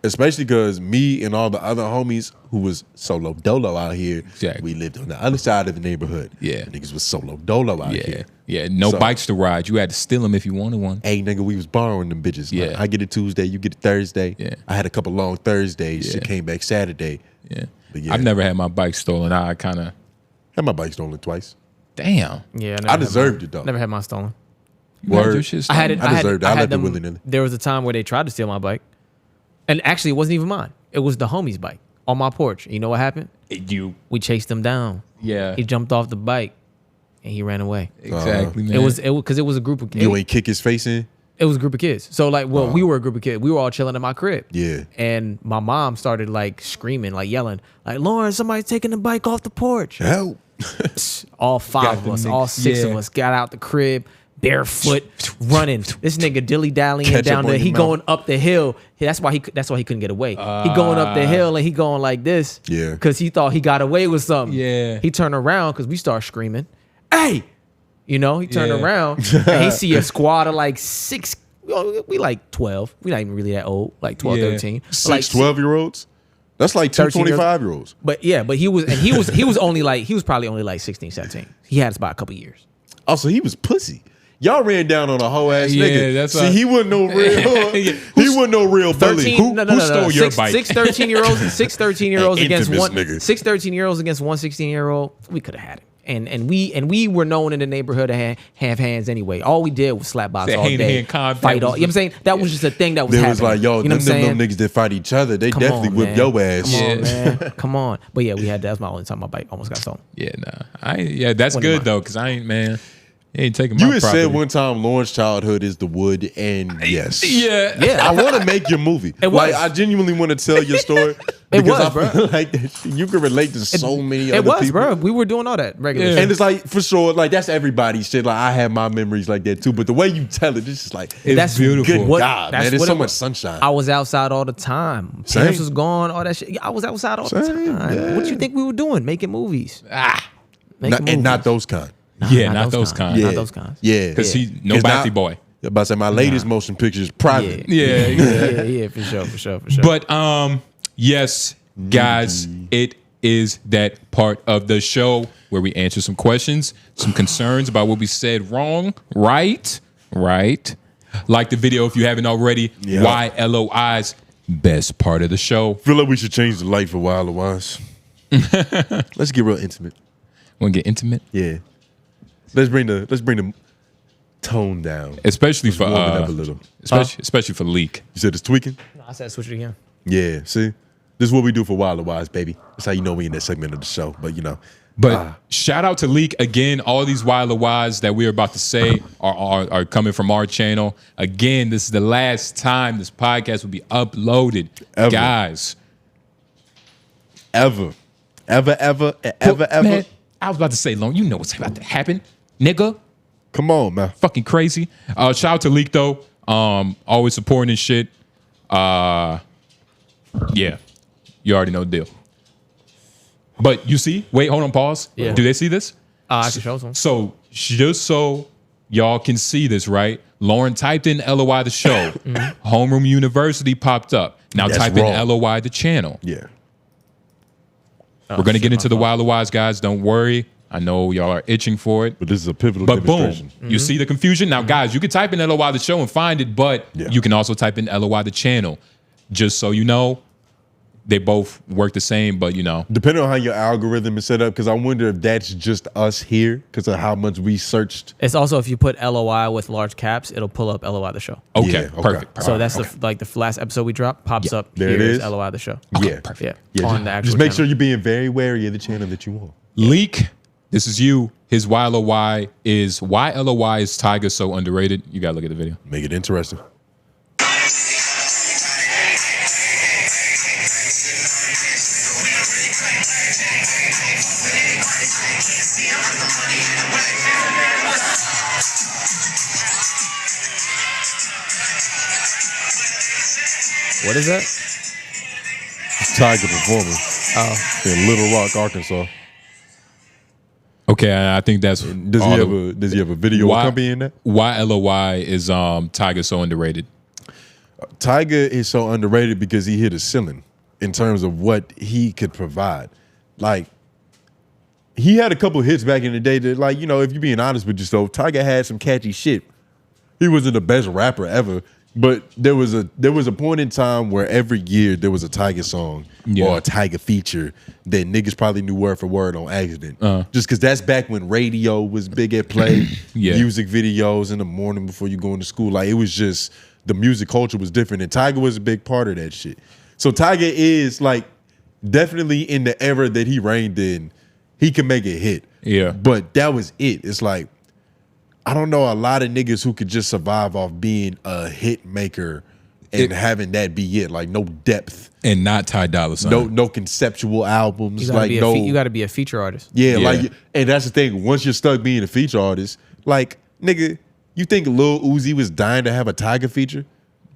Especially because me and all the other homies who was solo dolo out here, Exactly. we lived on the other side of the neighborhood. Yeah. Niggas was solo dolo out Yeah. here. Yeah. No So- bikes to ride. You had to steal them if you wanted one. Hey, nigga, we was borrowing them bitches. Yeah. Like, I get it Tuesday, you get it Thursday. Yeah. I had a couple long Thursdays. Yeah. She came back Saturday. Yeah. But yeah. I've never had my bike stolen. I kind of, Had my bike stolen twice. damn. Yeah. I deserved it though. Never had mine stolen. You had Word. your shit I had stolen? it. I deserved it. I had left it them- willy-nilly. There was a time where they tried to steal my bike, and actually, it wasn't even mine. It was the homie's bike on my porch. You know what happened? You. We chased him down. Yeah. He jumped off the bike, and he ran away. Exactly, man. It was because it was a group of You ain't kick his face in? it was a group of kids. So like, we were a group of kids. We were all chilling in my crib. Yeah. And my mom started like screaming, like yelling, like, Lauren, somebody's taking the bike off the porch. Help. All five of them us, niggas. all six of Yeah. us got out the crib, barefoot, running. This nigga dilly-dallying Ketchup down on there. your He mouth. going up the hill. That's why he couldn't get away. He going up the hill and he going like this. Yeah. Because he thought he got away with something. Yeah. He turned around because we start screaming, hey! He turned Yeah. around and he see a squad of like six. We like 12. We not even really that old, like 12, Yeah. 13. Six Like 12-year-olds? That's like two 13 years- 25-year-olds. But yeah, but he was probably only like 16, 17. He had us by a couple years. Oh, so he was pussy. Y'all ran down on a whole ass Yeah, nigga. that's See, why- he wasn't no real. Yeah. He wasn't no real bully. 13, Who stole your bike? Six 13-year-olds, six 13-year-olds An against infamous one nigga. 6 13-year-olds against one 16-year-old. We could have had it. And we were known in the neighborhood to have hands anyway. All we did was slap box That all day, hand-to-hand combat fight all. was You know what I'm saying? That was just a thing that was They happening. was like, yo, you know them what I'm saying? little niggas that fight each other, they Come definitely on, whip man. your ass. Come on, Yeah. man. Come on. But yeah, we had that was my only time my bike almost got stolen. Yeah, nah. That's What good am I? though, because I ain't, man. He ain't taking my You had property. said one time Lauren's childhood is the wood, and yes. Yeah. Yeah. I want to make your movie. It Like, was. I genuinely want to tell your story. It because was, I bro. feel like that you can relate to so many It other was, people. bro. We were doing all that regularly. Yeah. And it's like, for sure, like, that's everybody's shit. Like, I have my memories like that too. But the way you tell it, it's just like, It's That's beautiful. good What- God, that's man. There's what so it much was. sunshine. I was outside all the time. Same. Parents was gone, all that shit. Yeah, I was outside all the Same, time. yeah. What you think we were doing? Making movies. And not those kind. Yeah, not those kinds. Yeah. Not those kinds. Yeah. Because he no It's bathy not- boy. I'm about to say, my latest motion picture is private. Yeah. Yeah, for sure. But yes, guys, it is that part of the show where we answer some questions, some concerns about what we said wrong, right? Like the video if you haven't already. Yeah. WhyLOI's best part of the show. Feel like we should change the light for WhyLOI's. Let's get real intimate. Want to get intimate? Yeah. Let's bring the tone down. Especially for Warm it up a little. especially for Leak. You said it's tweaking? No, I said switch it again. Yeah. See? This is what we do for WhyLOI's, baby. That's how you know we in that segment of the show. But you know. But shout out to Leak again. All these WhyLOIs that we're about to say are coming from our channel. Again, this is the last time this podcast will be uploaded, guys. Ever. Man, I was about to say, Lone, you know what's about to happen, nigga. Come on, man. Fucking crazy. Shout out to Leak though. Always supporting this shit. Yeah, you already know the deal. But you see, wait, hold on, pause. Yeah. Do they see this? I can show some. So just so y'all can see this, right? Lauren typed in LOI the show. Homeroom University popped up. Now type in LOI the channel. Yeah. We're gonna get into the WhyLOIs, guys. Don't worry. I know y'all are itching for it. But this is a pivotal But demonstration. boom, you see the confusion? Now, guys, you can type in LOI the show and find it, but you can also type in LOI the channel. Just so you know, they both work the same, but you know. Depending on how your algorithm is set up, because I wonder if that's just us here because of how much we searched. It's also if you put LOI with large caps, it'll pull up LOI the show. Okay, perfect. So that's the last episode we dropped pops up. There Here's it is. LOI the show. Yeah, Perfect. Yeah, On the actual just make channel. sure you're being very wary of the channel that you want. Leak, this is you. His WhyLOI is why LOI is Tyga so underrated. You gotta look at the video. Make it interesting. What is that? Tyga performance in Little Rock, Arkansas. Okay, I think that's Does he have a video accompanying that? Why LOI is Tyga so underrated? Tyga is so underrated because he hit a ceiling in terms of what he could provide. Like, he had a couple hits back in the day that, like, you know, if you're being honest with yourself, Tyga had some catchy shit. He wasn't the best rapper ever, but there was a point in time where every year there was a Tyga song or a Tyga feature that niggas probably knew word for word on accident. Just because that's back when radio was big at play, music videos in the morning before you go into school. Like, it was just, the music culture was different, and Tyga was a big part of that shit. So Tyga is, like, definitely in the era that he reigned in, he can make a hit. Yeah. But that was it. It's like, I don't know a lot of niggas who could just survive off being a hit maker and having that be it. Like, no depth. And not Ty Dolla $ign. No conceptual albums. You gotta be a feature artist. Yeah, like, and that's the thing. Once you're stuck being a feature artist, like, nigga, you think Lil Uzi was dying to have a Tyga feature?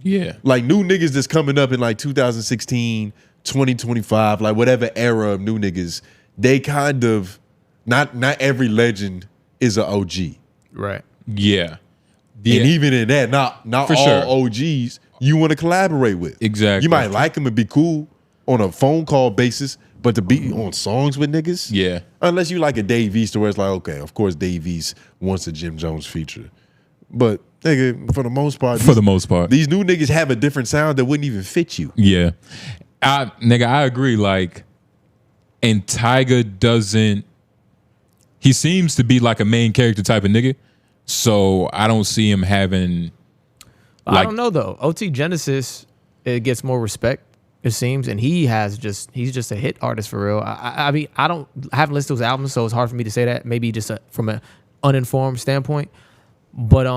Yeah. Like, new niggas that's coming up in like 2016, 2025, like whatever era of new niggas, they kind of, not every legend is an OG. Right. Yeah. And even in that, not For all sure. OGs you want to collaborate with. Exactly. You might like them and be cool on a phone call basis, but to be on songs with niggas? Yeah. Unless you like a Dave East, where it's like, okay, of course Dave East wants a Jim Jones feature. But, nigga, for the most part, these new niggas have a different sound that wouldn't even fit you. Yeah. I agree. Like, and Tyga doesn't, he seems to be like a main character type of nigga. So I don't see him having. I don't know though. OT Genesis, it gets more respect, it seems, and he's just a hit artist for real. I mean, I haven't listened to his albums, so it's hard for me to say that. Maybe just from an uninformed standpoint. But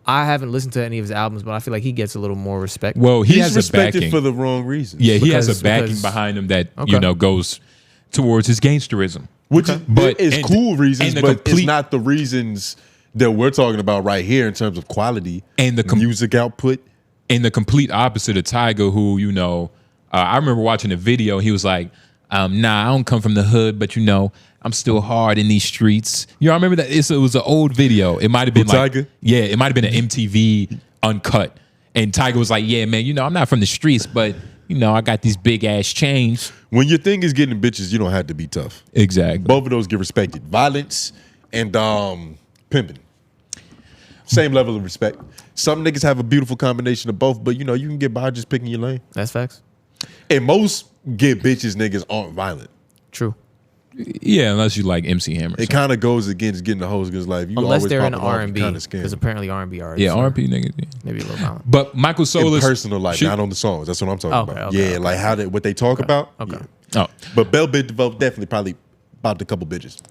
I haven't listened to any of his albums, but I feel like he gets a little more respect. Well, he has respected a backing for the wrong reasons. Yeah, he has a backing behind him that goes towards his gangsterism, which is cool reasons, but it's not the reasons that we're talking about right here in terms of quality and the music output. And the complete opposite of Tyga, who, you know, I remember watching a video. He was like, nah, I don't come from the hood, but, you know, I'm still hard in these streets. You know, I remember that. It was an old video. It might have been like, Tyga? Yeah, it might have been an MTV uncut. And Tyga was like, yeah, man, you know, I'm not from the streets, but, you know, I got these big ass chains. When your thing is getting bitches, you don't have to be tough. Exactly. Both of those get respected. Violence and pimping. Same level of respect. Some niggas have a beautiful combination of both, but, you know, you can get by just picking your lane. That's facts. And most get bitches niggas aren't violent. True. Yeah, unless you like MC Hammer. It kind of goes against getting the hoes because like you unless always they're in popping R&B, kind of because apparently R&B artists. Yeah, R&B niggas. Yeah. Maybe a little violent. But Michael Solis, in personal life, not on the songs. That's what I'm talking about. Okay, yeah, like how what they talk about. Okay. Yeah. But Bell Bit Devote definitely probably about a couple bitches,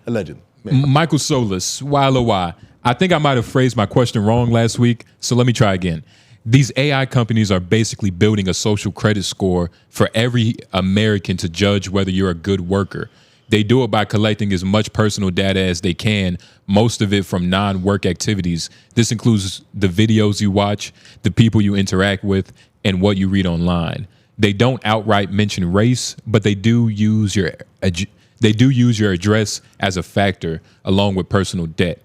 allegedly. Michael Solis, WhyLOI. I think I might have phrased my question wrong last week, so let me try again. These AI companies are basically building a social credit score for every American to judge whether you're a good worker. They do it by collecting as much personal data as they can, most of it from non-work activities. This includes the videos you watch, the people you interact with, and what you read online. They don't outright mention race, but they do use your address as a factor along with personal debt.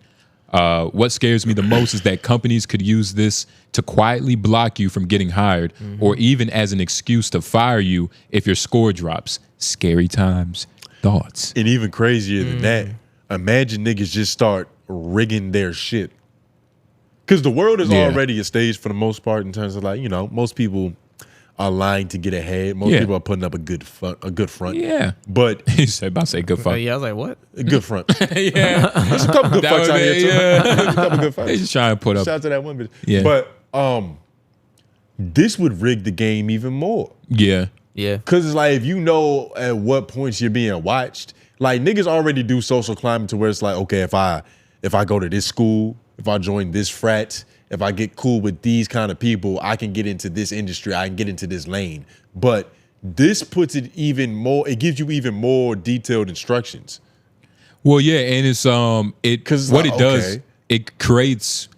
What scares me the most is that companies could use this to quietly block you from getting hired or even as an excuse to fire you if your score drops. Scary times. Thoughts. And even crazier than that, imagine niggas just start rigging their shit. Because the world is already a stage for the most part in terms of like, you know, most people are lying to get ahead. Most people are putting up a good front. Yeah. But you said about to say good front. Yeah, I was like, what? A good front. Yeah. There's a couple good fronts out here too. There's a couple good fronts. They just trying to put up. Shout out to that one bitch. Yeah. But this would rig the game even more. Yeah. Yeah. Cause it's like if you know at what points you're being watched, like niggas already do social climbing to where it's like, okay, if I go to this school, if I join this frat, if I get cool with these kind of people, I can get into this industry, I can get into this lane. But this puts it even more, it gives you even more detailed instructions. Well, yeah, and it's Cause what like, it does, okay. it creates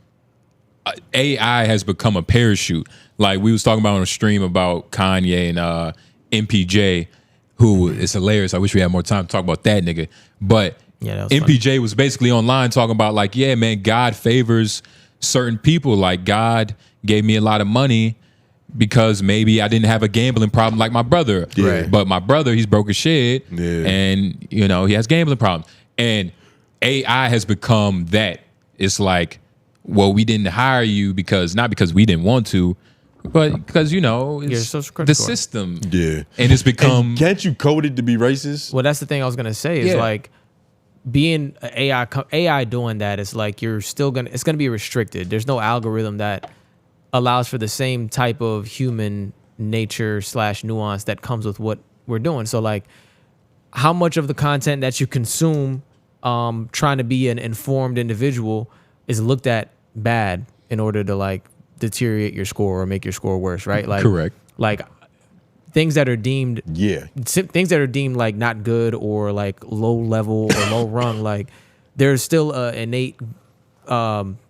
AI has become a parachute. Like we was talking about on a stream about Kanye and MPJ, who is hilarious. I wish we had more time to talk about that nigga. But yeah, MPJ was basically online talking about like, yeah, man, God favors certain people. Like God gave me a lot of money because maybe I didn't have a gambling problem like my brother. Yeah. But my brother, he's broke as shit. Yeah. And, you know, he has gambling problems. And AI has become that. It's like, well, we didn't hire you because, not because we didn't want to, but because, you know, it's the system. Yeah. And it's become... And can't you code it to be racist? Well, that's the thing I was going to say is like being AI doing that is like it's going to be restricted. There's no algorithm that allows for the same type of human nature / nuance that comes with what we're doing. So like how much of the content that you consume trying to be an informed individual is looked at bad in order to like deteriorate your score or make your score worse, right? Like correct. Like things that are deemed things that are deemed like not good or like low level or low rung, like there's still a innate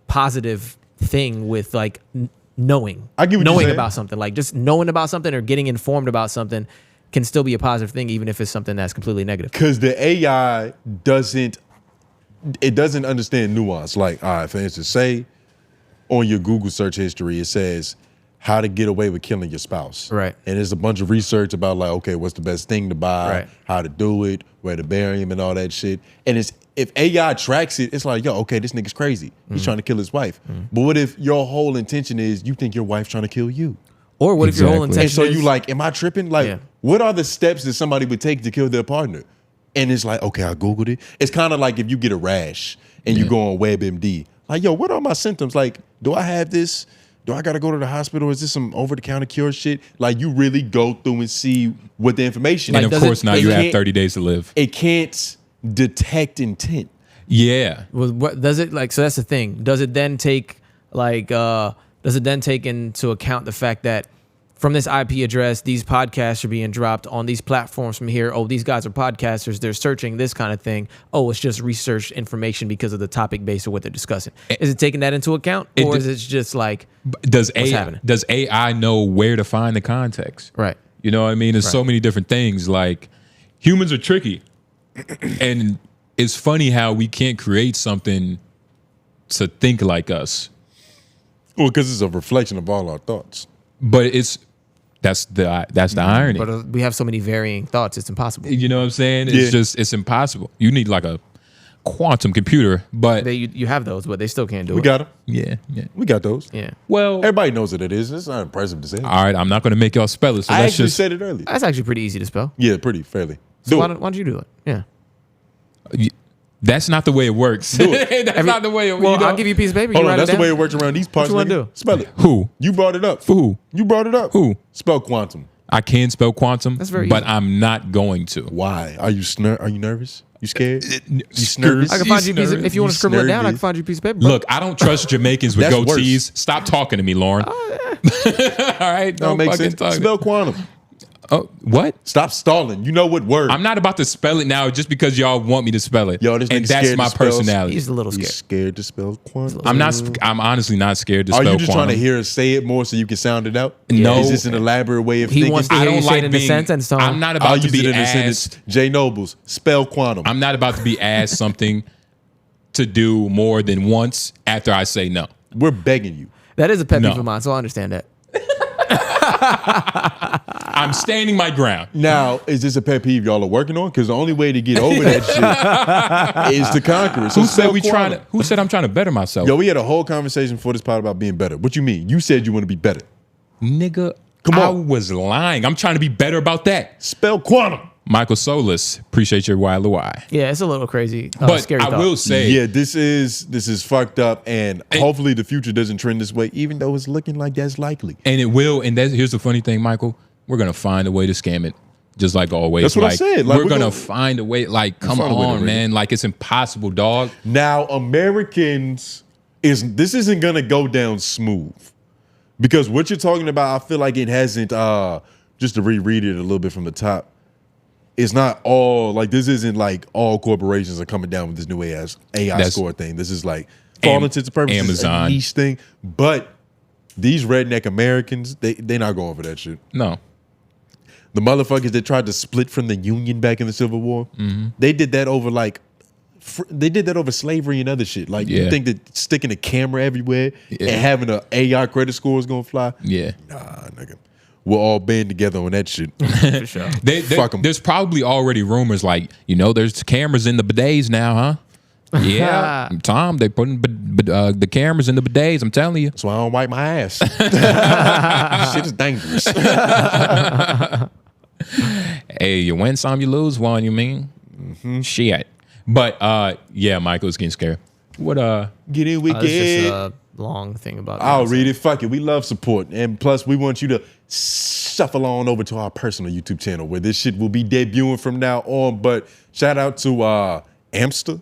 positive thing with like knowing about something, like just knowing about something or getting informed about something can still be a positive thing even if it's something that's completely negative. Because the AI doesn't understand nuance. Like, all right, for instance, say on your Google search history, it says how to get away with killing your spouse. Right. And there's a bunch of research about like, okay, what's the best thing to buy, how to do it, where to bury him and all that shit. And if AI tracks it, it's like, yo, okay, this nigga's crazy. He's trying to kill his wife. But what if your whole intention is you think your wife's trying to kill you? Or what if your whole intention and so is... you like, am I tripping? Like, what are the steps that somebody would take to kill their partner? And it's like, okay, I Googled it. It's kind of like if you get a rash and you go on WebMD. Like, yo, what are my symptoms? Like, do I have this? Do I got to go to the hospital? Is this some over-the-counter cure shit? Like, you really go through and see what the information is. And of course, now you have 30 days to live. It can't detect intent. Yeah. Well, what does it like? So that's the thing. Does it then take like? Does it then take into account the fact that from this IP address, these podcasts are being dropped on these platforms from here? Oh, these guys are podcasters. They're searching this kind of thing. Oh, it's just research information because of the topic base of what they're discussing. Is it taking that into account, or is it just like does AI know where to find the context? Right. You know what I mean? There's so many different things. Like humans are tricky, and it's funny how we can't create something to think like us. Well, because it's a reflection of all our thoughts. But that's the irony. But we have so many varying thoughts, it's impossible. You know what I'm saying? It's impossible. You need like a quantum computer, but you have those, but they still can't do it. We got them. Yeah. We got those. Yeah. Well, everybody knows what it is. It's not impressive to say. All right, I'm not going to make y'all spell it. So I actually said it earlier. That's actually pretty easy to spell. Yeah, pretty fairly. So why don't you do it? Yeah. That's not the way it works. That's not the way it works. Well, I'll give you a piece of paper. Hold on, that's the way it works around these parts. What you want to do? Spell it. Who? You brought it up. Who? You brought it up. Who? Spell quantum. I can spell quantum, That's very but easy. I'm not going to. Why? Are you nervous? You scared? You nervous? I can find you a piece of, if you want to scribble it down, I can find you a piece of paper. Look, I don't trust Jamaicans with That's goatees. worse. Stop talking to me, Lauren. All right, Don't make sense. Spell quantum. Oh, what? Stop stalling. You know what word? I'm not about to spell it now just because y'all want me to spell it. Yo, this and nigga that's scared my to spell. personality. He's a little He's scared. scared to spell quantum. I'm honestly not scared to Are spell you just quantum. trying to hear us say it more so you can sound it out? No. Is this an elaborate way of He thinking? wants to I hear you don't say it like in the being. sentence. So I'm not I'll about to use it be in a asked. sentence. J Nobles, spell quantum. I'm not about to be asked something to do more than once after I say no. We're begging you. that is a pet No. peeve of mine, so I understand that. I'm standing my ground. Now, is this a pet peeve y'all are working on? Because the only way to get over that shit is to conquer it. So Who said spell we trying quantum. to? Who said I'm trying to better myself? Yo, we had a whole conversation before this pod about being better. What you mean? You said you want to be better. Nigga, Come I on. was lying. I'm trying to be better about that. Spell quantum. Michael Solis, appreciate your WhyLOI. Yeah, it's a little crazy. But Scary I thought. will say, Yeah, this is fucked up, and hopefully the future doesn't trend this way, even though it's looking like that's likely. and it will. And here's the funny thing, Michael. We're gonna find a way to scam it, just like always. That's what I said. Like, we're we're gonna gonna- find a way. Like, come find a way to on, rig it. man. Like, it's impossible, dog. Now, Americans this isn't gonna go down smooth because what you're talking about, I feel like it hasn't. Just to reread it a little bit from the top, it's not all like this. Isn't like all corporations are coming down with this new AI That's- score thing. This is like, for all intents and purposes, Amazon. a niche thing. But these redneck Americans, they're not going for that shit. No, The motherfuckers that tried to split from the Union back in the Civil War, they did that over like, they did that over slavery and other shit. Like, Yeah. you think that sticking a camera everywhere and having an AI credit score is gonna fly? yeah. Nah, nigga. We'll all band together on that shit. For sure. Fuck 'em. There's probably already rumors like, there's cameras in the bidets now, huh? Yeah, Tom, they putting the cameras in the bidets. I'm telling you. So I don't wipe my ass. Shit is dangerous. Hey, you win some, you lose one. You mean? Shit. But yeah, Michael is getting scared. What Get in with It's just it. a long thing about I'll Beyonce. read it. Fuck it. We love support. And plus, we want you to shuffle on over to our personal YouTube channel where this shit will be debuting from now on. But shout out to Amster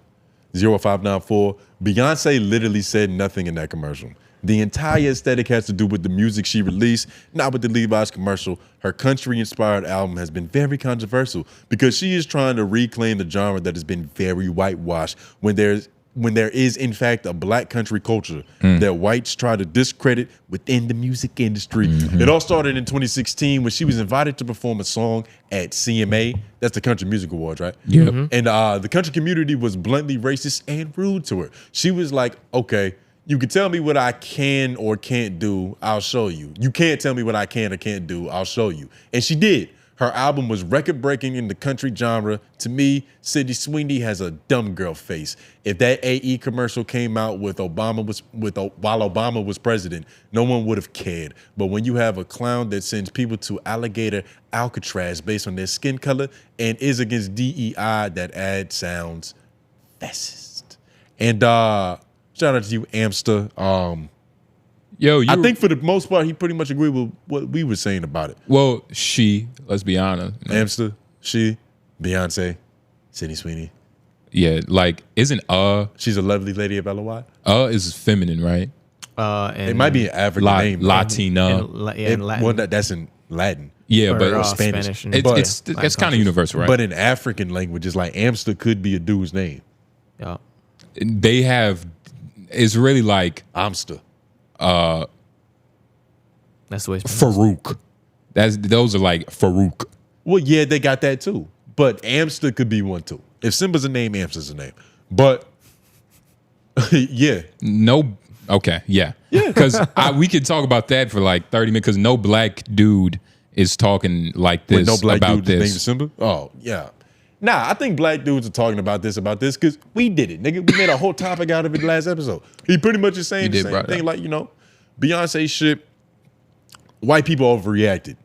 0594. Beyonce literally said nothing in that commercial. The entire aesthetic has to do with the music she released, not with the Levi's commercial. Her country-inspired album has been very controversial because she is trying to reclaim the genre that has been very whitewashed when there is in fact a black country culture that whites try to discredit within the music industry. It all started in 2016 when she was invited to perform a song at CMA. That's the Country Music Awards, right? Yep. And the country community was bluntly racist and rude to her. She was like, okay, you can tell me what I can or can't do, I'll show you. You can't tell me what I can or can't do, I'll show you. And she did. Her album was record-breaking in the country genre. To me, Sydney Sweeney has a dumb girl face. If that AE commercial came out while Obama was president, no one would have cared. But when you have a clown that sends people to alligator Alcatraz based on their skin color and is against DEI, that ad sounds fascist. And shout out to you, Amster. I think for the most part, he pretty much agreed with what we were saying about it. Well, let's be honest. Amster, she, Beyonce, Sydney Sweeney. Yeah, like, isn't She's a lovely lady of LOI. is feminine, right? And It might be an African name. Latina. in Latin. Well, that's in Latin. Yeah, Or, but Spanish. and But- it's kind of universal, right? But in African languages, like Amster could be a dude's name. yeah. They have, it's really like Amster. That's the way it's pronounced. Farouk. Those are like Farouk. Well, yeah, they got that too. But Amster could be one too. If Simba's a name, Amster's a name. But yeah. No, okay, yeah. Because we could talk about that for like 30 minutes because no black dude is talking like this With no black about dude named this. Simba? Oh, yeah. Nah, I think black dudes are talking about this because we did it, nigga. We made a whole topic out of it last episode. He pretty much is saying He the did same bring it thing. up. Like, Beyonce shit, white people overreacted.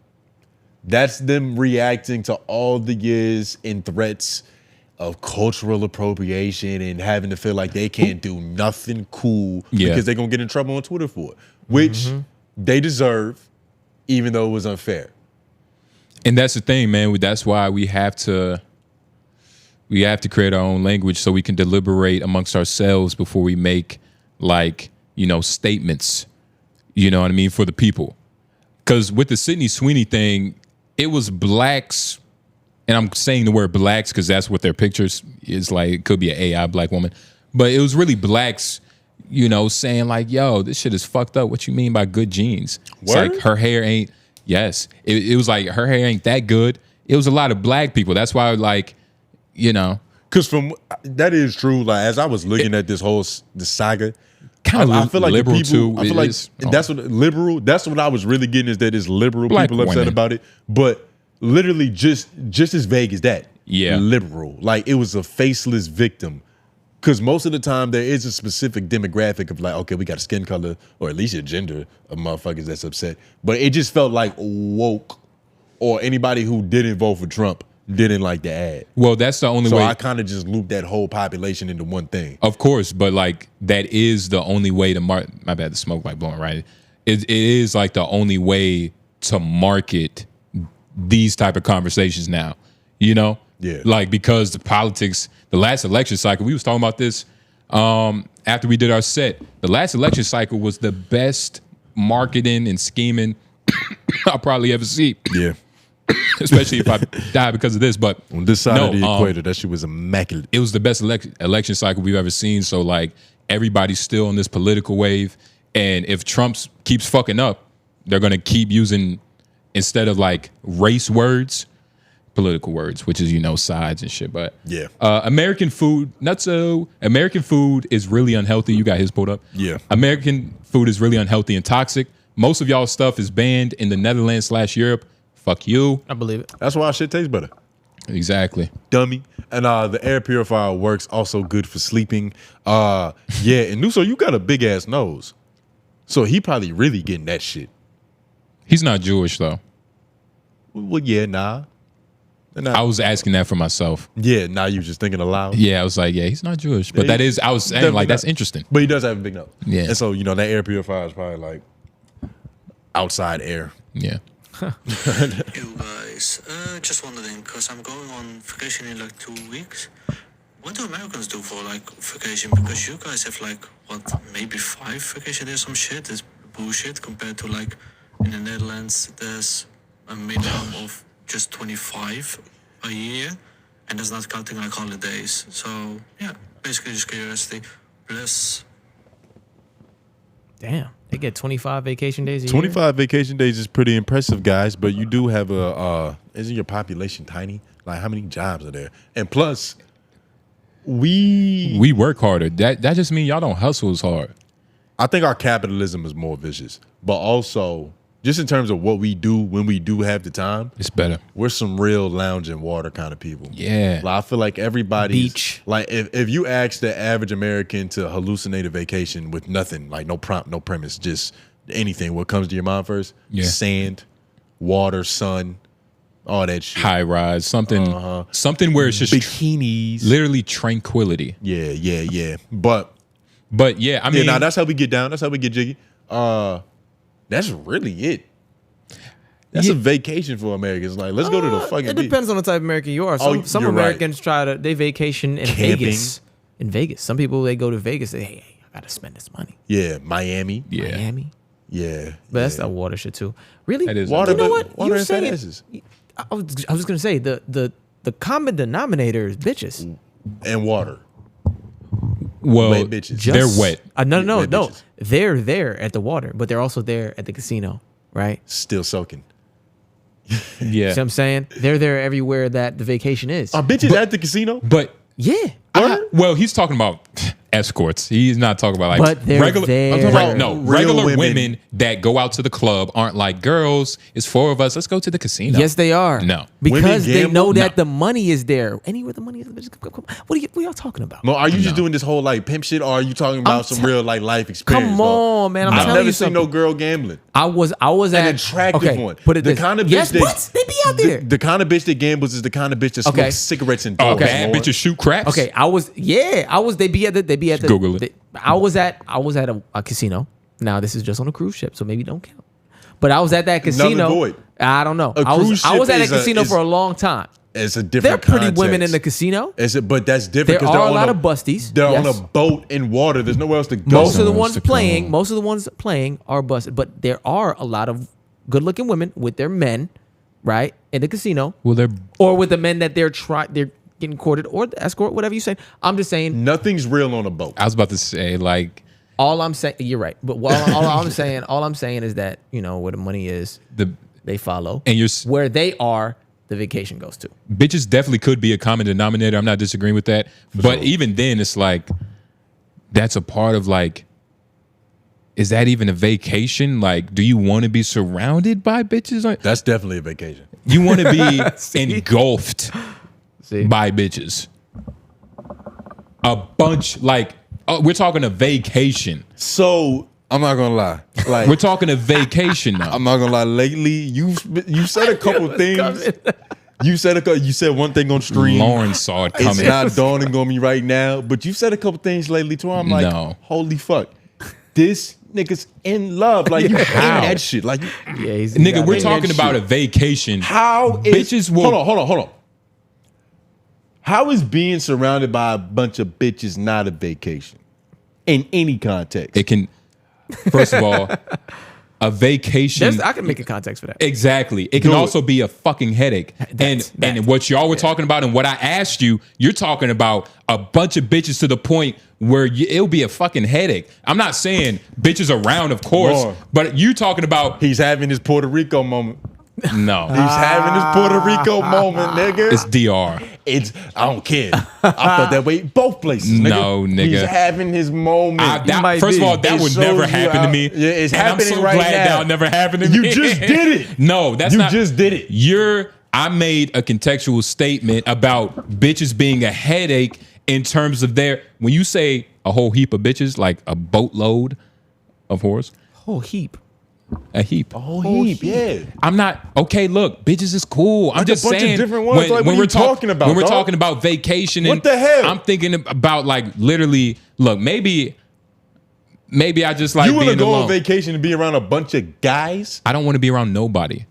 That's them reacting to all the years and threats of cultural appropriation and having to feel like they can't do nothing cool because they're gonna get in trouble on Twitter for it, which they deserve, even though it was unfair. And that's the thing, man. That's why we have to create our own language so we can deliberate amongst ourselves before we make statements. You know what I mean, for the people. Because with the Sydney Sweeney thing, it was blacks. And I'm saying the word blacks because that's what their pictures is like. It could be an AI black woman. But it was really blacks, saying like, yo, this shit is fucked up. What you mean by good genes? It's like her hair ain't, it was like her hair ain't that good. It was a lot of black people. That's why Because that is true. Like, as I was looking at this saga, I feel like liberal the people, too. I feel like that's what liberal, that's what I was really getting is that it's liberal Black people upset women. about it. But literally just as vague as that. Yeah. Liberal. Like, it was a faceless victim. Because most of the time there is a specific demographic of like, okay, we got a skin color or at least a gender of motherfuckers that's upset. But it just felt like woke or anybody who didn't vote for Trump didn't like the ad. Well, that's the only way. So I kind of just looped that whole population into one thing. Of course, but like that is the only way to my bad, the smoke like blowing, right? It is like the only way to market these type of conversations now, Yeah. Like, because the politics, the last election cycle, we was talking about this after we did our set. The last election cycle was the best marketing and scheming I'll probably ever see. Yeah. Especially if I die because of this. But on this side of the equator, that shit was immaculate. It was the best election cycle we've ever seen. So like everybody's still on this political wave. And if Trump keeps fucking up, they're gonna keep using, instead of like race words, political words, which is, sides and shit. But yeah. American food, not so. American food is really unhealthy. You got his pulled up. Yeah. American food is really unhealthy and toxic. Most of y'all stuff is banned in the Netherlands/Europe. Fuck you. I believe it. That's why shit tastes better. Exactly. Dummy. And the air purifier works also good for sleeping. And Nuso, you got a big ass nose. So he probably really getting that shit. He's not Jewish though. Well, yeah, nah. I was asking that for myself. Yeah, now you just thinking aloud. Yeah, I was like, he's not Jewish. But that is, I was saying like, that's interesting. But he does have a big nose. Yeah. And so, that air purifier is probably like outside air. Yeah. You guys, just wondering, because I'm going on vacation in like 2 weeks. What do Americans do for like vacation? Because you guys have like, maybe 5 vacation days, some shit. It's bullshit compared to like in the Netherlands, there's a minimum of just 25 a year. And that's not counting like holidays. So yeah, basically just curiosity. Plus, damn, they get 25 vacation days a year? 25 vacation days is pretty impressive, guys, but you do have isn't your population tiny? Like, how many jobs are there? And plus, we work harder. That just means y'all don't hustle as hard. I think our capitalism is more vicious, but also just in terms of what we do when we do have the time, it's better. We're some real lounge and water kind of people. Yeah. Like, I feel like everybody beach. Like if you ask the average American to hallucinate a vacation with nothing, like no prompt, no premise, just anything, what comes to your mind first? Yeah. Sand, water, sun, all that shit. High rise, something where it's just bikinis, literally tranquility. Yeah. But yeah, I mean, that's how we get down. That's how we get jiggy. That's really it. That's a vacation for Americans. Like, let's go to the fucking It beach. depends on the type of American you are. Some you're Americans they vacation in Camping. Vegas. In Vegas. Some people, they go to Vegas, they hey, I gotta spend this money. Yeah, Miami. Yeah. Miami. Yeah. But that's that water shit too. Really? That is Water, You know what? Water You're and fat saying- asses. I was gonna say the common denominator is bitches. And water. Well, Wet bitches. they're wet. No. Wet bitches. They're there at the water, but they're also there at the casino, right? Still soaking. Yeah. See what I'm saying? They're there everywhere that the vacation is. Are bitches at the casino? But Yeah. well, he's talking about escorts. He's not talking about like But they're regular. there. I'm talking about, Real regular women. women that go out to the club aren't like, girls, it's 4 of us. Let's go to the casino. Yes, they are. No. Because Women they know gamble? that the money is there. Anywhere the money is, what are y'all talking about? No, are you just doing this whole like pimp shit, or are you talking about some real like life experience? Come dog? on, man. I'm I've telling never you seen something. no girl gambling. I was An at attractive one. Put it The this. kind of bitch yes, that- what? They be out there. The kind of bitch that gambles is the kind of bitch that smokes Okay. cigarettes and Oh, dogs. bad Lord. bitches shoot craps. Okay, they be at the Google it. I was at a casino. Now this is just on a cruise ship, so maybe don't count. But I was at that casino. void. I don't know. A I cruise was ship at a is a- casino is- for a long time. It's a There are different pretty women in context. the casino. But that's different. There 'cause are they're a on lot of busties. They're Yes. on a boat in water. There's nowhere else to go. Most of the Somewhere ones else to playing, come. most of the ones playing are busted. But there are a lot of good-looking women with their men, right, in the casino, Well, they're or with the men that they're getting courted, or the escort, whatever you say. I'm just saying. Nothing's real on a boat. I was about to say like All I'm saying, you're right. But all I'm saying is that where the money is, the they follow, and you're where they are, the vacation goes to. bitches definitely could be a common denominator. I'm not disagreeing with that. But even then, it's like, that's a part of like, is that even a vacation? Like, do you want to be surrounded by bitches? Like, That's definitely a vacation. you want to be engulfed See, by bitches. A bunch, like, we're talking a vacation. So I'm not gonna lie. Like We're talking a vacation now. I'm not gonna lie. Lately, you said a couple things. You said one thing on stream. Lauren saw it It's coming. not dawning on me right now, but you said a couple things lately too. I'm like, No. holy fuck, this nigga's in love. Like you in How? that shit. Like you, Nigga, we're in talking that about shit. a vacation. how is Bitches will- hold on. How is being surrounded by a bunch of bitches not a vacation in any context? It can, first of all, a vacation. I can make a context for that. Exactly. It can also be a fucking headache. And what y'all were talking about and what I asked you, you're talking about a bunch of bitches to the point where it'll be a fucking headache. I'm not saying bitches around, of course, Lord. but you talking about He's having his Puerto Rico moment. no. He's having his Puerto Rico moment, nigga. It's DR. I don't care. I felt that way both places. Nigga. No, nigga. He's having his moment. First of all, that It would shows never you happen to me. Yeah, it's and happening I'm so right glad now. that'll never happen to You me. just did it. No, that's You not. just did it. I made a contextual statement about bitches being a headache in terms of when you say a whole heap of bitches, like a boatload of whores, Whole heap. a heap. Whole heap, yeah. I'm not okay. Look, bitches is cool. I'm Like just a bunch of saying. different ones. Like, what are you talking about, When we're dog? talking about vacation, What the hell? I'm thinking about like literally. Look, maybe I just like You want to being go alone. on vacation and be around a bunch of guys? I don't want to be around nobody.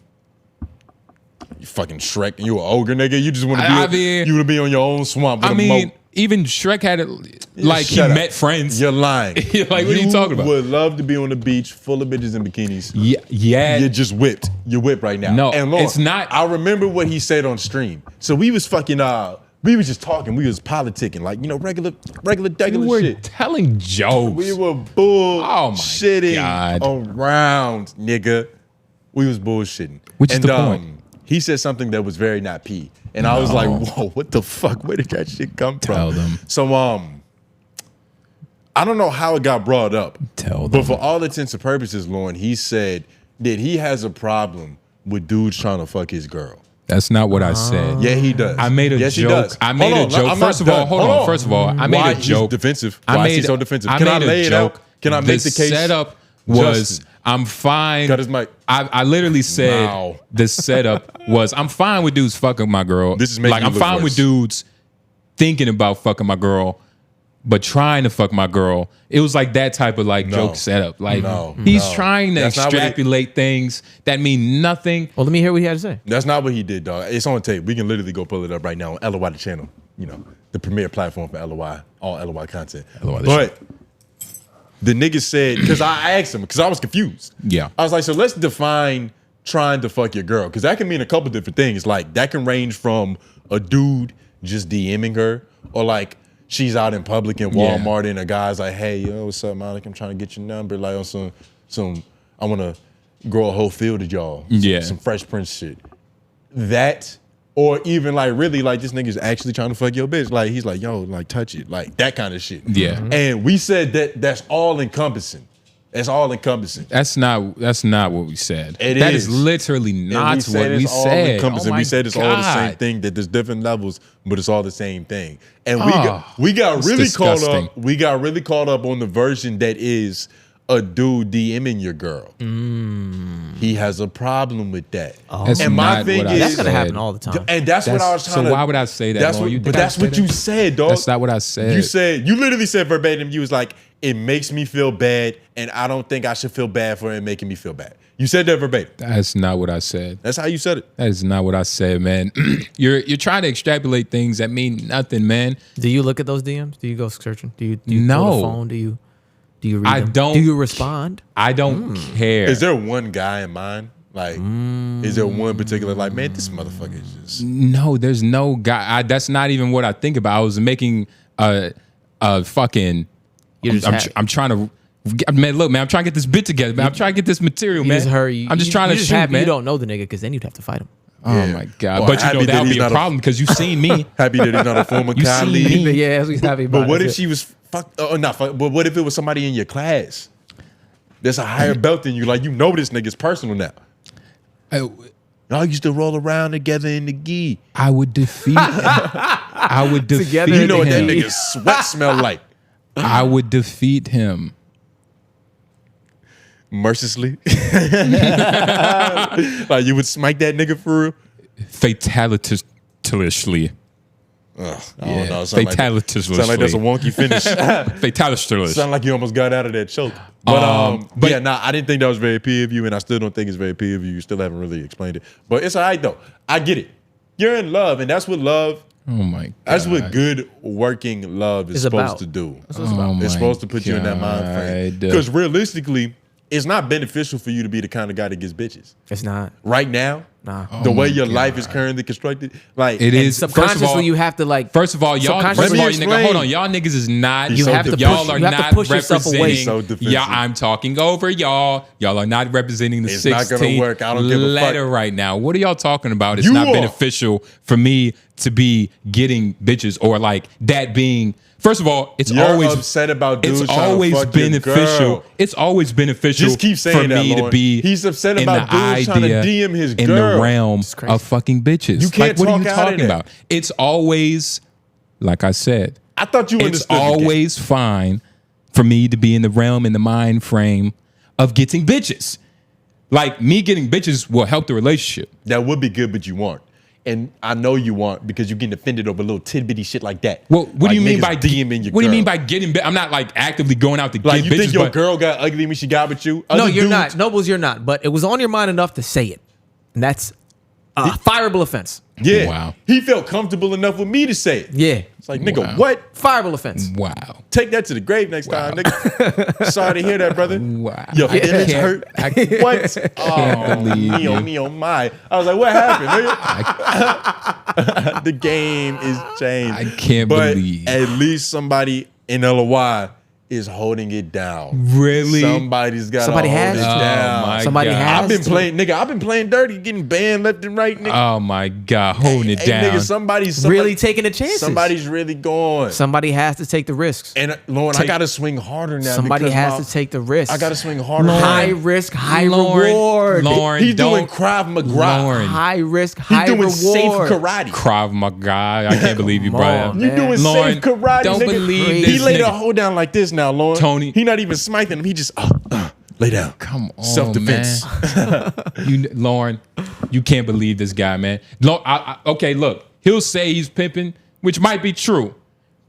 You fucking Shrek. You an ogre, nigga. You just want to be. I mean- you want to be on your own swamp with I a mean, moat. even Shrek had it. Like he Shut up. met friends. You're lying. Like, what are you talking about? You would love to be on the beach full of bitches in bikinis. Yeah. You're just whipped. You're whipped right now. No, and Lauren, it's not- I remember what he said on stream. So we was fucking. We was just talking. We was politicking, like regular We were shit. telling jokes. We were Oh my bullshitting God. around, nigga. We was bullshitting. Which is the point. He said something that was very not P, and I was like, "Whoa, what the fuck? Where did that shit come from?" Tell them. So, I don't know how it got brought up. Tell But them. for all intents and purposes, Lauren, he said that he has a problem with dudes trying to fuck his girl. That's not what I said. Yeah, he does. I made a yes, joke. He does. I made Hold a joke. I'm not First of all, done. hold on. First of all, I made Why a joke. He's defensive. I Why is made he so defensive? I Can I made a lay it joke. out? Can I make the case? Setup was Justin. I'm fine. Got his mic. I literally said Wow. the setup was I'm fine with dudes fucking my girl. This is making like you I'm look fine worse. with dudes thinking about fucking my girl, but trying to fuck my girl. It was like that type of like joke setup. Like he's trying to That's not what extrapolate things that mean nothing. Well, let me hear what he had to say. That's not what he did, dog. It's on tape. We can literally go pull it up right now on LOI the channel. The premier platform for LOI, all LOI content. LOI the but the nigga said, because I asked him, because I was confused. Yeah. I was like, so let's define trying to fuck your girl, because that can mean a couple different things. Like that can range from a dude just DMing her, or like she's out in public in Walmart and a guy's like, hey, yo, what's up, Malik? I'm trying to get your number. Like on some I want to grow a whole field of y'all. Some Fresh Prince shit. That or even like really like this nigga's actually trying to fuck your bitch. Like he's like, yo, like touch it, like that kind of shit. Yeah. And we said that's all encompassing. It's all encompassing. That's not what we said. That is literally not what we said. Oh we said it's all the same thing, that there's different levels, but it's all the same thing. And we got really disgusting. caught up. We got really caught up on the version that is a dude DMing your girl. He has a problem with that. And my thing is that's gonna happen all the time. And that's what I was trying to. So why would I say that? That's what you said, dog. That's not what I said. You literally said verbatim. You was like, it makes me feel bad, and I don't think I should feel bad for it making me feel bad. You said that verbatim. That's not what I said. That's how you said it. That is not what I said, man. You're trying to extrapolate things that mean nothing, man. Do you look at those DMs? Do you go searching? Do you no. pull the phone? Do you read them? don't. Do you respond? I don't care. Is there one guy in mind? Like, is there one particular, like, man, this motherfucker is just. No, there's no guy. That's not even what I think about. I was making a fucking. I'm trying to. Man, look, man, I'm trying to get this bit together, man. I'm trying to get this material, man. I'm just trying to shoot, man. You don't know the nigga, because then you'd have to fight him. Oh my God! Well, but you know that would be a problem because you've seen me. Happy that he's not a former colleague. Seen me. Yeah, he's happy about it. But what if she was fucked? Not fucked. But what if it was somebody in your class that's a higher belt than you? Like, you know this nigga's personal now. Y'all used to roll around together in the gi. I would defeat. I would defeat. You know what that nigga's sweat smell like. I would defeat him. Mercilessly. Like, you would smite that nigga for real? Fatalitiously. I don't know. Fatalitiously. Sound like that's a wonky finish. Fatalitiously. Sound like you almost got out of that choke. But yeah, I didn't think that was very P of you, and I still don't think it's very P of you. You still haven't really explained it. But it's all right, though. I get it. You're in love, and that's what love. Oh my God. That's what good working love is supposed to do. It's supposed to put you in that mind frame. Because realistically, it's not beneficial for you to be the kind of guy that gets bitches. It's not. Right now, the way your life is currently constructed, like it is. Subconsciously, you have to like. First of all, y'all nigga, hold on, y'all niggas is not. Y'all are not representing. Yeah, I'm talking over y'all. Y'all are not representing the 16th letter right now. What are y'all talking about? It's not beneficial for me to be getting bitches or like that being. First of all, it's always upset about dudes. It's always beneficial. It's always beneficial Just keep saying for me to be. He's upset about dudes trying to DM his girl in the realm of fucking bitches. You can't like, what are you talk talking about? It's always, like I said, I thought you understood. It's always fine for me to be in the realm, in the mind frame of getting bitches. Like, me getting bitches will help the relationship. That would be good, but you aren't. And I know you aren't, because you're getting offended over little tidbitty shit like that. Well, what do you mean by DMing your girl? What do you mean by getting? I'm not like actively going out to get bitches. Like, you think your girl got ugly when she got with you? No, you're not. Nobles, you're not. But it was on your mind enough to say it, and that's a fireable offense. Yeah. Wow. He felt comfortable enough with me to say it. Yeah. It's like, nigga, what? Fireable offense. Wow. Take that to the grave next time, nigga. Sorry to hear that, brother. Wow. Your feelings hurt. What? Me, oh my. I was like, what happened, nigga? The game is changed. I can't believe. At least somebody in LOI is holding it down. Really? Somebody's got to hold it down. Somebody has. I've been playing dirty, getting banned left and right, nigga. Oh my God, holding it down. Nigga, somebody's really taking a chance. Somebody's really going. Somebody has to take the risks. And Lauren, I got to swing harder now. Somebody has to take the risk. I got to swing harder. High risk, high reward. Lauren, he's doing Krav Maga. Lauren. High risk, high reward. He's doing safe karate. Krav Maga. I can't believe you, bro. You doing safe karate, don't nigga. believe He this laid nigga. a hold down like this now, Lauren. Tony. He not even smiting him. He just lay down. Come on, self-defense. Lauren, you can't believe this guy, man. Okay, look, he'll say he's pimping, which might be true,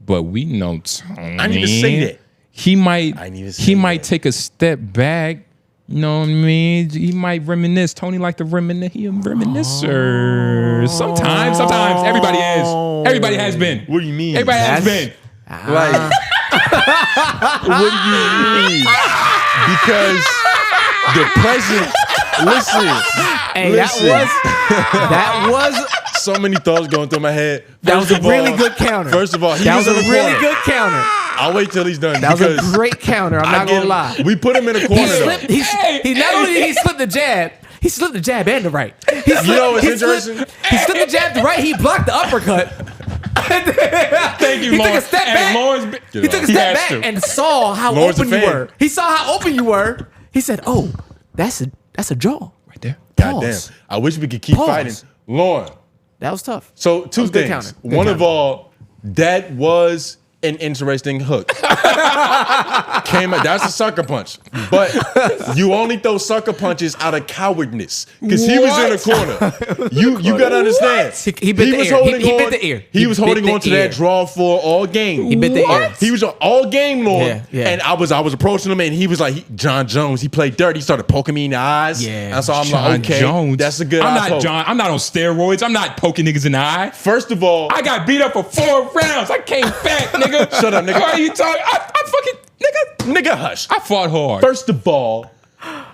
but we know Tony. I didn't even say that. He might take a step back. You know what I mean? He might reminisce. Tony like to reminisce. He a reminiscer. Sometimes. Everybody is. Everybody has been. What do you mean? Everybody has been. Like, what do you mean? Because the present. Listen. That was so many thoughts going through my head. That was a really good counter. First of all, that was a really good counter. I'll wait till he's done. That was a great counter. I'm not gonna lie. We put him in a corner. He not only did he slip the jab, He slipped the jab and the right. He slipped, You know what's he interesting? He slipped the jab, the right. He blocked the uppercut. Thank you, He Lauren. took a step back. Lauren's, He took a step back and saw how Lauren's a open you fan. were. He saw how open you were. He said, "Oh, that's a jaw right there. Goddamn. Pause. I wish we could keep Pause. fighting. Lauren. That was tough." So That two was good things. counter. Good One of counter. all, that was an interesting hook. Came out, that's a sucker punch. But you only throw sucker punches out of cowardness. Because he was in the corner. You gotta understand. He bit the was ear. holding He bit on- the ear. He was He holding bit on the to ear. that draw for all game. He bit the ear. He was all game long. Yeah, yeah. And I was approaching him and he was like, John Jones, he played dirty. He started poking me in the eyes. Yeah. And so I'm John like, okay, Jones. that's a good I'm eye not poke. John. I'm not on steroids. I'm not poking niggas in the eye. First of all, I got beat up for 4 rounds. I came back, nigga. Shut up, nigga. Why are you talking? I fucking nigga, hush. I fought hard. First of all,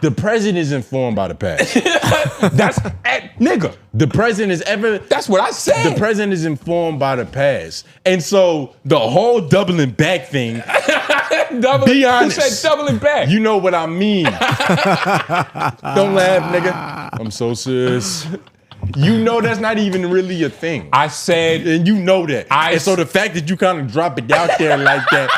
the president is informed by the past. That's nigga. The president is ever. That's what I said. The president is informed by the past, and so the whole doubling back thing. Be honest. Who said doubling back? You know what I mean. Don't laugh, nigga. I'm so serious. You know that's not even really a thing. I said, And you know that. And so the fact that you kind of drop it out there like that,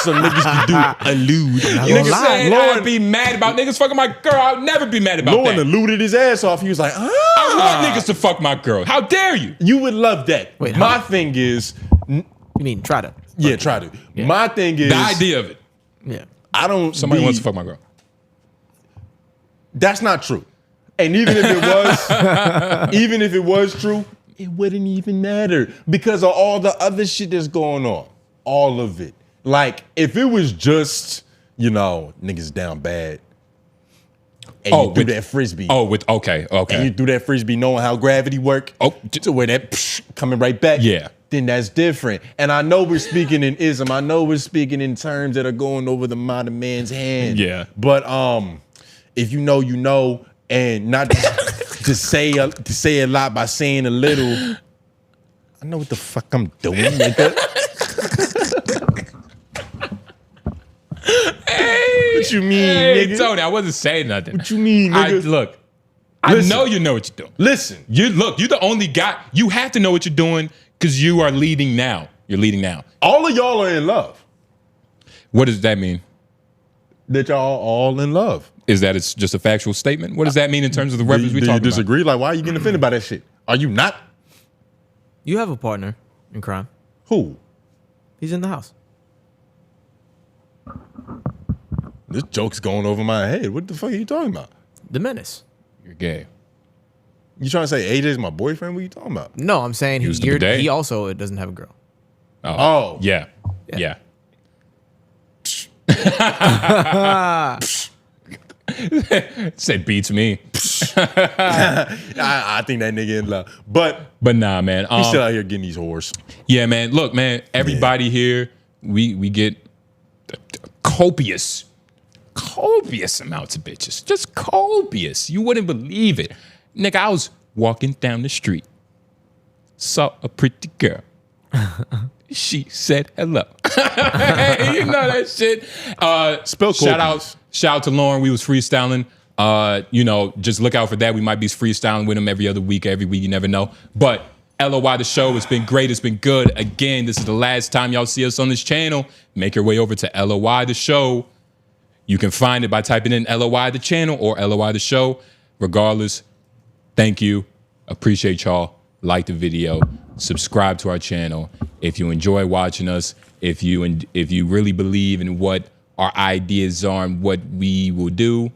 some niggas can do allude. you said I'd be mad about niggas fucking my girl. I'd never be mad about Lauren that. alluded his ass off. He was like, I want niggas to fuck my girl. How dare you? You would love that. Wait, my how? thing is, You mean try to? yeah, try to. My thing is, The idea of it. Yeah. I don't. Somebody wants to fuck my girl. That's not true. And even if it was true, it wouldn't even matter because of all the other shit that's going on. All of it. Like if it was just, niggas down bad. And you threw that frisbee. Okay. And you threw that frisbee knowing how gravity work. To where that coming right back. Yeah. Then that's different. And I know we're speaking in ism. I know we're speaking in terms that are going over the modern man's hand. Yeah. But if you know, you know, and not to say a lot by saying a little. I know what the fuck I'm doing, nigga. What you mean, nigga? Tony, I wasn't saying nothing. What you mean, nigga? Look, Listen. I know you know what you're doing. Listen. You're the only guy. You have to know what you're doing because you are leading now. You're leading now. All of y'all are in love. What does that mean? That y'all all in love. Is that it's just a factual statement? What does that mean in terms of the reference we Do talking you disagree? Like, why are you getting offended by that shit? Are you not? You have a partner in crime. Who? He's in the house. This joke's going over my head. What the fuck are you talking about? The Menace. You're gay. You trying to say AJ's my boyfriend? What are you talking about? No, I'm saying He was the bidet. he also doesn't have a girl. Oh. Yeah. Said beats me. I think that nigga in love. But nah, man. he's still out here getting these whores. Yeah, man. Look, man. Everybody here, we get copious amounts of bitches. Just copious. You wouldn't believe it, nigga. I was walking down the street, saw a pretty girl. She said hello. You know that shit. Spell shout copious. out to Lauren. We was freestyling. Just look out for that. We might be freestyling with him every other week, every week. You never know. But LOI The Show, it's been great. It's been good. Again, this is the last time y'all see us on this channel. Make your way over to LOI The Show. You can find it by typing in LOI The Channel or LOI The Show. Regardless, thank you. Appreciate y'all. Like the video. Subscribe to our channel. If you enjoy watching us, if you really believe in what our ideas are and what we will do,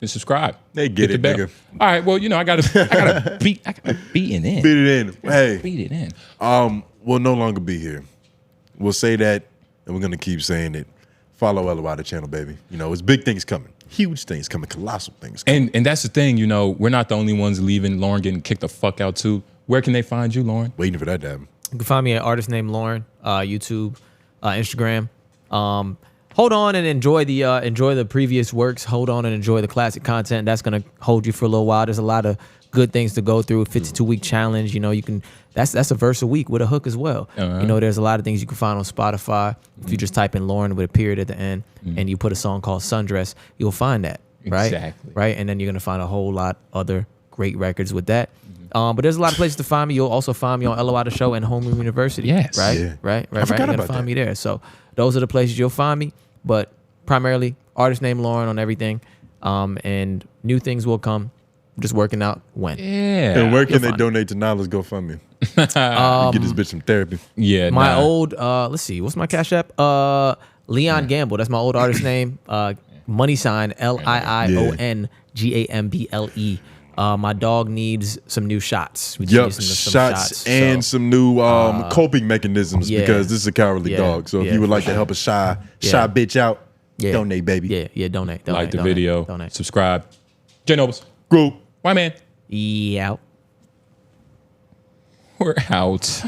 then subscribe. They get Hit it, the bell. nigga. All right, well, I gotta beat it in. Beat it in. Hey. Beat it in. We'll no longer be here. We'll say that, and we're gonna keep saying it. Follow LOI The Channel, baby. It's big things coming, huge things coming, colossal things coming. And that's the thing, we're not the only ones leaving. Lauren getting kicked the fuck out too. Where can they find you, Lauren? Waiting for that to happen. You can find me at artist named Lauren, YouTube, Instagram. Hold on and enjoy the previous works. Hold on and enjoy the classic content. That's gonna hold you for a little while. There's a lot of good things to go through. 52-week challenge. You can. That's a verse a week with a hook as well. There's a lot of things you can find on Spotify. If you just type in Lauren with a period at the end and you put a song called Sundress, you'll find that. right? Exactly. Right, and then you're gonna find a whole lot other great records with that. But there's a lot of places to find me. You'll also find me on LOI The Show and Homeroom University. Yes. Right? Yeah. Right? I forgot You're gonna about find that. me there. So those are the places you'll find me. But primarily, artist name Lauren on everything. And new things will come. I'm just working out when. Yeah. And where can they find donate to Nala's GoFundMe? Get this bitch some therapy. Yeah. My nah. old let's see, what's my Cash App? Leon Gamble. That's my old artist name. Money sign LIIONGAMBLE. My dog needs some new shots. We just Yep, need some shots and So, some new coping mechanisms yeah. because this is a cowardly Yeah, dog. So if yeah, you would like for to help a shy Yeah. bitch out, yeah. donate, baby. Yeah, donate. Like the donate, video. Donate. Subscribe. J Nobles. Group. Why, man? Yeah. We're out.